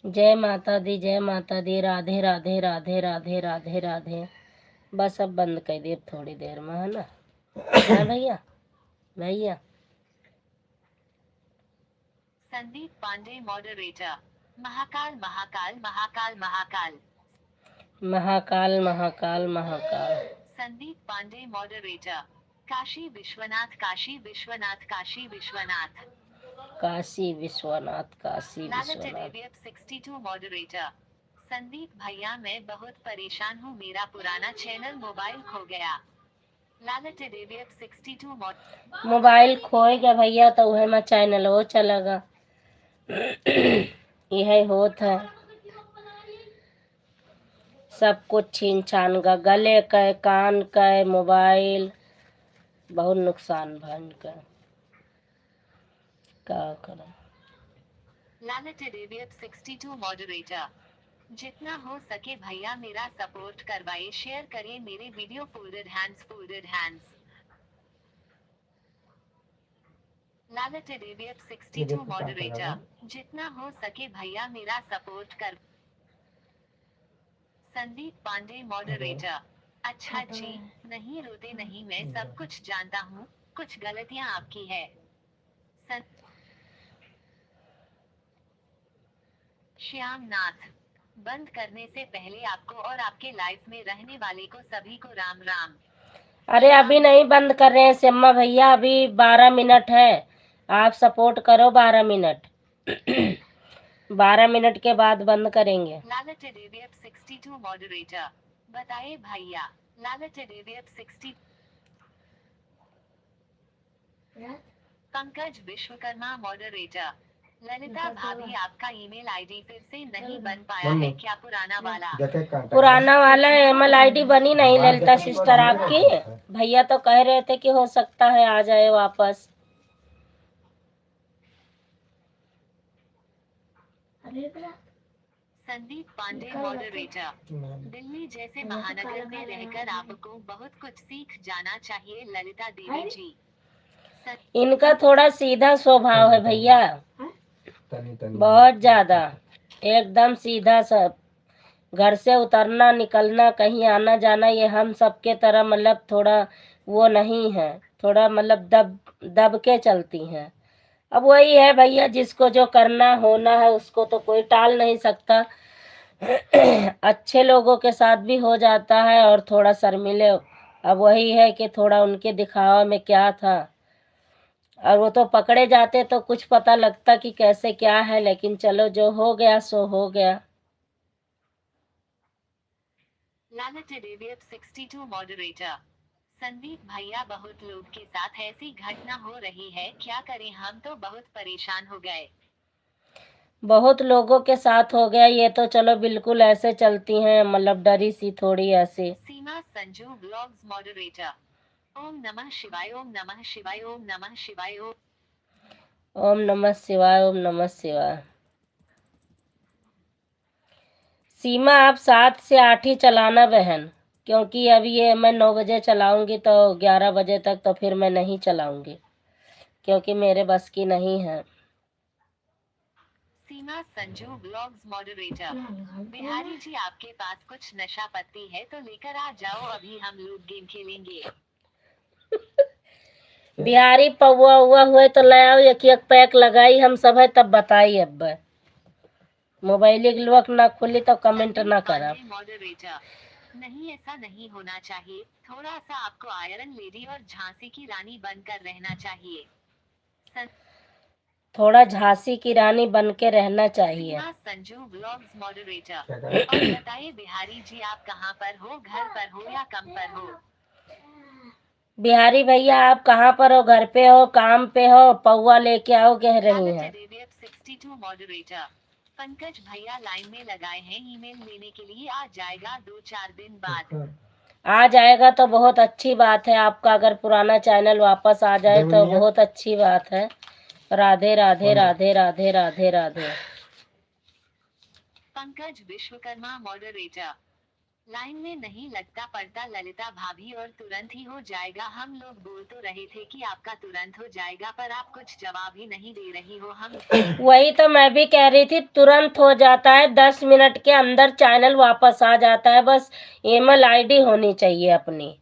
जय माता दी जय माता दी। राधे राधे राधे राधे राधे राधे। बस अब बंद कर दिए थोड़ी देर में, है ना? है भैया भैया। संदीप पांडे मॉडरेटर, महाकाल महाकाल महाकाल महाकाल। महाकाल महाकाल महाकाल। संदीप पांडे मॉडरेटर, काशी विश्वनाथ काशी विश्वनाथ काशी विश्वनाथ। काशी विश्वनाथ काशी लालच विश्वनाथ। डेवियट 62 मॉडरेटर, संदीप भैया मैं बहुत परेशान हूँ, मेरा पुराना चैनल मोबाइल खो गया। लालच डेवियट 62 मोबाइल खोए गया भैया तो वह में चैनल वो चलेगा। यह होत है, सब कुछ छीन छान का, गले का, कान का, मोबाइल, बहुत नुकसान भन का, क्या करें। लालच डेवियट 62 मॉडरेटर, जितना हो सके भैया मेरा सपोर्ट करवाइए, शेयर करिए मेरे वीडियो। Folded hands. लालच डेवियट 62 मॉडरेटर, जितना हो सके भैया मेरा सपोर्ट कर। संदीप पांडे मॉडरेटर, अच्छा जी, नहीं रोते नहीं, मैं सब कुछ जानता हूँ, कुछ गलतियाँ आपकी है। श्याम नाथ, बंद करने से पहले आपको और आपके लाइफ में रहने वाले को सभी को राम राम। अरे अभी नहीं बंद कर रहे हैं श्यामा भैया, अभी 12 मिनट है, आप सपोर्ट करो 12 मिनट। 12 मिनट के बाद बंद करेंगे। लालच डेवियट 62 मॉडरेटर, बताइए भैया। लालच डेवियट 60। पंकज विश्वकर्मा मॉडरेटर, ललिता भाभी आपका ईमेल आईडी फिर से नहीं बन पाया है क्या? पुराना वाला ईमेल आईडी बनी नहीं ललिता सिस्टर आपकी। भैया तो कह रहे थे कि हो सकता है आ जाए वापस। संदीप पांडे मॉडरेटर, दिल्ली जैसे महानगर में रहकर आपको बहुत कुछ सीख जाना चाहिए ललिता देवी जी। इनका थोड़ा सीधा स्वभाव है भैया, बहुत ज्यादा, एकदम सीधा सब। घर से उतरना निकलना, कहीं आना जाना, ये हम सबके तरह मतलब थोड़ा वो नहीं है, थोड़ा मतलब दब के चलती हैं। अब वही है भैया, जिसको जो करना होना है उसको तो कोई टाल नहीं सकता। अच्छे लोगों के साथ भी हो जाता है और थोड़ा शर्मिले। अब वही है कि थोड़ा उनके दिखावा में क्या था, और वो तो पकड़े जाते तो कुछ पता लगता कि कैसे क्या है, लेकिन चलो जो हो गया सो हो गया। लालच डेवियट 62 मॉडरेटर, संदीप भैया बहुत लोग के साथ ऐसी घटना हो रही है, क्या करें, हम तो बहुत परेशान हो गए। बहुत लोगों के साथ हो गया, ये तो चलो बिल्कुल ऐसे चलती हैं, मतलब डरी सी थोड़ी ऐसे। सीमा संजू ब्लॉग्स मॉडरेटर, ओम नमः शिवाय ओम नमः शिवाय ओम नमः शिवाय ओम नमः शिवाय ओम नमः शिवाय। सीमा आप 7 से 8 ही चलाना बहन, क्योंकि अभी ये मैं 9 बजे चलाऊंगी तो 11 बजे तक तो फिर मैं नहीं चलाऊंगी, क्योंकि मेरे बस की नहीं है। सीमा संजू ब्लॉग्स मॉडरेटर, बिहारी जी आपके पास कुछ नशा पत्ती है तो लेकर आ जाओ, अभी हम लोग गेम खेलेंगे। बिहारी पौवा हुआ हुए तो ले आओ, एक एक पैक लगाई हम सब है, तब बताई अब। मोबाइल की लॉक ना खुली तो कमेंट ना करा। मॉडरेटर, नहीं ऐसा नहीं होना चाहिए। थोड़ा सा आपको आयरन लेडी और झांसी की रानी बनकर रहना चाहिए। थोड़ा झांसी की रानी बन के रहना चाहिए। सीमा संजू ब्लॉग्स मॉडरेटर, और बताइए बिहारी जी आप कहाँ पर हो, घर पर हो या कम पर हो? बिहारी भैया आप कहाँ पर हो, घर पे हो, काम पे हो? पौवा लेके आओ कह रही हैं। 62 मॉडरेटर, पंकज भैया लाइन में लगाए हैं ईमेल लेने के लिए, आ जाएगा 2-4 दिन बाद। आ जाएगा तो बहुत अच्छी बात है। आपका अगर पुराना चैनल वापस आ जाए तो बहुत अच्छी बात है। राधे राधे राधे राधे राधे राधे। पंकज विश्वकर्मा मॉडरेटर, लाइन में नहीं लगता पड़ता ललिता भाभी और तुरंत ही हो जाएगा। हम लोग बोल तो रहे थे कि आपका तुरंत हो जाएगा, पर आप कुछ जवाब ही नहीं दे रही हो। हम वही तो मैं भी कह रही थी, तुरंत हो जाता है, 10 मिनट के अंदर चैनल वापस आ जाता है। बस ईमेल आईडी होनी चाहिए अपनी,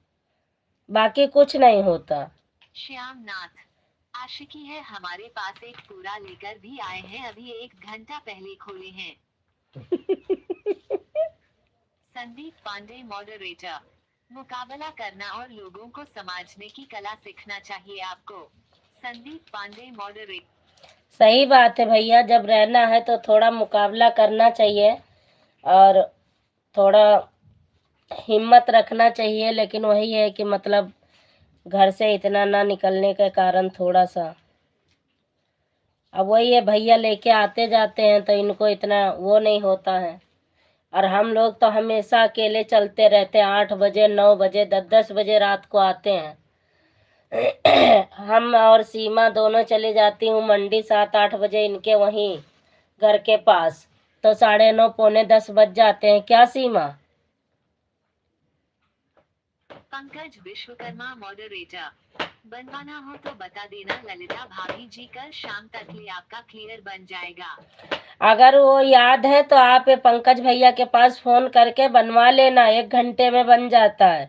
बाकी कुछ नहीं होता। श्याम नाथ, आशिकी है हमारे पास एक पूरा लेकर भी आए हैं, अभी 1 घंटा पहले खोले हैं। संदीप पांडे मॉडरेटर, मुकाबला करना और लोगों को समझने की कला सीखना चाहिए आपको। संदीप पांडे मॉडरेटर, सही बात है भैया, जब रहना है तो थोड़ा मुकाबला करना चाहिए और थोड़ा हिम्मत रखना चाहिए। लेकिन वही है कि मतलब घर से इतना ना निकलने के कारण थोड़ा सा, अब वही है, भैया लेके आते जाते हैं तो इनको इतना वो नहीं होता है। और हम लोग तो हमेशा अकेले चलते रहते हैं, 8 बजे 9 बजे 10 बजे रात को आते हैं। हम और सीमा दोनों चले जाती हूँ मंडी 7-8 बजे इनके वहीं घर के पास, तो 9:30 पौने 10 बज जाते हैं। क्या सीमा? पंकज विश्वकर्मा मॉडरेटर, बनवाना हो तो बता देना ललिता भाभी जी, कल शाम तक ले आपका क्लियर बन जाएगा। अगर वो याद है तो आप पंकज भैया के पास फोन करके बनवा लेना, 1 घंटे में बन जाता है।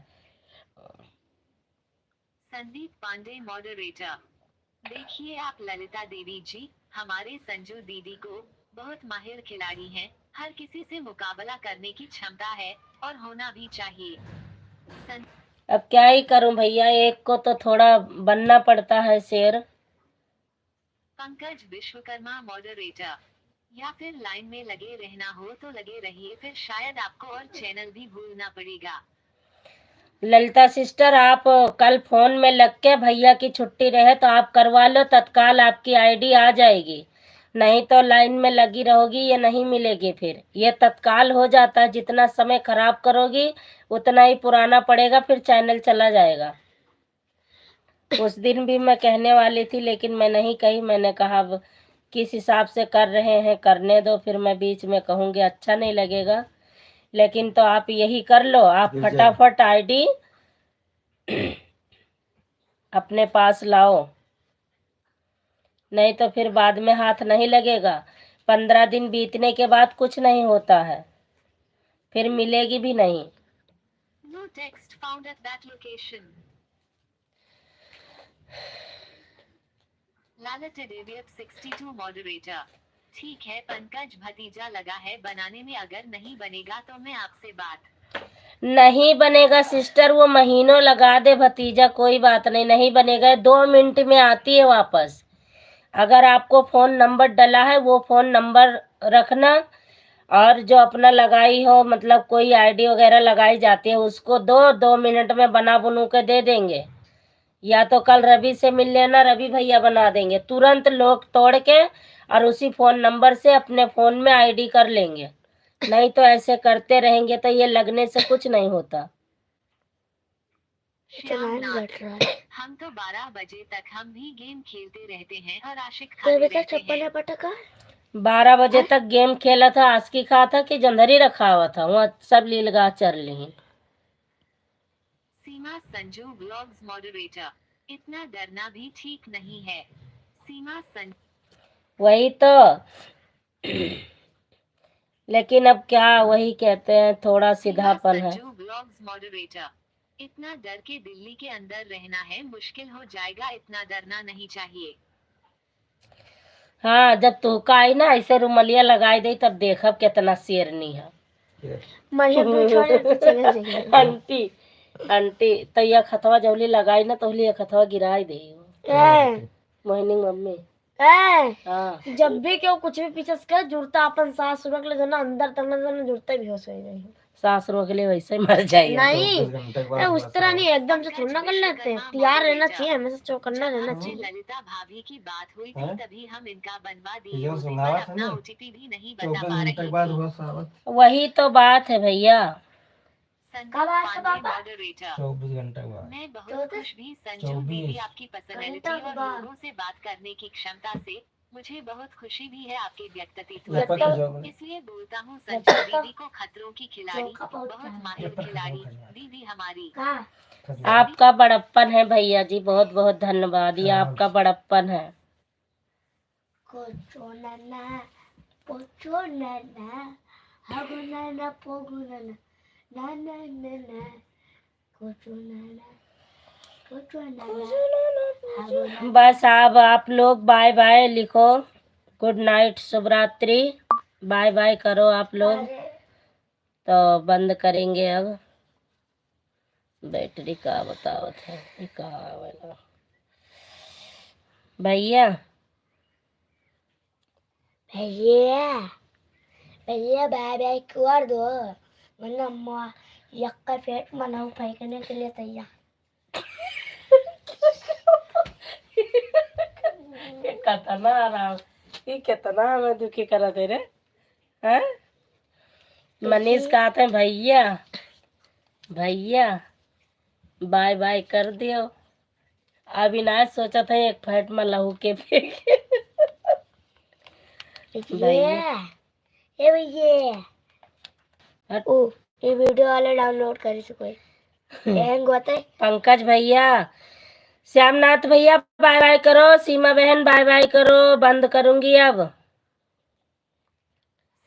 संदीप पांडे मॉडरेटर, देखिए आप ललिता देवी जी, हमारे संजू दीदी को बहुत माहिर खिलाड़ी हैं, हर किसी से मुकाबला करने की क्षमता है और होना भी चाहिए। अब क्या ही करूं भैया, एक को तो थोड़ा बनना पड़ता है शेर। पंकज विश्वकर्मा मॉडरेटर, या फिर लाइन में लगे रहना हो तो लगे रहिए, फिर शायद आपको और चैनल भी भूलना पड़ेगा। ललिता सिस्टर, आप कल फोन में लग के भैया की छुट्टी रहे तो आप करवा लो, तत्काल आपकी आईडी आ जाएगी। नहीं तो लाइन में लगी रहोगी, ये नहीं मिलेगी। फिर ये तत्काल हो जाता है, जितना समय खराब करोगी उतना ही पुराना पड़ेगा, फिर चैनल चला जाएगा। उस दिन भी मैं कहने वाली थी लेकिन मैं नहीं कही, मैंने कहा अब किस हिसाब से कर रहे हैं करने दो, फिर मैं बीच में कहूँगी अच्छा नहीं लगेगा। लेकिन तो आप यही कर लो, आप फटाफट आईडी अपने पास लाओ, नहीं तो फिर बाद में हाथ नहीं लगेगा। 15 दिन बीतने के बाद कुछ नहीं होता है, फिर मिलेगी भी नहीं। No text found at that location. लालच डेवियप 62 मॉडरेटर, ठीक है पंकज भतीजा लगा है बनाने में, अगर नहीं बनेगा तो मैं आपसे बात नहीं बनेगा सिस्टर, वो महीनों लगा दे भतीजा, कोई बात नहीं, नहीं बनेगा, 2 मिनट में आती है वापस। अगर आपको फोन नंबर डला है वो फोन नंबर रखना, और जो अपना लगाई हो मतलब कोई आईडी वगैरह लगाई जाती है उसको 2 मिनट में बना बनू के दे देंगे। या तो कल रवि से मिल लेना, रवि भैया बना देंगे तुरंत, लोग तोड़ के और उसी फोन नंबर से अपने फोन में आईडी कर लेंगे। नहीं तो ऐसे करते रहेंगे तो ये लगने से कुछ नहीं होता। हम तो 12 बजे तक हम भी गेम खेलते रहते हैं और आशिक खाते रहते हैं। 12 बजे तक गेम खेला था, आस्की खा था कि जंधरी रखा हुआ था, वहाँ सब लीलगाह चर ली। सीमा संजू ब्लॉग्स मॉडरेटर, इतना डरना भी ठीक नहीं है। सीमा संजू, वही तो लेकिन अब क्या, वही कहते हैं थोड़ा सीधापन है। संजू ब्लॉग्स मॉडरेटर, इतना डर के दिल्ली के अंदर रहना है, मुश्किल हो जाएगा, इतना डरना नहीं चाहिए। हाँ, जब तुहका आई ना ऐसे रुमलिया लगाई दे तब देखब कितना शेरनी है। मरियम तुम छोड़ पीछे गए जाइए। आंटी आंटी तो यह खतवा जौली लगाई ना तो यह खतवा गिराई दे ए, मोहिनी मम्मी। ए, हाँ जब भी क्यों कुछ भी पीछे से कर जुड़ता अपन सांस रोक ले ना अंदर तक ना जुड़ता भी हो सही सांस रोक ले वैसे ही मर जाइए। नहीं 24 घंटे के बाद ए, उस तरह नहीं एकदम से थोड़ा ना कर लेते हैं, तैयार रहना चाहिए हमेशा, चौकन्ना रहना हमसे चाहिए। ललिता भाभी की बात हुई थी हैं? तभी हम इनका बनवा ये दिए जो उसी सुनावा पर था अपना ना, ओटीपी भी नहीं बता 24 पा घंटे रही के बाद थी। हुआ सावन। वही तो बात है भैया। संजू कब आया था पांडे पापा? मॉडरेटर। 24 घंटे के बाद। मैं बहुत 24 खुश भी संजू 24 दीदी आपकी पर्सनैलिटी घंटा और बाद। लोगों से बात करने की क्षमता से मुझे बहुत खुशी भी है आपके व्यक्तित्व लगभग तो- जो- से। इसलिए बोलता हूँ संजू दीदी को खतरों की खिलाड़ी, मौका बहुत बहुत है। माहिर खिलाड़ी दीदी हमारी। कहाँ? आपका बड़प्पन है भैया जी, बहुत बहुत धन्यवाद, ये आपका बड़प्पन है। कोचो नाना पोचो नाना हागो नाना पोगो नाना नाना नाना कोचो नाना पोचो नाना हागो नाना। बस अब आप लोग बाय बाय लिखो, गुड नाइट, शुभ रात्रि, बाय बाय करो आप लोग। अरे, तो बंद करेंगे अब। बैटरी का बतावत है ये का वाला भैया। भैया भैया बाय बाय कर दो वरना अम्मा यक्का पेट मनाऊ फेंकने के लिए तैयार। कितना आराम, ये कितना हमें दुखी करा दे रे हैं। मनीष कहते हैं भैया भैया बाय बाय कर दियो। अविनाश सोचा था एक फैट में लहू के फेंके। भैया ए भैया हट। ओ ये वीडियो वाले डाउनलोड कर सको हैंग होता है। पंकज भैया, श्यामनाथ भैया बाय बाय करो, सीमा बहन बाय बाय करो, बंद करूंगी अब।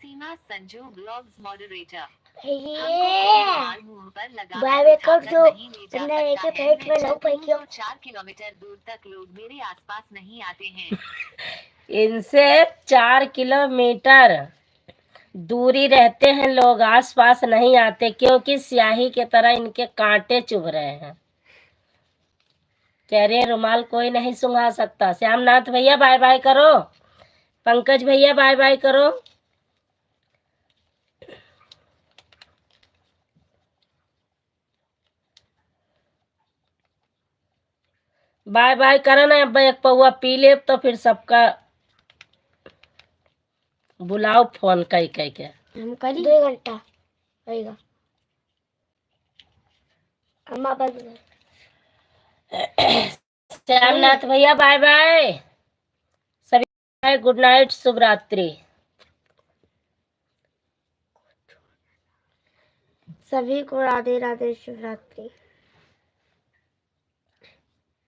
सीमा संजू ब्लॉग्स मॉडरेटर। भैया मुंह पर लगा बाय बाय कर दो नहीं ले जा वरना एक सकता है। पेट में मैं लहू चलती हूँ फेंकियो। तो 4 किलोमीटर दूर तक लोग मेरे आसपास नहीं आते हैं। इनसे 4 किलोमीटर दूरी रहते हैं लोग, आस पास नहीं आते क्योंकि स्याही के तरह इनके कांटे चुभ रहे हैं। कह रहे हैं रुमाल कोई नहीं सुंघा सकता। श्यामनाथ भैया बाय बाय करो, पंकज भैया बाय बाय करो। बाय बाय करो ना, अब एक पौआ पी ले तो फिर सबका बुलाओ फोन कई कई के। हम करी 2 घंटा होएगा अम्मा बंद कर। श्यामनाथ भैया बाय बाय, सभी बाय, गुड नाइट, शुभ रात्रि। सभी को राधे राधे शुभ रात्रि।